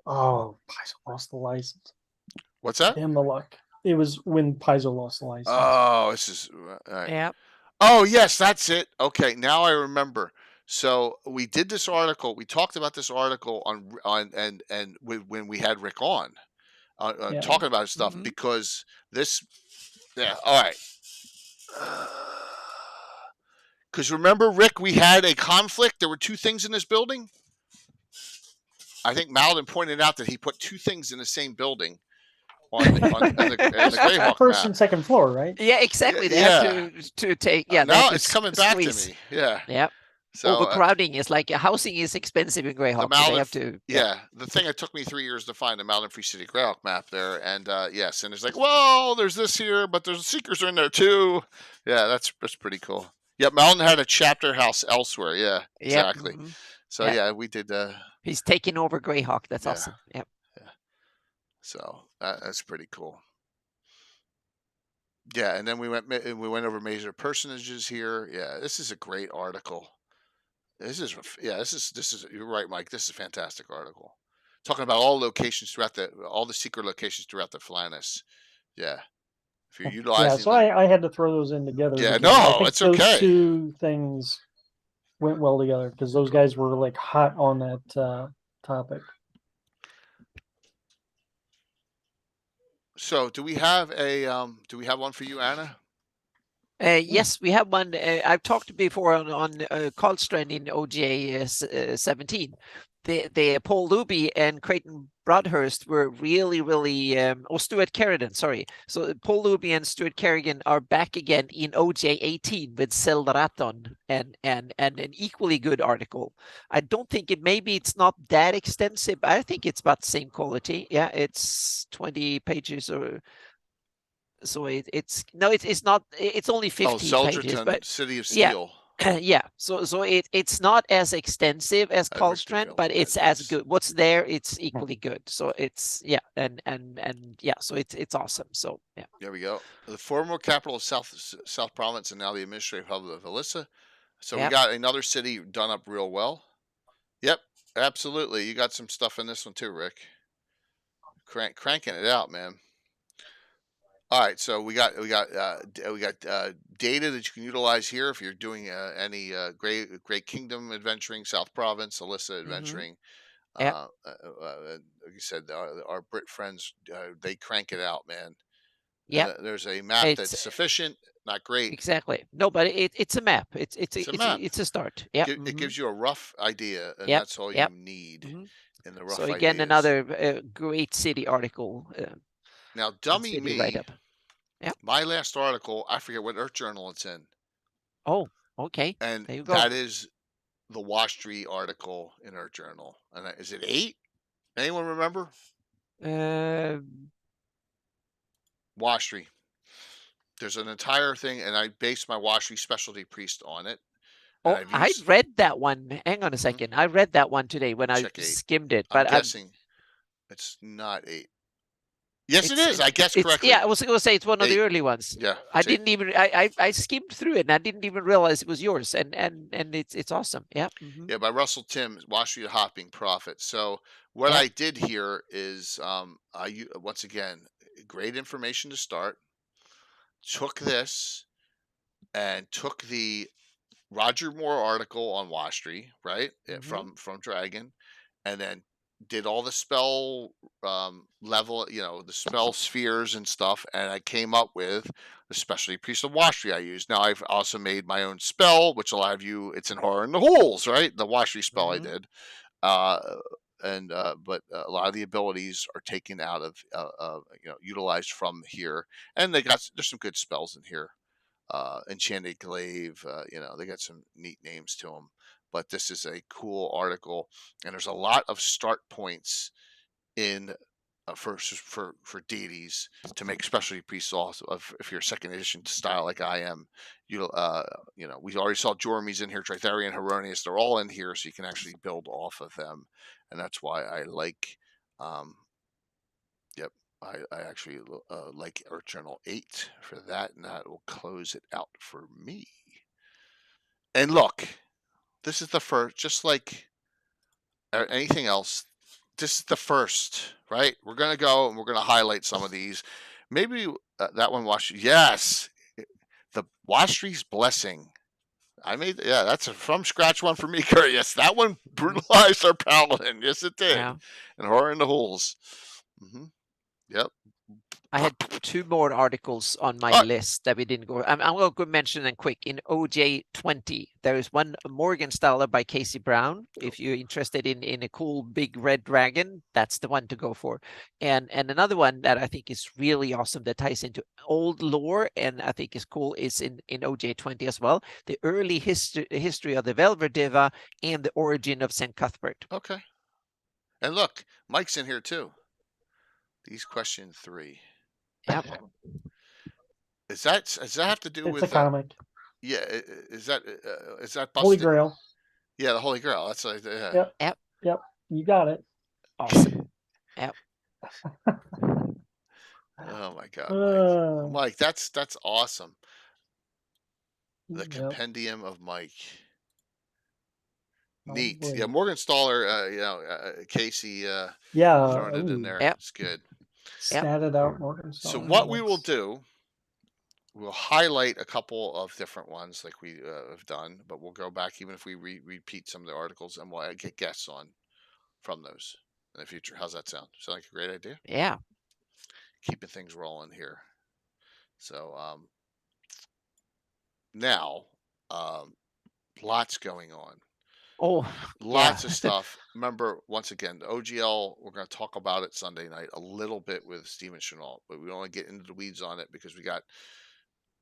Oh, Paizo lost the license. What's that? Damn the luck. It was when Paizo lost the license. Oh, this is right. Yeah. Oh, yes, that's it. Okay, now I remember. So we did this article. We talked about this article on when we had Rick on. Yeah. talking about his stuff Mhm. because this. Yeah. All right. Because remember, Rick, we had a conflict. There were two things in this building. I think Malden pointed out that he put two things in the same building on the Greyhawk First map. and second floor, right? Yeah, exactly. They Yeah. have to take. Yeah, they Now have to it's coming back squeeze. to me. Yeah. Yeah. So Overcrowding is like housing is expensive in the Greyhawk, so they Malden, have to. yeah, the thing it took me 3 years to find the Malden Free City Greyhawk map there, and yes, and it's like, well, there's this here, but there's Seekers are in there too. Yeah, that's pretty cool. Yeah, Malden had a chapter house elsewhere. Yeah, Yep. exactly. Mhm. So Yeah. yeah, we did. He's taking over Greyhawk. That's Yeah. awesome. Yep. Yeah. So that's pretty cool. Yeah, and then we went over major personages here. Yeah, this is a great article. This is you're right, Mike. This is a fantastic article. Talking about all locations throughout all the secret locations throughout the Flannis. Yeah. If you're Yeah, utilizing so them. I had to throw those in together. Yeah, because I no, think it's those okay. two things went well together because those guys were like hot on that topic. So do we have one for you, Anna? Yes, we have one. I've talked before on Karlstrand in OGA 17. The Paul Luby and Creighton Broadhurst were really, or Stuart Kerrigan, sorry. So Paul Luby and Stuart Kerrigan are back again in OGA 18 with Selraton and an equally good article. I don't think maybe it's not that extensive. I think it's about the same quality. Yeah, it's 20 pages or. So it's not. It's only 15 pages, but City of yeah. Steel. Yeah, so it's not as extensive as Karlstrand, but it's as good. What's there, it's equally good. So it's and yeah, so it's awesome. So yeah. There we go. The former capital of South Province and now the administrative hub of Alyssa. So we got another city done up real well. Yep, absolutely. You got some stuff in this one too, Rick. Cranking it out, man. All right, so we got data that you can utilize here if you're doing any Great Kingdom adventuring, South Province, Alyssa adventuring. Yep. Like you said, our Brit friends they crank it out, man. Yeah. There's a map that's sufficient, not great. Exactly. No, but it's a map. It's a map. It's a start. Yeah. It gives you a rough idea, and that's all you need in the rough. So again, ideas. Another great city article. Now, dummy me. Write-up. Yep. My last article, I forget what Earth Journal it's in. Oh, okay. And there you go. that is the Washtree article in Earth Journal. And is it 8? Anyone remember? Washtree. There's an entire thing, and I based my Washtree Specialty Priest on it. Oh, I read that one. Hang on a second. I read that one today when I skimmed it. But I'm guessing it's not 8. Yes, it is. I guess correctly. Yeah, I was going to say it's one of the early ones. Yeah. I didn't even. I skimmed through it and I didn't even realize it was yours. And it's awesome. Yeah. Yeah, by Russell Timms, Washtree Hopping Prophet. So what I did here is I once again great information to start. Took this and took the Roger Moore article on Washtree, right, from Dragon, and then did all the spell level, the spell spheres and stuff, and I came up with the specialty piece of Washtree I use. Now I've also made my own spell, which a lot of you, it's in Horror in the Holes, right? The Washtree spell I did, but a lot of the abilities are taken out of, utilized from here, and there's some good spells in here. Enchanted Glaive, they got some neat names to them. But this is a cool article, and there's a lot of start points in for deities to make specialty priests. Also, if you're a second edition style like I am, we already saw Jormies in here, Tritharian, Heronius. They're all in here, so you can actually build off of them, and that's why I like. I actually like Earth Journal 8 for that, and that will close it out for me. And look. This is the first, just like anything else, this is the first, right? We're going to go and we're going to highlight some of these. Maybe that one, yes, the Washtree's Blessing. That's a from scratch one for me, Kurt. Yes, that one brutalized our paladin. Yes, it did. Yeah. And Horror in the Holes. Yep. I had 2 more articles on my Alright. list that we didn't go. I'm going to mention them quick. In OJ20, there is one Morgensthaler by Casey Brown. If you're interested in a cool big red dragon, that's the one to go for. And another one that I think is really awesome that ties into old lore and I think is cool is in OJ20 as well. The early history of the Velvet Diva and the origin of St. Cuthbert. Okay. And look, Mike's in here too. These question 3. Yep. Does that have to do It's with a comic. yeah, is that busted? Holy Grail. Yeah, the Holy Grail. That's yeah. Yep. Yep. Yep. You got it. Awesome. Yep. Oh my God, Mike, that's awesome. The Yep. Compendium of Mike. Neat. Probably. Yeah, Morgensthaler, Casey Yeah. throwing it in Ooh. there. Yep. It's good. Statted out Morgan. So what we will do, we'll highlight a couple of different ones like we have done, but we'll go back even if we repeat some of the articles and we'll get guests on from those in the future. How's that sound? Sound like a great idea? Yeah. Keeping things rolling here. So now lots going on. Oh, Lots yeah. of stuff. Remember, once again, the OGL, we're going to talk about it Sunday night a little bit with Steven Chenault, but we don't want to get into the weeds on it because we got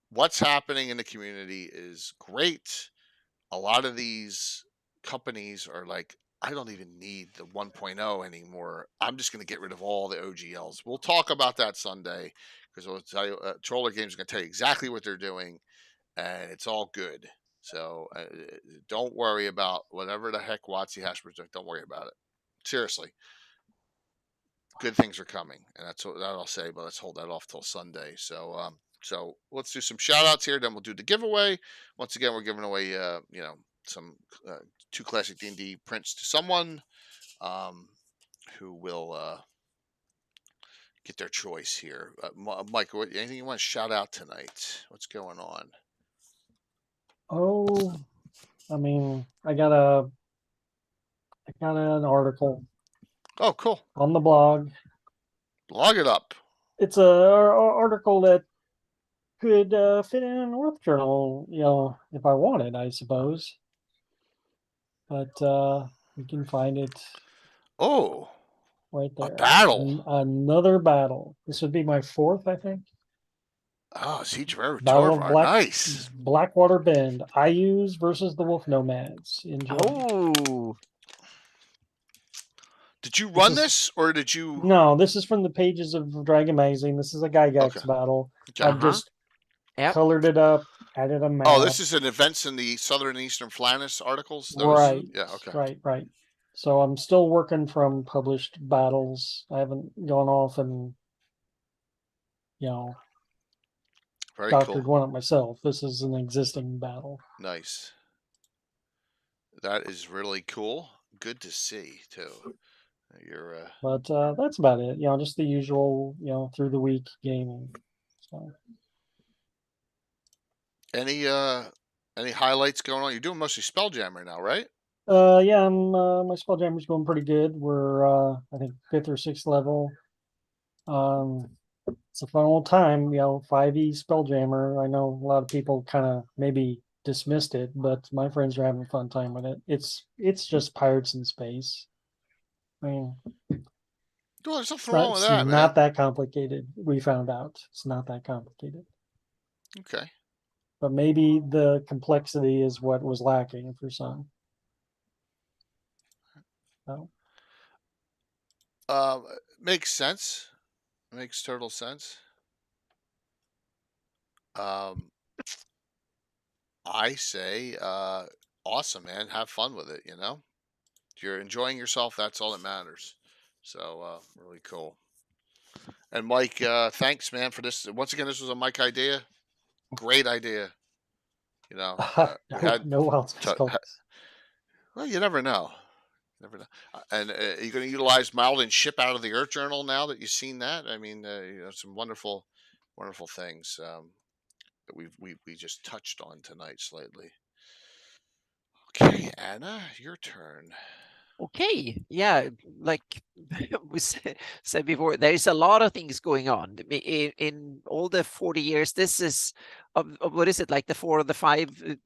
what's happening in the community is great. A lot of these companies are like, I don't even need the 1.0 anymore. I'm just going to get rid of all the OGLs. We'll talk about that Sunday because we'll tell you, Troller Games is going to tell you exactly what they're doing, and it's all good. So don't worry about whatever the heck WotC has project. Don't worry about it. Seriously, good things are coming, and that's what I'll say. But let's hold that off till Sunday. So so let's do some shout outs here. Then we'll do the giveaway. Once again, we're giving away some 2 classic D&D prints to someone who will get their choice here. Mike, anything you want to shout out tonight? What's going on? Oh, I mean, I got an article. Oh, cool. On the blog. Log it up. It's a article that could fit in an Oerth journal, if I wanted, I suppose. But you can find it. Oh, right there. A battle. Another battle. This would be my 4th, I think. Oh, Siege of Battle of nice. Blackwater Bend. IUs versus the Wolf Nomads. Enjoy. Oh. Did you run this or did you? No, this is from the pages of Dragon Magazine. This is a Gygax battle. Okay. I've just colored it up, added a map. Oh, this is an events in the Southern and Eastern Flannis articles? Those? Right. Yeah, okay. Right. So I'm still working from published battles. I haven't gone off and, Very doctored cool. one up myself. This is an existing battle. Nice. That is really cool. Good to see too. You're But that's about it. Just the usual, through the week gaming. So any highlights going on? You're doing mostly Spelljammer now, right? Yeah, my Spelljammer's going pretty good. We're I think 5th or 6th level. It's a fun old time, 5e Spelljammer. I know a lot of people kind of maybe dismissed it, but my friends are having a fun time with it. It's just pirates in space. I mean, well, there's nothing wrong with that, man. It's not that complicated. We found out it's not that complicated. Okay. But maybe the complexity is what was lacking for some. So. Makes sense. Makes total sense. I say, awesome, man. Have fun with it. If you're enjoying yourself, that's all that matters. So, really cool. And Mike, thanks, man, for this. Once again, this was a Mike idea. Great idea. No wild well, you never know. And are you going to utilize Mild and Ship out of the Earth Journal now that you've seen that? I mean, some wonderful, wonderful things that we just touched on tonight slightly. Okay, Anna, your turn. Okay, yeah, like we said before, there is a lot of things going on in all the 40 years. This is of what is it, like the 4 or the 5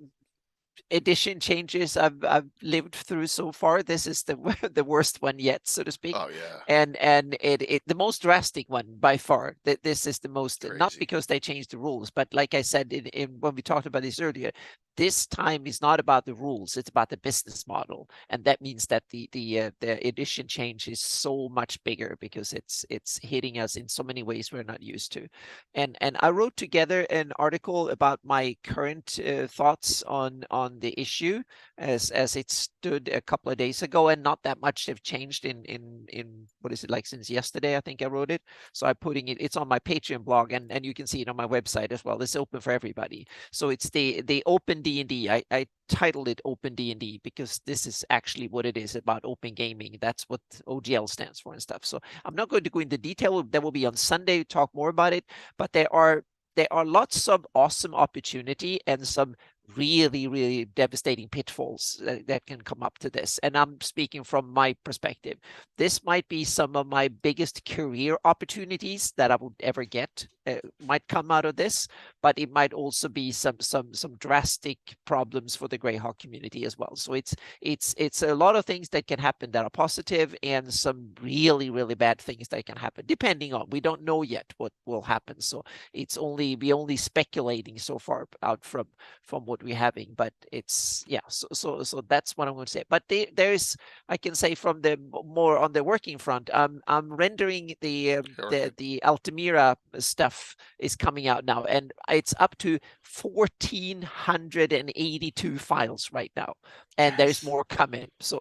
edition changes I've lived through so far. This is the the worst one yet, so to speak. Oh yeah, And it the most drastic one by far. That this is the most, not crazy. because they changed the rules, but like I said in when we talked about this earlier, this time is not about the rules, it's about the business model. And that means that the edition change is so much bigger because it's hitting us in so many ways we're not used to. And I wrote together an article about my current thoughts on the issue as it stood a couple of days ago, and not that much have changed in what is it, like since yesterday I think I wrote it. So I'm putting it, it's on my Patreon blog, and you can see it on my website as well. It's open for everybody. So it's the open D&D. I titled it Open D&D because this is actually what it is, about open gaming. That's what OGL stands for and stuff. So I'm not going to go into detail. That will be on Sunday, talk more about it. But there are lots of awesome opportunity and some really devastating pitfalls that can come up to this. And I'm speaking from my perspective. This might be some of my biggest career opportunities that I would ever get, might come out of this, but it might also be some drastic problems for the Greyhawk community as well. So it's a lot of things that can happen that are positive, and some really bad things that can happen, depending on, we don't know yet what will happen. So it's we only speculating so far out from what we're having, but it's, yeah, so that's what I'm going to say. But there's, I can say from the more on the working front, I'm rendering the Altamira stuff is coming out now, and it's up to 1,482 files right now, and there's more coming. So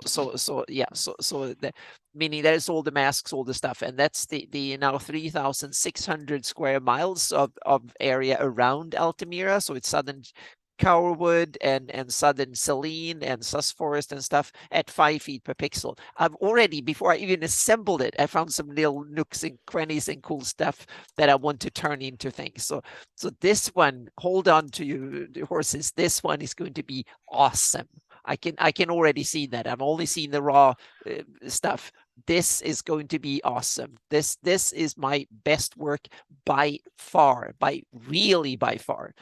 yeah, so the, meaning there's all the masks, all the stuff, and that's the now 3,600 square miles of area around Altamira. So it's southern Cowerwood and southern Celine and Sus Forest and stuff at 5 feet per pixel. I've already, before I even assembled it, I found some little nooks and crannies and cool stuff that I want to turn into things. So this one, hold on to you, the horses. This one is going to be awesome. I can already see that. I've only seen the raw stuff. This is going to be awesome. This is my best work by far, by far.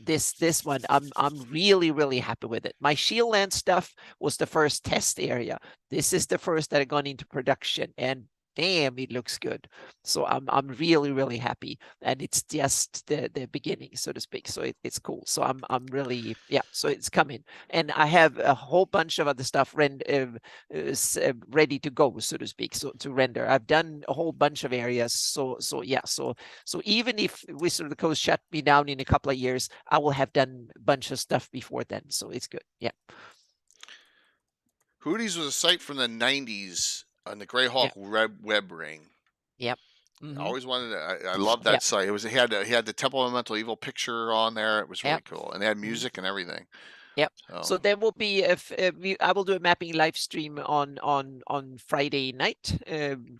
This one, I'm really happy with it. My Shieldland stuff was the first test area. This is the first that had gone into production, and damn, it looks good. So I'm really happy, and it's just the beginning, so to speak. So it's cool. So I'm really, yeah. So it's coming, and I have a whole bunch of other stuff ready to go, so to speak. So to render, I've done a whole bunch of areas. So yeah. So even if Wizard of the Coast shut me down in a couple of years, I will have done a bunch of stuff before then. So it's good. Yeah. Hootie's was a site from the 90s on the Greyhawk web ring. Yep. I always wanted to, I love that site. It was, he had the Temple of Elemental Evil picture on there. It was really cool, and they had music and everything. Yep. So there will be, I will do a mapping live stream on Friday night,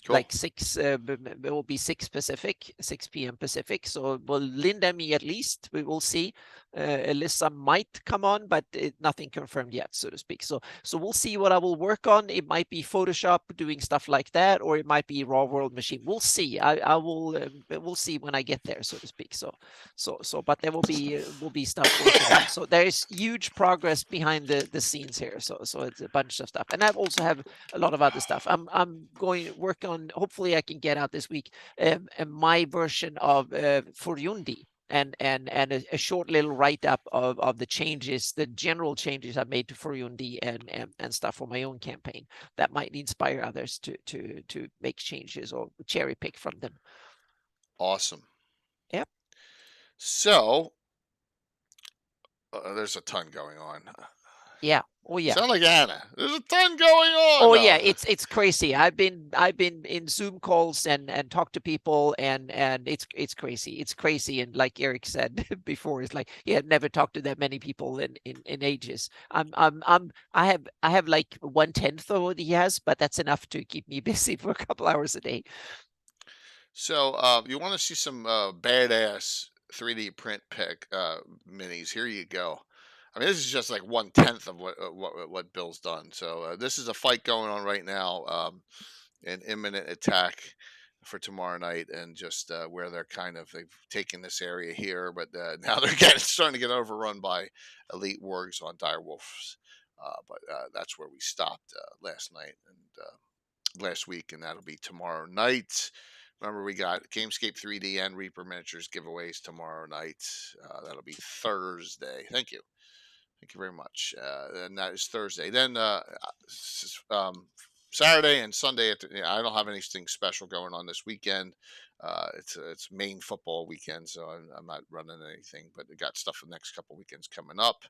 like 6. It will be 6 Pacific, 6 p.m. Pacific. So well, Linda and me at least, we will see. Alyssa might come on, but nothing confirmed yet, so to speak. So we'll see what I will work on. It might be Photoshop doing stuff like that, or it might be Raw World Machine. We'll see. I will. We'll see when I get there, so to speak. So but there will be stuff working on. So there is huge progress behind the scenes here. So it's a bunch of stuff, and I also have a lot of other stuff. I'm going to work on. Hopefully, I can get out this week my version of Furyundi. And a short little write-up of the changes, the general changes I made to Furyundi and stuff for my own campaign that might inspire others to make changes or cherry pick from them. Awesome. Yep. So there's a ton going on. Yeah. Oh yeah. Sound like Anna. There's a ton going on. Oh yeah, it's crazy. I've been in Zoom calls and talked to people, and it's crazy. It's crazy, and like Eric said before, it's like he had never talked to that many people in ages. I have like 1/10 of what he has, but that's enough to keep me busy for a couple hours a day. So you want to see some badass 3D print pick minis? Here you go. I mean, this is just like 1/10 of what Bill's done. So this is a fight going on right now, an imminent attack for tomorrow night, and just where they've taken this area here, but now they're starting to get overrun by elite wargs on direwolves. But that's where we stopped last night and last week, and that'll be tomorrow night. Remember, we got Gamescape 3D and Reaper miniatures giveaways tomorrow night. That'll be Thursday. Thank you. Thank you very much. And that is Thursday. Then Saturday and Sunday. I don't have anything special going on this weekend. It's main football weekend, so I'm not running anything. But we got stuff for the next couple weekends coming up.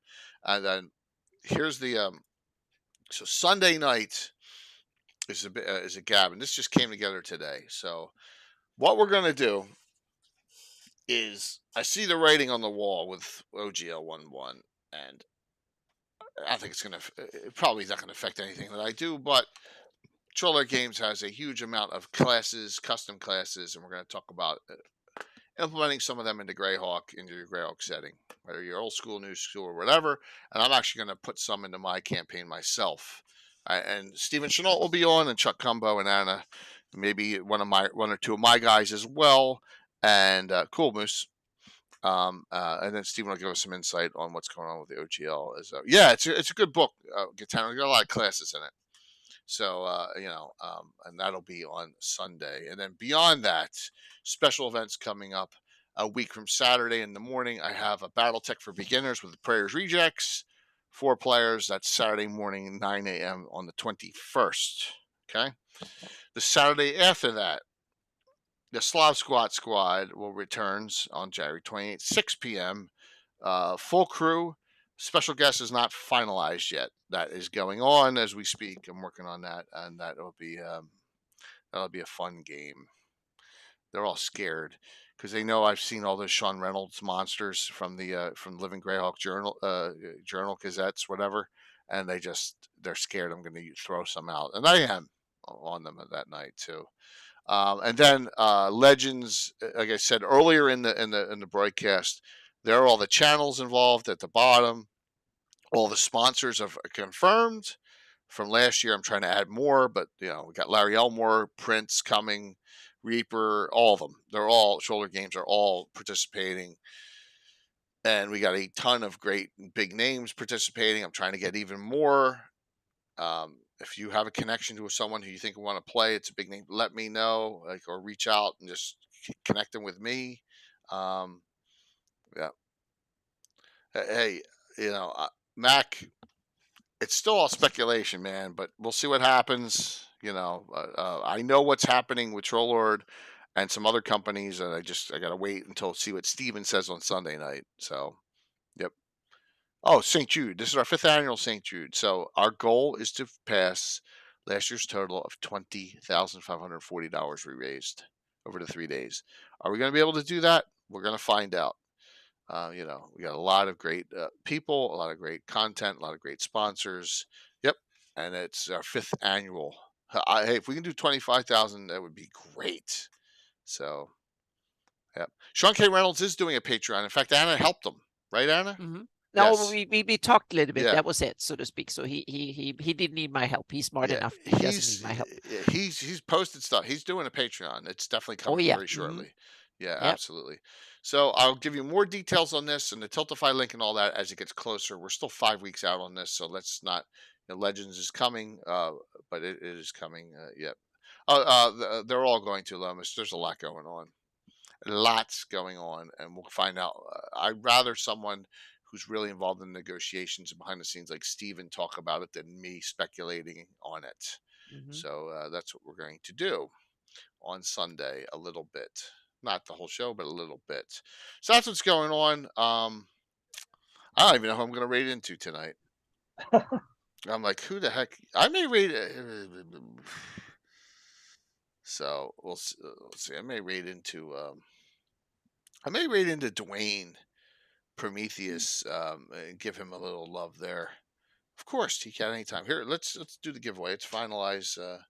And then here's the so Sunday night is a gab, and this just came together today. So what we're gonna do is, I see the writing on the wall with OGL 1.1, and I think it probably is not going to affect anything that I do, but Troller Games has a huge amount of classes, custom classes, and we're going to talk about implementing some of them into Greyhawk, into your Greyhawk setting, whether you're old school, new school, or whatever. And I'm actually going to put some into my campaign myself. And Steven Chenault will be on, and Chuck Cumbo and Anna, maybe one or two of my guys as well, and Cool Moose. And then Stephen will give us some insight on what's going on with the OGL. Yeah, it's a good book. Gitano, got a lot of classes in it. So and that'll be on Sunday. And then beyond that, special events coming up a week from Saturday in the morning. I have a BattleTech for beginners with the Prayers Rejects, 4 players. That's Saturday morning, 9 a.m. on the 21st. Okay. The Saturday after that, the Slav Squad will returns on January 28th, 6 p.m. Full crew. Special guest is not finalized yet. That is going on as we speak. I'm working on that, and that'll be a fun game. They're all scared because they know I've seen all those Sean Reynolds monsters from the Living Greyhawk Journal Gazettes, whatever, and they're scared I'm going to throw some out, and I am on them that night too. And then Legends, like I said earlier in the broadcast, there are all the channels involved at the bottom. All the sponsors are confirmed from last year. I'm trying to add more, but we got Larry Elmore, Prince coming, Reaper, all of them. They're all Shoulder Games are all participating, and we got a ton of great big names participating. I'm trying to get even more. If you have a connection to someone who you think will want to play, it's a big name, let me know, or reach out and just connect them with me. Yeah. Hey, Mac, it's still all speculation, man, but we'll see what happens. I know what's happening with Trollord and some other companies, and I got to wait until see what Steven says on Sunday night. So, yep. Oh, St. Jude. This is our 5th annual St. Jude. So our goal is to pass last year's total of $20,540 we raised over the 3 days. Are we going to be able to do that? We're going to find out. We got a lot of great people, a lot of great content, a lot of great sponsors. Yep. And it's our 5th annual. Hey, if we can do 25,000, that would be great. So, yep. Sean K. Reynolds is doing a Patreon. In fact, Anna helped him. Right, Anna? Mm-hmm. No, Yes. we talked a little bit. Yeah. That was it, so to speak. So he didn't need my help. He's smart enough. He doesn't need my help. He's posted stuff. He's doing a Patreon. It's definitely coming very shortly. Mm-hmm. Yeah, yep. Absolutely. So I'll give you more details on this and the Tiltify link and all that as it gets closer. We're still 5 weeks out on this, so let's not. Legends is coming, but it is coming. Yep. They're all going to Lomas. There's a lot going on. Lots going on, and we'll find out. I'd rather someone who's really involved in negotiations and behind the scenes like Steven talk about it than me speculating on it. Mm-hmm. So that's what we're going to do on Sunday a little bit. Not the whole show, but a little bit. So that's what's going on. I don't even know who I'm going to raid into tonight. I'm like, who the heck? I may raid. So we'll see. I may raid into Dwayne Prometheus. And give him a little love there. Of course, he can anytime. Here, let's do the giveaway. Let's finalize. Let's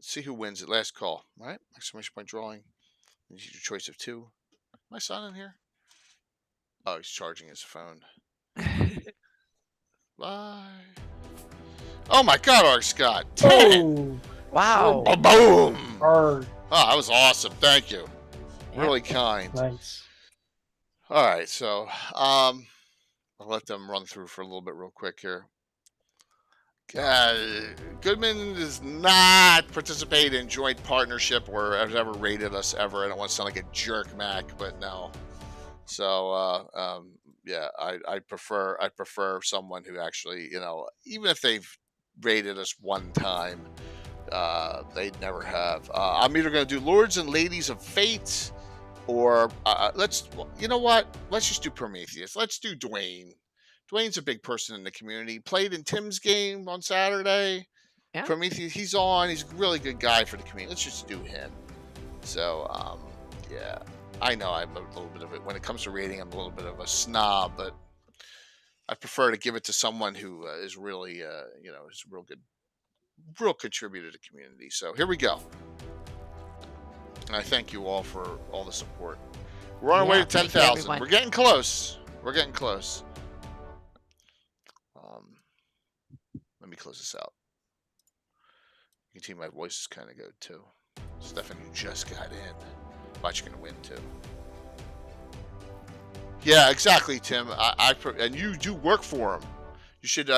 see who wins it. Last call. All right. Exclamation point drawing. Your choice of 2. My son in here? Oh, he's charging his phone. Bye. Oh my God, Arc Scott. Oh, Wow. Oh, boom. hard. Oh, that was awesome. Thank you. Yep. Really kind. Nice. All right, so I'll let them run through for a little bit real quick here. Goodman does not participate in joint partnership or has ever rated us ever. I don't want to sound like a jerk, Mac, but no. So yeah, I prefer someone who actually, you know, even if they've rated us one time, they'd never have. I'm either going to do Lords and Ladies of Fate, or you know what? Let's just do Prometheus. Let's do Dwayne. Dwayne's a big person in the community. Played in Tim's game on Saturday. Yeah. Prometheus, he's on. He's a really good guy for the community. Let's just do him. So, yeah. I know I'm a little bit of it. When it comes to rating, I'm a little bit of a snob, but I prefer to give it to someone who is really, you know, is a real contributor to the community. So here we go. And I thank you all for all the support. We're on our way to 10,000. We're getting close. We're getting close. Let me close this out. You can see my voice is kind of good too. Stefan, you just got in. Watch, you're gonna win too. Yeah, exactly, Tim. And you do work for him. You should,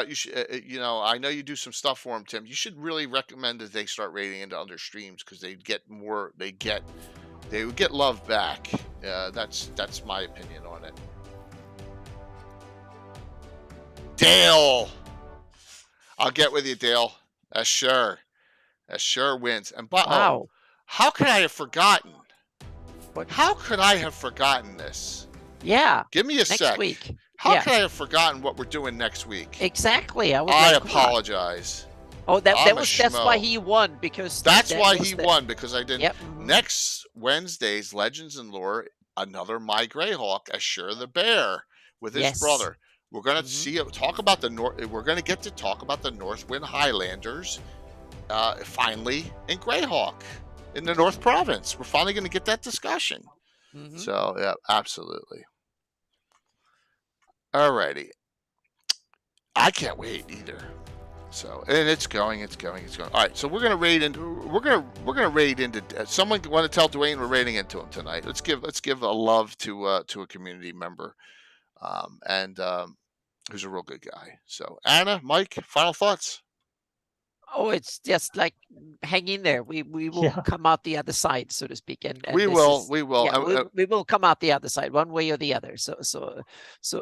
you know, I know you do some stuff for him, Tim. You should really recommend that they start rating into other streams because they get more. They would get love back. That's my opinion on it. Dale, I'll get with you, Dale. That's sure wins. And Wow. How could I have forgotten? What? How could I have forgotten this? Yeah. Give me a Next sec. week. How Yeah. could I have forgotten what we're doing next week? Exactly. I apologize. Oh, that's schmo. why he won, because That's why he won, because I didn't. Yep. Next Wednesday's Legends and Lore, another My Greyhawk, Ashur the Bear, with his Yes. brother. We're gonna Mhm. talk about the North. We're gonna get to talk about the Northwind Highlanders, finally in Greyhawk, in the North Province. We're finally gonna get that discussion. Mhm. So yeah, absolutely. Alrighty. I can't wait either. So, and it's going. All right, so we're gonna raid into. We're gonna raid into. Someone want to tell Dwayne we're raiding into him tonight. Let's give a love to a community member, and who's a real good guy. So, Anna, Mike, final thoughts. Oh, it's just like hang in there. We will Yeah. come out the other side, so to speak. And We this will. is- We will. yeah, we will come out the other side, one way or the other. So this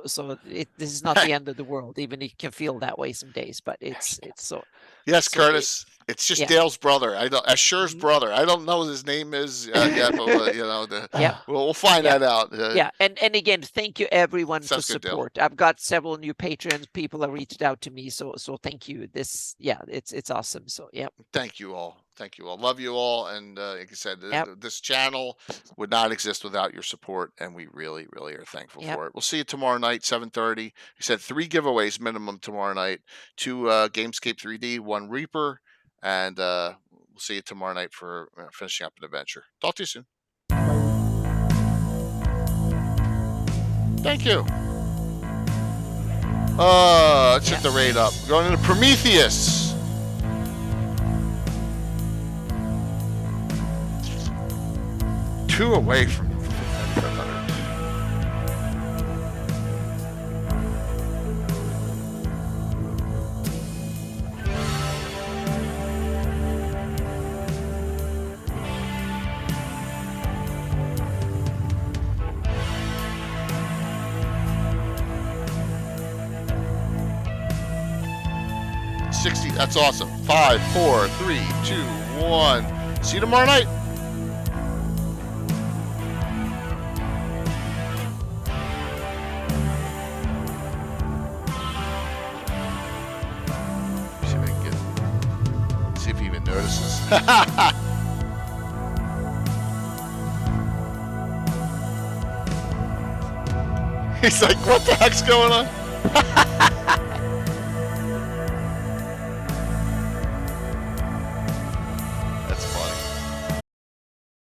is not the end of the world, even if you can feel that way some days. But it's so. Yes, so Curtis. It's just yeah. Dale's brother. Ashur's Mhm. brother. I don't know what his name is yet, but you know, Yeah. we'll find Yeah. that out. Yeah, and again, thank you everyone for Sounds good, Dale. support. I've got several new patrons. People have reached out to me, so thank you. This, yeah, it's awesome. So yeah. Thank you all. Love you all. And like I said, Yep. this channel would not exist without your support, and we really, really are thankful Yep. for it. We'll see you tomorrow night, 7:30. You said 3 giveaways minimum tomorrow night: 2 Gamescape 3D, 1 Reaper, and we'll see you tomorrow night for finishing up an adventure. Talk to you soon. Thank you. Let's hit the raid up. Going into Prometheus. Two away from 500. $60. That's awesome. 5, 4, 3, 2, 1. See you tomorrow night. See if he even notices. He's like, what the heck's going on?